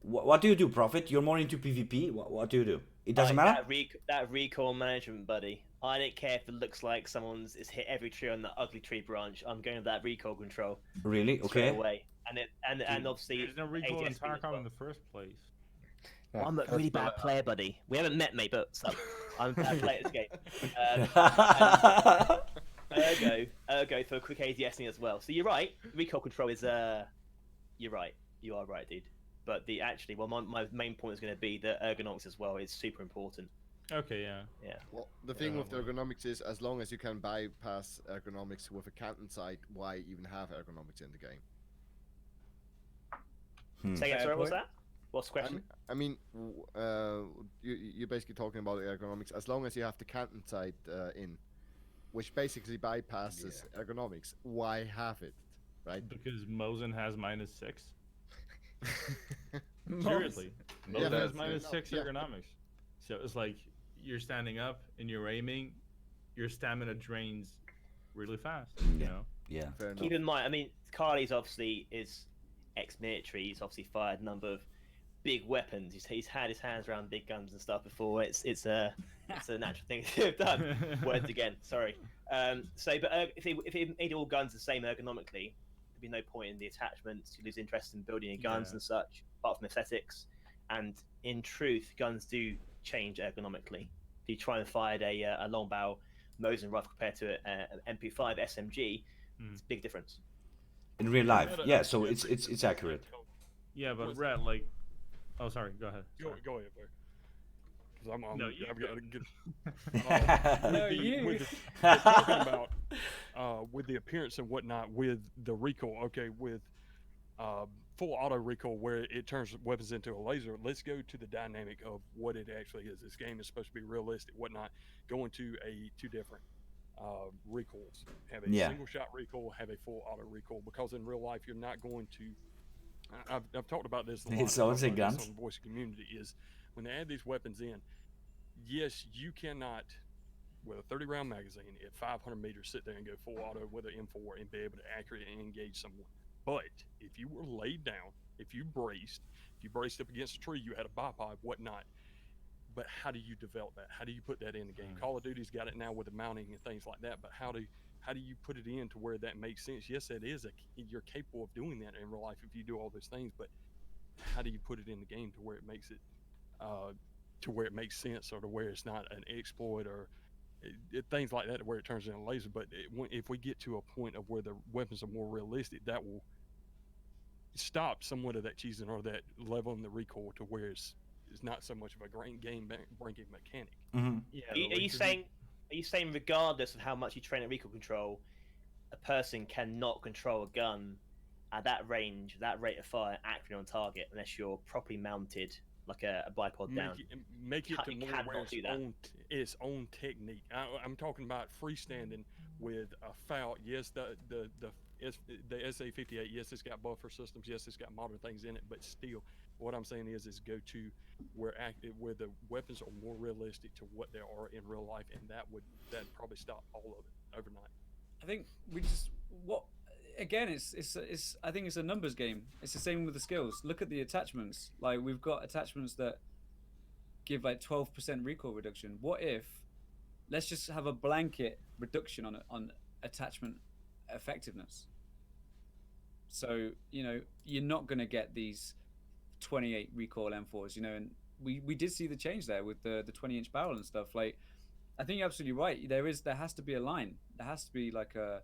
What do you do, Prophet? You're more into PvP? What do you do? It doesn't matter? That recoil management, buddy. I don't care if it looks like someone's hit every tree on the ugly tree branch. I'm going with that recoil control. Really? Okay. Straight away. And obviously, there's no recoil in ADS as Tarkov well. in the first place. I'm a really bad player, buddy. We haven't met, mate, but I'm a bad player at this game. Ergo for quick ADSing as well. So you're right. Recoil control is you're right. You are right, dude. But my main point is going to be the ergonomics as well. It's super important. Okay, yeah. Well, the thing with the ergonomics is, as long as you can bypass ergonomics with a canton sight, why even have ergonomics in the game? Say again, sorry, what's that? What's the question? I mean, you're basically talking about ergonomics. As long as you have the canton sight in, which basically bypasses ergonomics, why have it, right? Because Mosin has -6. Seriously, Mosin has -6 ergonomics. So it's like you're standing up and you're aiming, your stamina drains really fast. Yeah. Keep in mind, I mean, Carly's obviously is ex-military. He's obviously fired a number of big weapons. He's had his hands around big guns and stuff before. It's a natural thing to have done. Words again, sorry. If he made all guns the same ergonomically, there'd be no point in the attachments. You lose interest in building your guns and such, apart from aesthetics. And in truth, guns do change ergonomically. If you try and fire a long barrel Mosin rifle compared to an MP5 SMG, it's a big difference. In real life, so it's accurate. Yeah, but Red, like, oh, sorry, go ahead. Go ahead, Bear. Because I've got to get. Talking about with the appearance and whatnot, with the recoil. Okay, with full auto recoil, where it turns weapons into a laser. Let's go to the dynamic of what it actually is. This game is supposed to be realistic, whatnot. Going to two different recoils. Have a single shot recoil, have a full auto recoil, because in real life you're not going to. I've talked about this a lot. It's always a gun. On the voice community is when they add these weapons in. Yes, you cannot, with a 30-round magazine at 500 meters, sit there and go full auto with an M4 and be able to accurately engage someone. But if you were laid down, if you braced up against a tree, you had a bipod, whatnot. But how do you develop that? How do you put that in the game? Call of Duty's got it now with the mounting and things like that. But how do you put it in to where that makes sense? Yes, it is. You're capable of doing that in real life if you do all those things. But how do you put it in the game to where it makes it, to where it makes sense, or to where it's not an exploit or things like that, to where it turns into a laser? But if we get to a point of where the weapons are more realistic, that will stop somewhat of that cheesing or that leveling the recoil to where it's not so much of a great game breaking mechanic. Mm-hmm. Are you saying regardless of how much you train at recoil control, a person cannot control a gun at that range, that rate of fire, accurately on target, unless you're properly mounted like a bipod down? Make it to more where its own technique. I'm talking about freestanding with a FAL. Yes, the SA58, yes, it's got buffer systems. Yes, it's got modern things in it. But still, what I'm saying is go to where the weapons are more realistic to what they are in real life, and that'd probably stop all of it overnight. I think it's I think it's a numbers game. It's the same with the skills. Look at the attachments. Like, we've got attachments that give like 12% recoil reduction. What if let's just have a blanket reduction on attachment effectiveness? So, you're not going to get these 28 recoil M4s, and we did see the change there with the 20-inch barrel and stuff. Like, I think you're absolutely right. There has to be a line. There has to be like a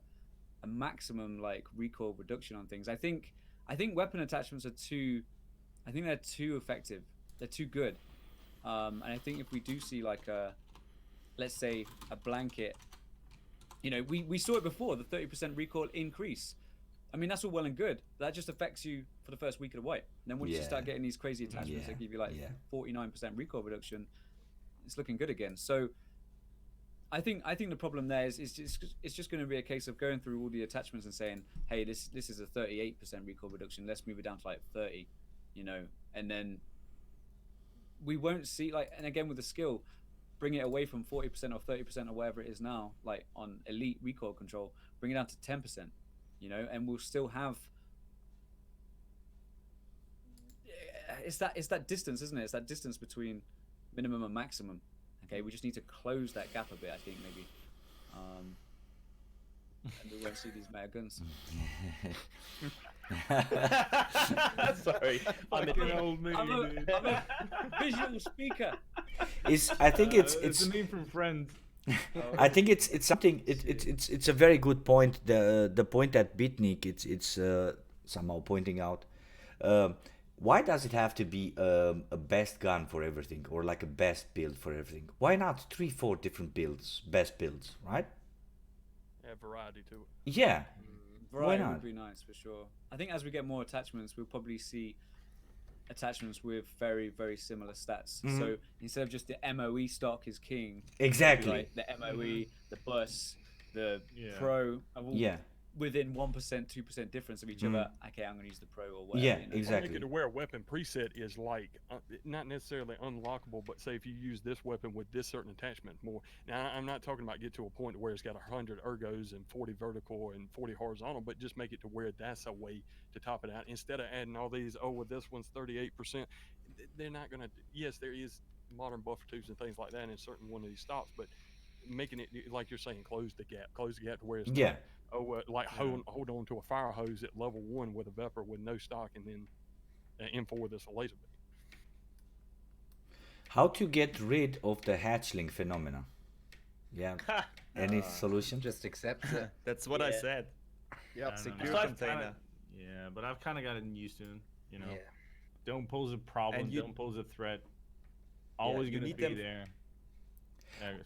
maximum like recoil reduction on things. I think weapon attachments are too effective. They're too good. And I think if we do see like let's say a blanket, we saw it before, the 30% recoil increase. I mean, that's all well and good. That just affects you for the first week of the wipe. And then once you start getting these crazy attachments that give you like 49% recoil reduction, it's looking good again. So I think the problem there is it's just going to be a case of going through all the attachments and saying, hey, this is a 38% recoil reduction. Let's move it down to like 30, and then we won't see and again with the skill, bring it away from 40% or 30% or whatever it is now, like on elite recoil control, bring it down to 10%, and we'll still have. It's that distance, isn't it? It's that distance between minimum and maximum. Okay, we just need to close that gap a bit, I think, maybe. And we won't see these meta guns. Sorry, I'm a visual speaker. I think it's a meme from Friends. I think it's something. It's a very good point. The point that Bitnik it's somehow pointing out. Why does it have to be a best gun for everything, or like a best build for everything? Why not 3-4 different builds, best builds, right? Add variety to it. Yeah. Variety would be nice for sure. I think as we get more attachments, we'll probably see attachments with very, very similar stats. Mm-hmm. So instead of just the MOE stock is king, Exactly. like the MOE, the bus, the pro, within 1%, 2% difference of each other. Okay, I'm going to use the pro or whatever. Yeah, exactly. Make it to where a weapon preset is like not necessarily unlockable, but say if you use this weapon with this certain attachment more. Now, I'm not talking about get to a point where it's got 100 ergos and 40 vertical and 40 horizontal, but just make it to where that's a way to top it out instead of adding all these. Oh, well, this one's 38%. They're not going to. Yes, there is modern buffer tubes and things like that in certain one of these stops, but making it like you're saying, close the gap to where it's not. Hold on to a fire hose at level 1 with a Vepr with no stock, and then M4 that's a laser beam. How to get rid of the hatchling phenomena? Yeah. Any solution? Just accept it. That's what I said. Yeah, secure container. Yeah, but I've kind of gotten used to it. Yeah. Don't pose a problem. Don't pose a threat. Always gonna be there.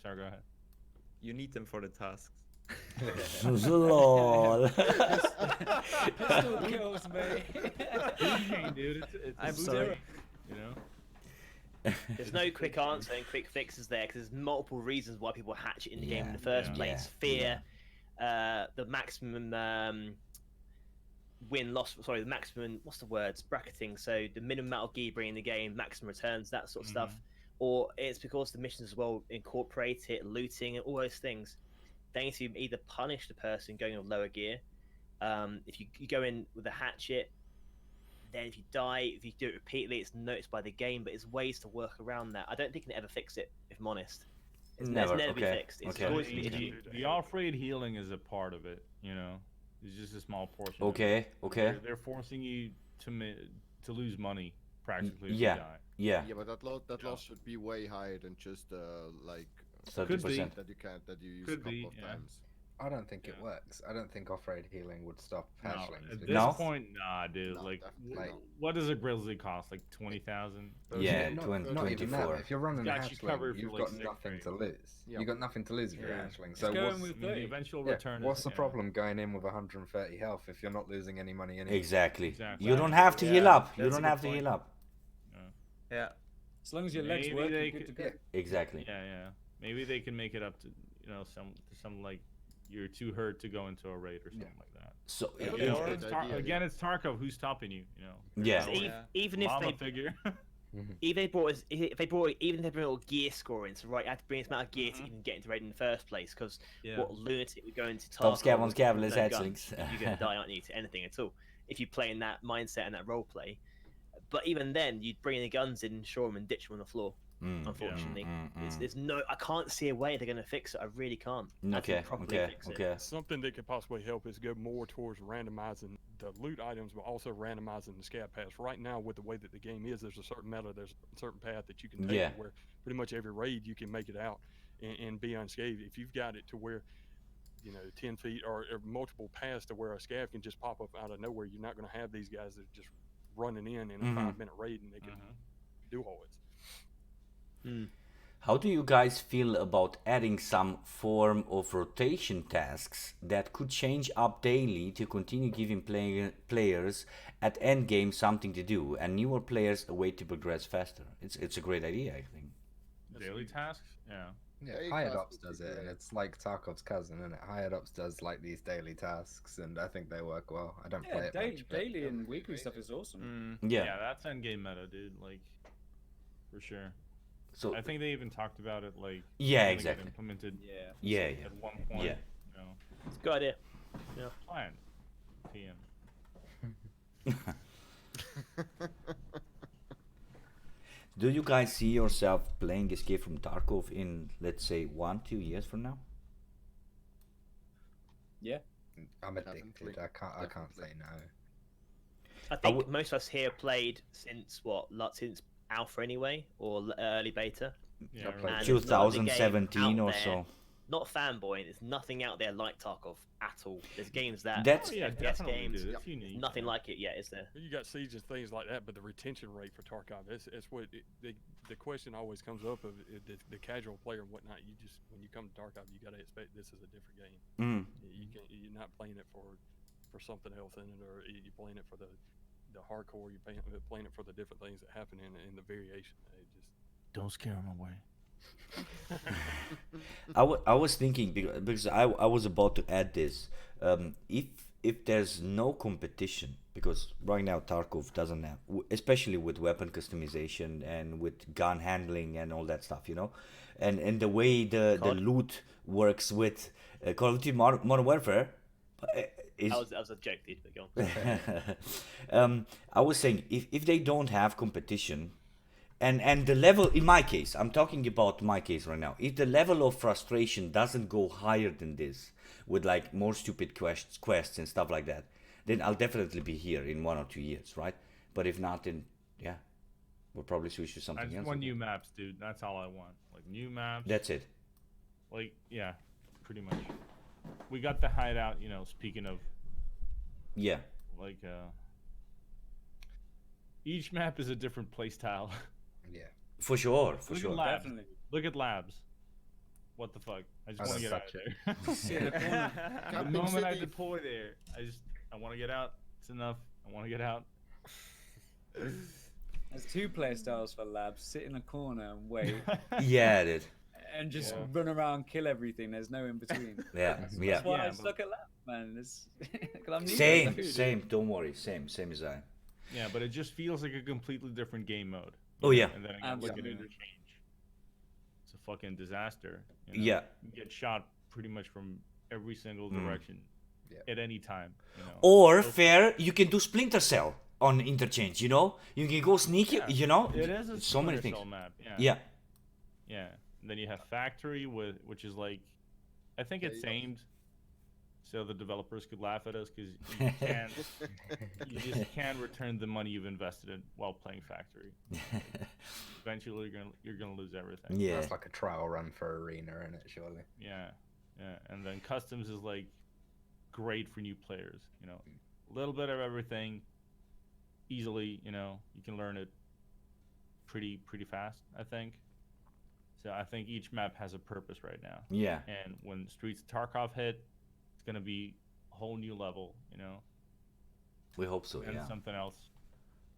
Sorry, go ahead. You need them for the tasks. Lol. Pistol kills me. Dude, I'm sorry. There's no quick answer and quick fixes there, because there's multiple reasons why people hatch it in the game in the first place. Fear, the maximum the maximum, what's the words, bracketing, so the minimum amount of gear bring in the game, maximum returns, that sort of stuff. Or it's because the missions as well incorporate it, looting and all those things. They need to either punish the person going with lower gear. If you go in with a hatchet, then if you die, if you do it repeatedly, it's noticed by the game, but there's ways to work around that. I don't think you can ever fix it, if I'm honest. It's never be fixed. It's always an issue. The off-raid healing is a part of it, It's just a small portion. Okay. They're forcing you to lose money, practically, if Yeah. you die. Yeah, but that loss should be way higher than just like 30%. that you use Could a couple be, of times. I don't think it works. I don't think off-road healing would stop hatchlings. At because- this point, nah, dude. No, Like, definitely not. what does a grizzly cost? Like 20,000? Yeah, not 24. even that. If you're running a Actually covered hatchling, for you've like got 6 nothing grade. to lose. Yeah. You've got nothing to lose if you're a hatchling. So going what's, with The 30. eventual yeah, return what's is, the problem going in with 130 health if you're not losing any money anyway? Exactly. Exactly. You don't have to heal Yeah, up. You that's a don't good have to point. heal up. Yeah. As long as your legs Maybe work, they you're good to could- go. Exactly. Yeah. Maybe they can make it up to, some like you're too hurt to go into a raid or something like that. So Yeah, You know, yeah, it's again, it's Tarkov. Who's stopping you? You know. Yeah. So There's even no if mama they figure. if they brought gear scoring, so right, you have to bring this amount of gear to even get into raid in the first place. Because Yeah. what lunatic would go into Top Tarkov Scav on with Scav, no let's guns? add You're gonna die, aren't you, to anything at all? If you play in that mindset and that role play. But even then, you'd bring the guns in, shore them, and ditch them on the floor. Unfortunately, there's no. I can't see a way they're gonna fix it. I really can't. Okay, Fix it. okay. Something that could possibly help is go more towards randomizing the loot items, but also randomizing the scav paths. Right now, with the way that the game is, there's a certain meta, there's a certain path that you can take Yeah. where pretty much every raid you can make it out and be unscathed. If you've got it to where, 10 feet or multiple paths to where a scav can just pop up out of nowhere, you're not going to have these guys that are just running in a 5-minute raid and they can do all it. How do you guys feel about adding some form of rotation tasks that could change up daily to continue giving players at endgame something to do and newer players a way to progress faster? It's a great idea, I think. Daily tasks. Yeah. Yeah, Daily Hideout tasks would does be it, and great. it's like Tarkov's cousin, and Hideout does like these daily tasks, and I think they work well. I don't play Yeah, it much, but daily and weekly stuff is awesome. Yeah. Yeah, that's endgame meta, dude. Like, for sure. So I think they even talked about it, like. Yeah, when they get exactly. Implemented. Yeah. At one point. Yeah. You know, It's a good idea. plan. PM. Do you guys see yourself playing Escape from Tarkov in, let's say, 1-2 years from now? Yeah. I'm addicted. Definitely. I can't say no. I think most of us here played since since alpha anyway, or early beta. Yeah. I played And there's no other game 2017 out or there. so. Not fanboying. There's nothing out there like Tarkov at all. There's games that That's- Oh, yeah, FPS definitely, games. dude. It's unique. Nothing like it yet, is there? You got Siege and things like that, but the retention rate for Tarkov, that's what the question always comes up of the casual player and whatnot. You just, when you come to Tarkov, you got to expect this is a different game. You're not playing it for something else in it, or you're playing it for the hardcore. You're playing it for the different things that happen in the variation. It just Don't scare them away. I was thinking because I was about to add this. If there's no competition, because right now Tarkov doesn't have, especially with weapon customization and with gun handling and all that stuff, and the way the loot works with Call of Duty Modern Warfare. Is, That was a joke, dude. But go on. I was saying if they don't have competition. And the level, in my case, I'm talking about my case right now. If the level of frustration doesn't go higher than this, with like more stupid quests and stuff like that, then I'll definitely be here in 1 or 2 years, right? But if not, then yeah, we'll probably switch to I something just else. want new maps, dude. That's all I want. Like new maps. That's it. Like, yeah, pretty much. We got the hideout, speaking of, Yeah. like, each map is a different playstyle. Yeah. For sure. Look For at sure. labs. Definitely. Look at labs. What the fuck? I just Oh, want to get out that's of there. Sit in the corner. The Camping moment I City. deploy there, I want to get out. It's enough. I want to get out. There's two play styles for labs: sit in a corner and wait, Yeah, dude. and just Yeah. run around, kill everything. There's no in between. Yeah. Yeah. That's why I Yeah, suck at labs, man. It's 'cause I'm new Same. at it. Same. Don't worry. Same as I. Yeah, but it just feels like a completely different game mode. Oh, yeah. And then I look at Absolutely. interchange. It's a fucking disaster. Yeah. You get shot pretty much from every single direction Yeah. at any time. Or So- fair, you can do Splinter Cell on interchange. You can go sneaky. Yeah. It is a so many Splinter things. Cell map. Yeah. Yeah. Yeah. And then you have Factory, which is like, I think Yeah, it's you- aimed so the developers could laugh at us because you just can't return the money you've invested in while playing Factory. Eventually, you're gonna lose everything. Yeah. That's like a trial run for Arena, isn't it? Surely. Yeah, yeah. And then customs is like great for new players. A little bit of everything, easily. You can learn it pretty fast. I think. So I think each map has a purpose right now. Yeah. And when Streets of Tarkov hit, it's gonna be a whole new level. We hope so. And Yeah. something else.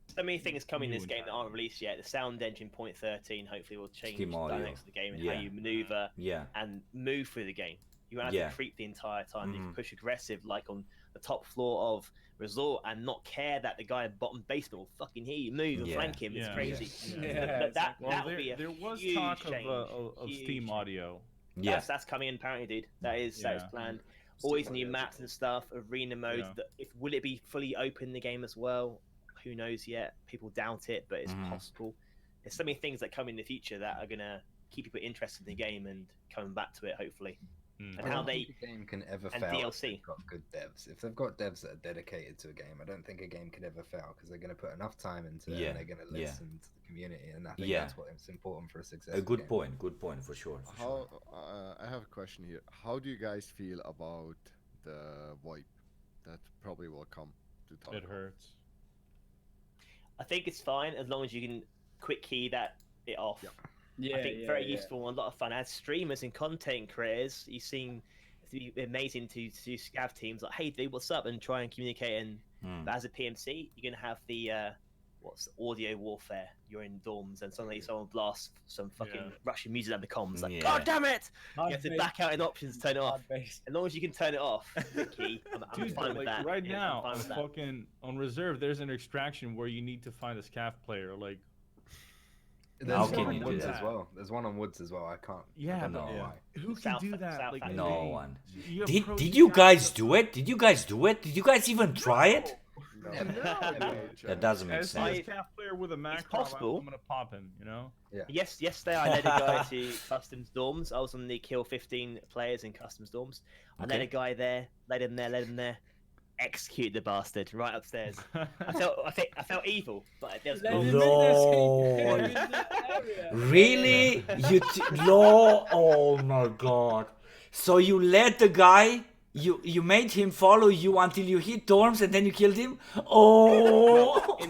So many things coming in New this and game that aren't released yet. The sound engine point 13 hopefully will change the Steam audio. dynamics of the game and Yeah. how you maneuver Yeah. and move through the game. You won't have Yeah. to creep the entire time. You can push aggressive, like on the top floor of Resort, and not care that the guy in bottom basement will fucking hear you move and Yeah. flank him. It's Yeah. crazy. Yeah, That Well, would be a there was huge talk change. of Huge Steam change. audio. Yeah. That's coming in apparently, dude. That is Yeah. planned. Steam Always audio new is maps cool. and stuff, arena modes. Yeah. Will it be fully open in the game as well? Who knows yet? People doubt it, but it's possible. There's so many things that come in the future that are gonna keep people interested in the game and coming back to it, hopefully. Mm. And I how don't they think a game can ever and fail if DLC. they've got good devs. If they've got devs that are dedicated to a game, I don't think a game can ever fail because they're going to put enough time into it Yeah, and they're going to yeah. listen to the community, and I think Yeah. that's what's important for a success. A good point. Good point for sure. For sure. How I have a question here. How do you guys feel about the wipe that probably will come to It Tarkov? hurts. I think it's fine as long as you can quick key it off. Yeah, I think very useful and a lot of fun. As streamers and content creators, you seem to be amazing to scav teams like, hey dude, what's up, and try and communicate. And but as a PMC, you're gonna have the audio warfare. You're in dorms and suddenly someone blasts some fucking Russian music at the comms. Like, God damn it! You have to back out in options, turn it off. As long as you can turn it off, key. I'm Dude, fine with like, that. right Yeah, I'm now, fine on with that. fucking on reserve, there's an extraction where you need to find a scav player. Like, There's How one can on you do Woods that? as well. There's one on Woods as well. I can't. yeah, I don't know but why. who can South- do that? South Like, Africa. No hey, one. you Did approach you scavs guys as- do it? Did you guys do it? Did you guys even try it? No, Never. That doesn't make As a sense. scav player with a macro, possible. I'm gonna pop him. You know. Yes, yesterday I led a guy to customs dorms. I was on the kill 15 players in customs dorms. I led Okay. a guy there, led him there, executed the bastard right upstairs. I felt evil, but there was Let cool. him in this- Lord. let him in this area. Really? No? Oh my god. So you let the guy, you made him follow you until you hit dorms and then you killed him? Oh. in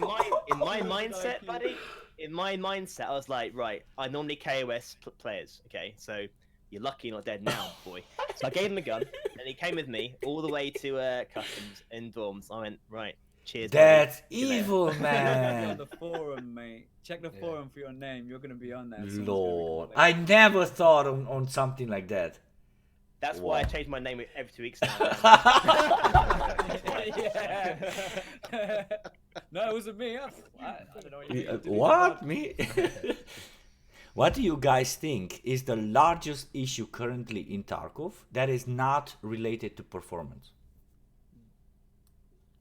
my mindset, buddy. In my mindset, I was like, right, I normally KOS players, okay? So you're lucky you're not dead now, boy. So I gave him a gun, and he came with me all the way to customs in dorms. I went, right, cheers. buddy. That's See you later." evil, on man. the forum, mate. Check the forum for your name. You're gonna be on there. Someone's gonna be Lord. calling. I never thought on something like that. That's why I Wow. changed my name every 2 weeks now. Yeah. No, it wasn't me. I don't know what you mean. What? Me? What do you guys think is the largest issue currently in Tarkov that is not related to performance?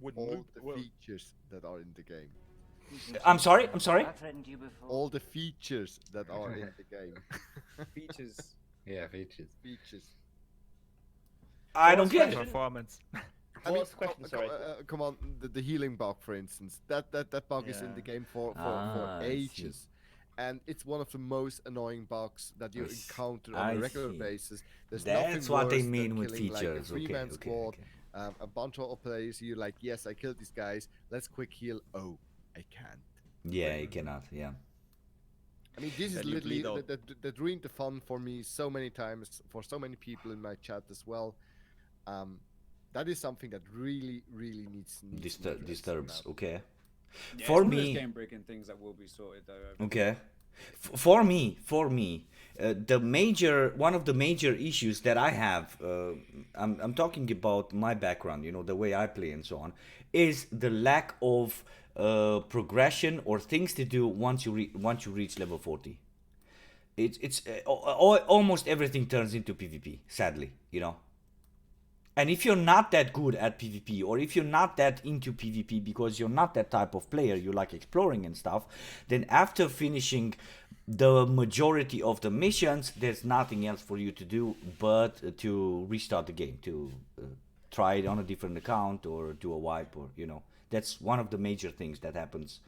Would all move, the well, features that are in the game. I'm sorry? All the features that are in the game. Features. Yeah, features. Features. I don't get it. Performance. I What was the question? Sorry. come on, the healing bug, for instance. That bug is in the game for I see. ages. And it's one of the most annoying bugs that you I see. encounter on I a regular see. basis. There's That's nothing what they worse than mean with killing, like, a features. Okay, three-man okay, squad, okay. a bunch of players. You're like, yes, I killed these guys. Let's quick heal. Oh, I can't. Yeah, you cannot. Yeah. I mean, this is Then you literally bleed out. that ruined the fun for me so many times, for so many people in my chat as well. That is something that really needs to be addressed Disturbs. now. Okay. Yeah, For it's one of those me, game breaking things that will be sorted though. okay. For me, one of the major issues that I have, I'm talking about my background, you know, the way I play and so on, is the lack of progression or things to do once you reach level 40. It's almost everything turns into PvP, sadly, you know. And if you're not that good at PvP, or if you're not that into PvP because you're not that type of player, you like exploring and stuff, then after finishing the majority of the missions, there's nothing else for you to do but to restart the game, to try it on a different account or do a wipe, or, you know, that's one of the major things that happens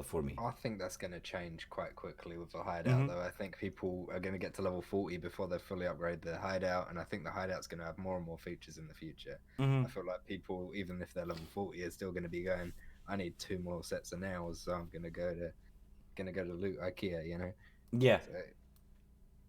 for me. I think that's going to change quite quickly with the hideout, though. I think people are going to get to level 40 before they fully upgrade the hideout, and I think the hideout's going to have more and more features in the future. I feel like people, even if they're level 40, are still going to be going, I need 2 more sets of nails, so I'm going to go to loot IKEA, you know? Yeah. So,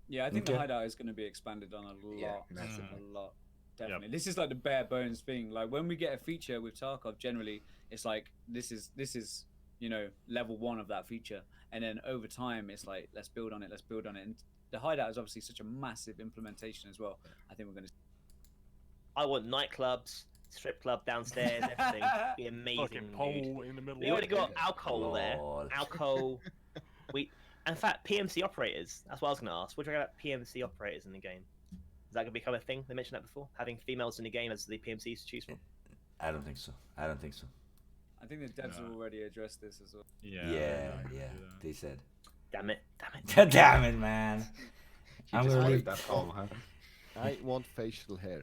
Yeah, I think Okay. the hideout is going to be expanded on a lot. Yeah, massively. A lot. Definitely. This is like the bare bones thing. Like when we get a feature with Tarkov, generally it's like this is you know, level 1 of that feature, and then over time it's like let's build on it. And the hideout is obviously such a massive implementation as well. I think we're going to I want nightclubs, strip club downstairs, everything. Be amazing. Fucking dude. pole in the middle. We of already it. got alcohol there. Lol. Alcohol. In fact, PMC operators. That's what I was going to ask. What do you think about PMC operators in the game? Is that going to become a thing? They mentioned that before. Having females in the game as the PMCs to choose from. I don't think so. I don't think so. I think the devs have already addressed this as well. Yeah. Yeah, I agree yeah. with that. They said. Damn it! Damn it! Damn it, man. You I'm just gonna read leave. that poll, huh? I want facial hair.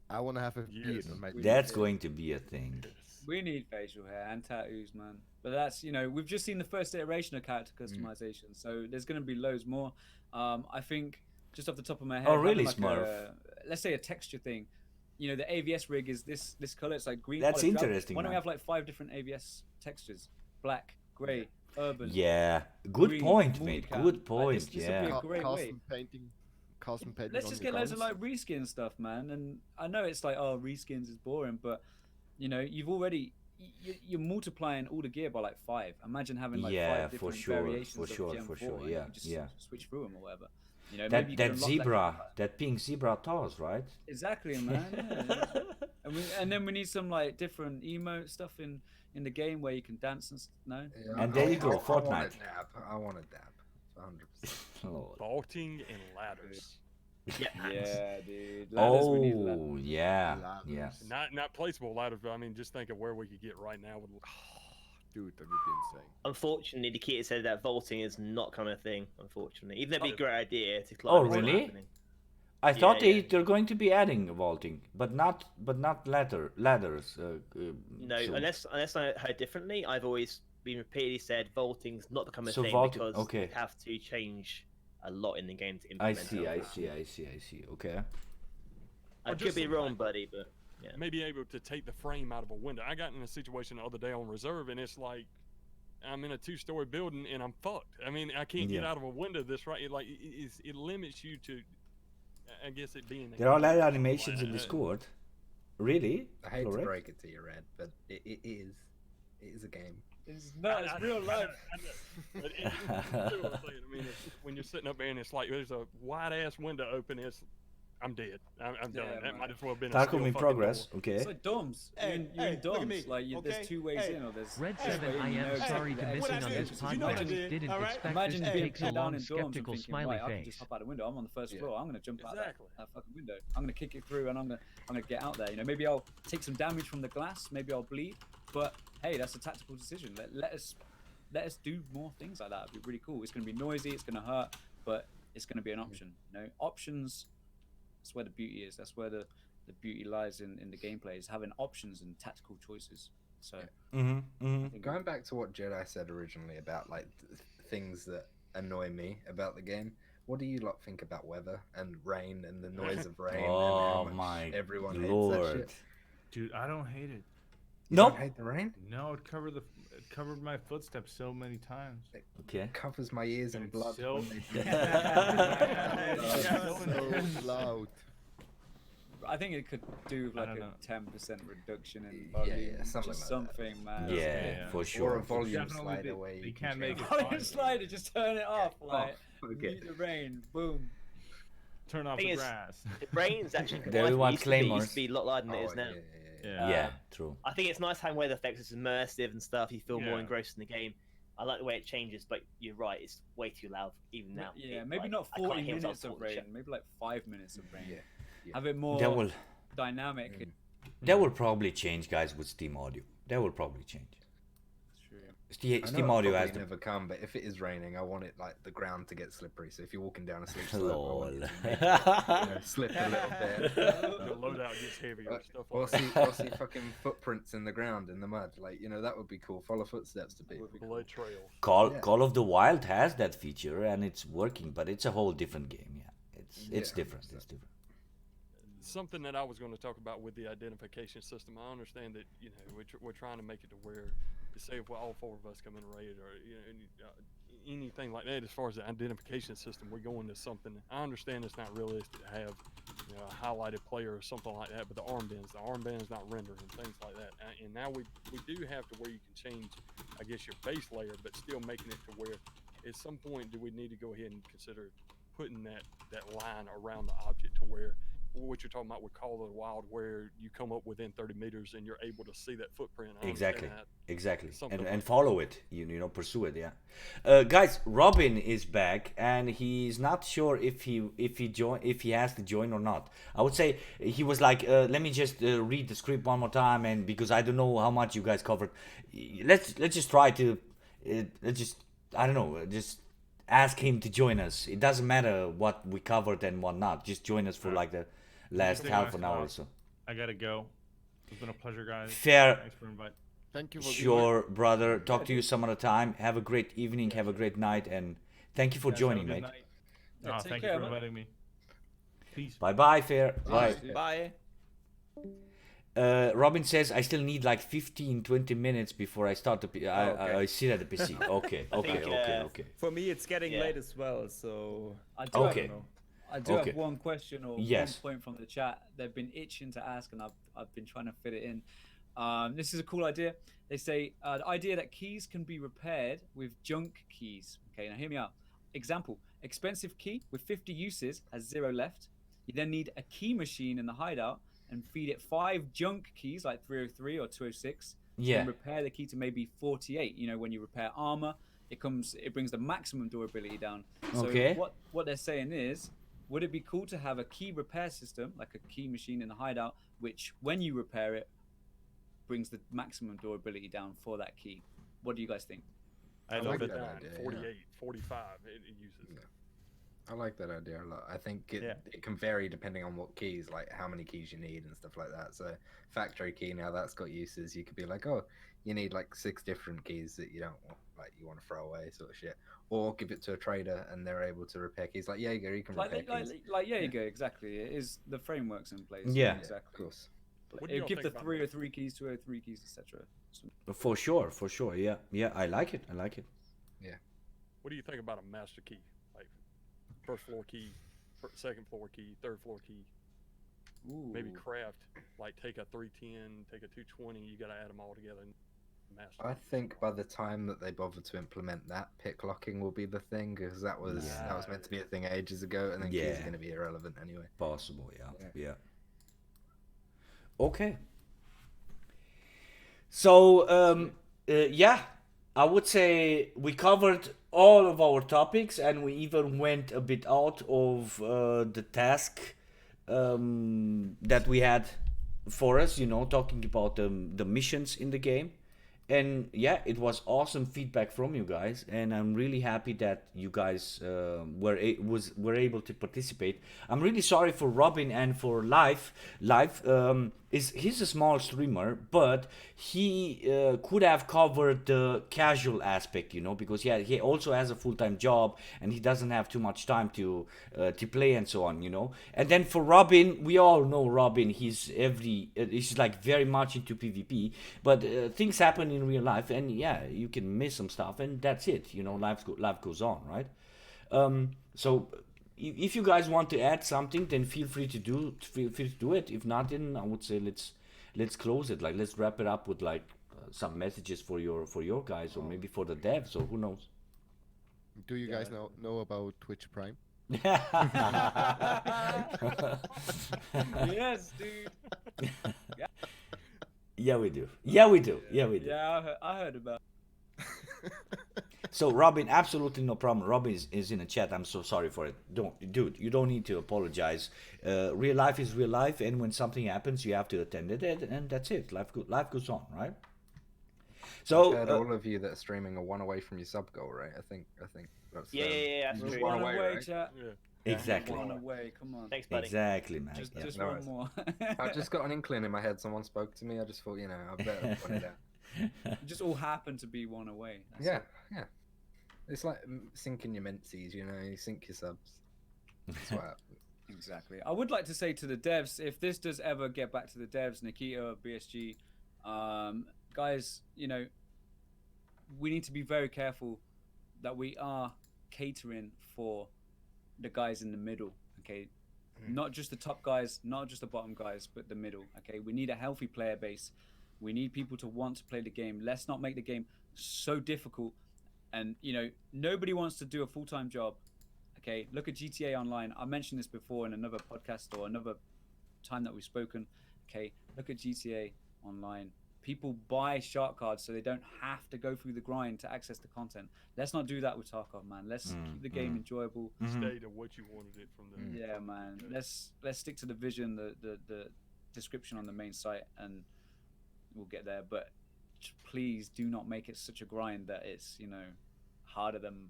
I want to have a beard on my That's going to be a thing. We need facial hair and tattoos, man. But that's, we've just seen the first iteration of character customization, so there's going to be loads more. I think, just off the top of my head, Oh, really, having Smurf? let's say a texture thing. The AVS rig is this color. It's like green. That's olive drab. interesting, Why don't we man. have like 5 different AVS textures? Black, grey, urban. Yeah. Good green, point, mate. multicam. Good Like, point. this would be Yeah. a great way. Custom painting. Let's on just your get loads of guns. like reskin stuff, man. And I know it's like, oh, reskins is boring, but you've already you're multiplying all the gear by like 5. Imagine having like Yeah, 5 for different sure, variations for of sure, Gen for 4, sure, and yeah, you just yeah. switch through them or whatever. Maybe That you can that unlock zebra, that pink zebra toss, right? Exactly, man. Yeah. And then we need some like different emote stuff in the game where you can dance and no. Yeah, And there you go, I want Fortnite. a dab. I want a dab. 100%. Lord. Vaulting and ladders. Yeah, dude. Ladders, we need ladders. Oh, yeah, yeah. Not placeable ladders, but I mean, just think of where we could get right now with. Dude, that would be insane. Unfortunately, Nikita said that vaulting is not coming a thing. Unfortunately, even though it'd be a great idea to climb. Oh, it's not really? happening. I thought yeah. they're going to be adding vaulting, but not ladders. No, soon. unless I heard differently. I've always been repeatedly said vaulting's not become a So thing vaulting- because okay. you have to change a lot in the game to I implement it. see. Okay. I Or could just be some- wrong, buddy, but yeah. Maybe able to take the frame out of a window. I got in a situation the other day on reserve, and it's like I'm in a 2-story building and I'm fucked. I mean, I can't get Yeah. out of a window this right. It limits you to, I guess, it being. There are a lot of animations in Discord. Really? I hate Correct? to break it to you, Red, but it is a game. It's not. It's real life. But you know what I'm saying? I mean, when you're sitting up there and it's like there's a wide ass window open, I'm dead. I'm done. Yeah, That man. might as well have been a Tarkov steel in fucking progress. door. Okay. It's like DOMs. Hey, you're in look at DOMs. me, Like there's okay? 2 ways Hey. in, or there's Red this 7, way I you am know sorry to exactly missing what on it this is. You know what I podcast. did, Didn't alright? expect Imagine this to being take so put down long. in dorms and Skeptical thinking, smiley right, I can face. just hop out the window. I'm on the first Yeah. floor. I'm gonna jump out Exactly. that fucking window. I'm gonna kick it through, and I'm gonna get out there. Maybe I'll take some damage from the glass. Maybe I'll bleed. But hey, that's a tactical decision. Let us do more things like that. It'd be really cool. It's gonna be noisy. It's gonna hurt, but it's gonna be an option. Options. That's where the beauty is. That's where the beauty lies in the gameplay, is having options and tactical choices. So Going back to what Jedi said originally about like things that annoy me about the game, what do you lot think about weather and rain and the noise of rain? Oh and how my much everyone hates that lord. shit? Dude, I don't hate it. You Nope. don't hate the rain? No, it covered my footsteps so many times. Okay. Covers my ears in It's blood. so- when they- So loud. I think it could do like don't a know. 10% reduction in Yeah, volume. yeah, something just like that. something, man. Yeah, Yeah. for Or sure. a volume Definitely slider they- where you they can can't make change it it. Volume slider, just turn it off. Like, okay. mute the rain, boom. Turn off Thing the is- grass. The brain's actually There we want used to claymores. be a lot louder than it is Oh, now. Yeah. Yeah, true. I think it's nice having weather effects. It's immersive and stuff. You feel more Yeah. engrossed in the game. I like the way it changes, but you're right. It's way too loud even now. Yeah, It, maybe like, not I can't 40 hear myself minutes of talking rain, shit. maybe like 5 minutes of rain. Yeah. Yeah. Have it more That will dynamic. that will probably change, guys, with Steam Audio. That will probably change. True. I know Steam it'll Audio has probably the never come, but if it is raining, I want it like the ground to get slippery. So if you're walking down a slip slope, I Lol. want it to make it, slip a little bit. The loadout gets heavier and stuff Or like see, that. or see fucking footprints in the ground in the mud. Like that would be cool. Follow footsteps to people. Blood trails. Call Yeah. Call of the Wild has that feature and it's working, but it's a whole different game. Yeah, it's Yeah, different. 100%. It's different. Something that I was going to talk about with the identification system. I understand that we're trying to make it to where, say, if all 4 of us come in a raid or anything like that, as far as the identification system, we're going to something. I understand it's not realistic to have a highlighted player or something like that, but the armband's not rendering and things like that. And now we do have to where you can change, I guess, your base layer, but still making it to where at some point do we need to go ahead and consider putting that line around the object to where what you're talking about with Call of the Wild, where you come up within 30 meters and you're able to see that footprint. I Exactly, understand exactly, Something and like follow it. You know, pursue it. Yeah, guys, Robin is back, and he's not sure if he has to join or not. I would say he was like, let me just read the script one more time, and because I don't know how much you guys covered, let's just try to, let's just, I don't know, just ask him to join us. It doesn't matter what we covered and what not. Just join us for like the last half an hour or so. I gotta go. It's been a pleasure, guys. Fair. Thanks for inviting. Thank you for Sure, brother. Talk to you some other time. Have a great evening. Have a great night, and thank you for Guys, have a joining, good mate. night. Yeah, take Thank care, you for man. inviting me. Peace. Bye bye, Fair. Bye. Bye. Robin says I still need like 15-20 minutes before I start the okay. I sit at the PC. Okay, okay, think, okay. For me, it's getting Yeah. late as well, so I do Okay. I do Okay. have one question or Yes. one point from the chat. They've been itching to ask, and I've been trying to fit it in. This is a cool idea. They say the idea that keys can be repaired with junk keys. Okay, now hear me out. Example: expensive key with 50 uses has 0 left. You then need a key machine in the hideout and feed it 5 junk keys like 303 or 206. Yeah. And repair the key to maybe 48. You know, when you repair armor, it brings the maximum durability down. So Okay. what they're saying is, would it be cool to have a key repair system, like a key machine in the hideout, which when you repair it, brings the maximum durability down for that key? What do you guys think? I love like it. that 49, idea, yeah. 48, 45 it uses. Yeah. I like that idea a lot. I think Yeah. it can vary depending on what keys, like how many keys you need and stuff like that. So factory key, now that's got uses. You could be like, oh, you need like 6 different keys that you don't want, like you want to throw away, sort of shit. Or give it to a trader and they're able to repair keys. Like Jäger, you can repair keys. Yeah, you go, exactly. It is the framework's in place. Yeah. Of exactly. course. What do y'all It'll give the think about 303 keys, 203 keys, etc. For sure. Yeah, yeah. I like it. What do you think about a master key? Like first floor key, second floor key, third floor key. Maybe Ooh. craft, like take a 310, take a 220, you gotta add them all together and master. I think by the time that they bother to implement that, pick locking will be the thing, because that was meant to be a thing ages ago, and then keys Yeah. are going to be irrelevant anyway. Possible. Yeah. Okay. So yeah, I would say we covered all of our topics, and we even went a bit out of the task that we had for us, you know, talking about the missions in the game. And yeah, it was awesome feedback from you guys, and I'm really happy that you guys were able to participate. I'm really sorry for Robin and for Life. He's a small streamer, but he could have covered the casual aspect, you know, because he also has a full-time job and he doesn't have too much time to play and so on, you know. And then for Robin, we all know Robin. He's like very much into PvP, but things happen in real life, and yeah, you can miss some stuff, and that's it, you know. Life goes on, right? So if you guys want to add something, then feel free to do it. If not, then I would say let's close it. Like, let's wrap it up with like some messages for your guys, or maybe for the devs, or who knows. Do you guys know about Twitch Prime? Yes, dude. Yeah, we do. Yeah, I heard about. So Robin, absolutely no problem. Robin is in the chat. I'm so sorry for it. Dude, you don't need to apologize. Real life is real life, and when something happens, you have to attend it, and that's it. Life goes on, right? So all of you that are streaming are 1 away from your sub goal, right? I think that's Yeah, that's just true. one One away, away, right? chat. Yeah. exactly, One away. Come on. Thanks, buddy. exactly, man. Just Yeah. no one worries. more. I just got an inkling in my head. Someone spoke to me. I just thought, you know, I better point it out. Just all happened to be one away. That's Yeah, it. yeah. It's like syncing your menses, you know. You sync your subs. That's what happens. Exactly. I would like to say to the devs, if this does ever get back to the devs, Nikita, BSG, guys, you know, we need to be very careful that we are catering for the guys in the middle, okay? Not just the top guys, not just the bottom guys, but the middle, okay? We need a healthy player base. We need people to want to play the game. Let's not make the game so difficult. And, you know, nobody wants to do a full-time job. Okay, look at GTA Online. I mentioned this before in another podcast or another time that we've spoken, okay, look at GTA Online. People buy shark cards so they don't have to go through the grind to access the content. Let's not do that with Tarkov, man. Let's keep the game enjoyable. Stay to what you wanted it from the. Yeah, man. Let's stick to the vision, the description on the main site, and we'll get there. But please do not make it such a grind that it's, you know, harder than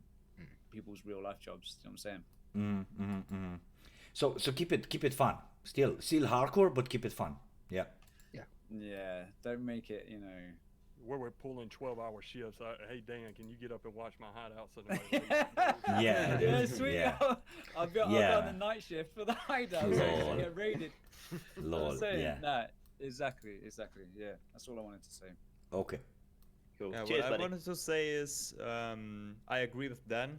people's real life jobs. You know what I'm saying? So keep it fun. Still hardcore, but keep it fun. Yeah. Yeah, don't make it, you know. Where we're pulling 12-hour shifts. Hey Dan, can you get up and watch my hideout so nobody Yeah, yeah, sweet. Yeah. I'll be on the night shift for the hideout so I Lol. can get raided. Lol, yeah. Nah, exactly. Yeah, that's all I wanted to say. Okay. Cool. Yeah, Cheers, what I buddy. wanted to say is I agree with Dan.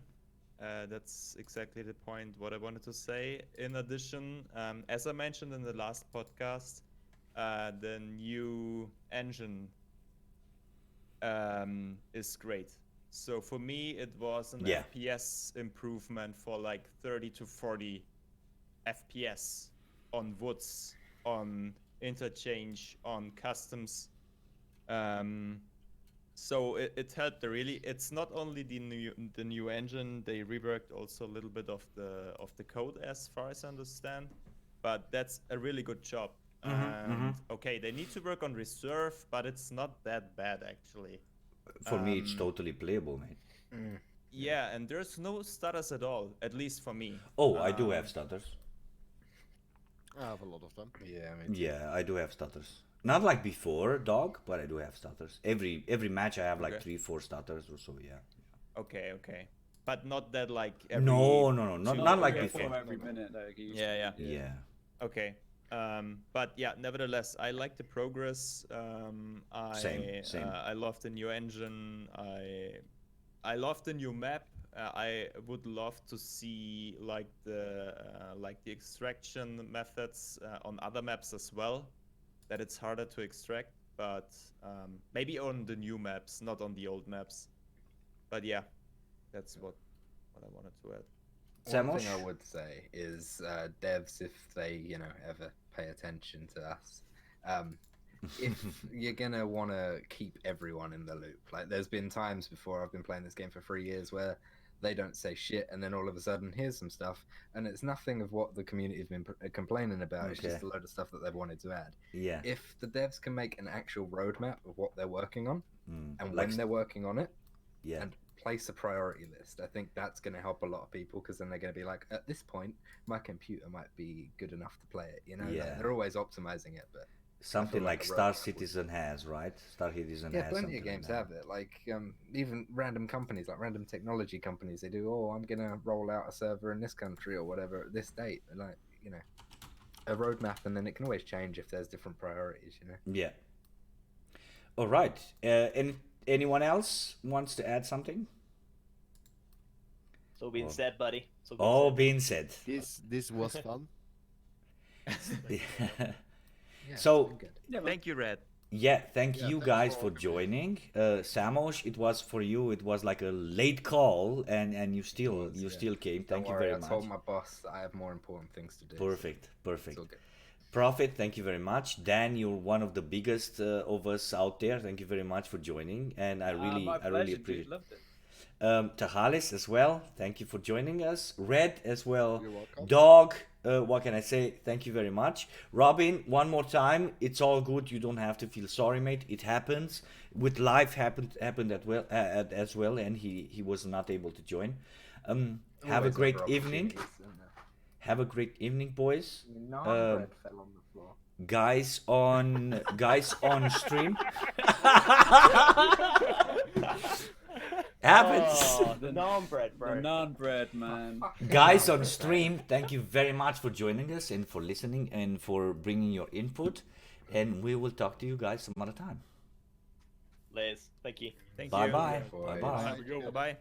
That's exactly the point. What I wanted to say. In addition, as I mentioned in the last podcast, the new engine is great. So for me, it was an FPS improvement for like 30 to 40 FPS on woods, on interchange, on customs. So it helped really. It's not only the new engine. They reworked also a little bit of the code, as far as I understand. But that's a really good job. And okay, they need to work on reserve, but it's not that bad actually. For me, it's totally playable, mate. Yeah, and there's no stutters at all, at least for me. Oh, I do have stutters. I have a lot of them. Yeah, I mean, Yeah, I do have stutters. Not like before, Dauwg, but I do have stutters. Every match I have like Okay. 3-4 stutters or so. Yeah. Okay. But not that like every No, not like Yeah, before. for every minute. Like you used Yeah. to. Yeah. Okay. But yeah, nevertheless, I like the progress. Same. I love the new engine. I love the new map. I would love to see like the extraction methods on other maps as well. That it's harder to extract, but maybe on the new maps, not on the old maps. But yeah, that's what I wanted to add. one thing Samosh? I would say is devs, if they, you know, ever pay attention to us, if you're gonna want to keep everyone in the loop. Like, there's been times before I've been playing this game for 3 years where they don't say shit, and then all of a sudden here's some stuff, and it's nothing of what the community have been complaining about. It's just a load of stuff that they've wanted to add. Yeah. If the devs can make an actual roadmap of what they're working on and Like when they're working on it, Yeah. and place a priority list, I think that's going to help a lot of people, because then they're going to be like, at this point, my computer might be good enough to play it. You know, Yeah. they're always optimizing it, but Something like like a Star roadmap would- Citizen has, right? Star Citizen yeah, has plenty something of games like have it. Like even random companies, like random technology companies, they do. Oh, I'm gonna roll out a server in this country or whatever at this date, and like, you know, a roadmap, and then it can always change if there's different priorities. You know. Yeah. All right. Anyone else wants to add something? It's all being Oh. said, buddy. It's all All being being said. said. This was fun. Yeah, So- it's been good. Yeah, man. Thank you, Red. Yeah, thank Yeah, you thanks guys for for organizing. joining. Samosh, it was for you. It was like a late call, and you still was, yeah. still came. Don't Thank you worry, very I told much. my boss that I have more important things to do. Perfect, So perfect. it's all good. Prophet, thank you very much. Dan, you're one of the biggest of us out there. Thank you very much for joining, and I really my pleasure, dude. appreciate. Loved it. Tachales as well. Thank you for joining us. Red as well. You're welcome. Dauwg, what can I say? Thank you very much. Robin, one more time. It's all good. You don't have to feel sorry, mate. It happens. With life happened as well, and he was not able to join. Have a Always great other evening. opportunities, isn't there? Have a great evening, boys. No, bread fell on the floor. Guys on stream. Happens. Oh, the naan bread, The bro. naan bread, man. Guys on stream, thank you very much for joining us and for listening and for bringing your input. And we will talk to you guys some other time. Liz, thank you. Thank Bye you. bye. Boys. Bye bye. Have a good one. Bye.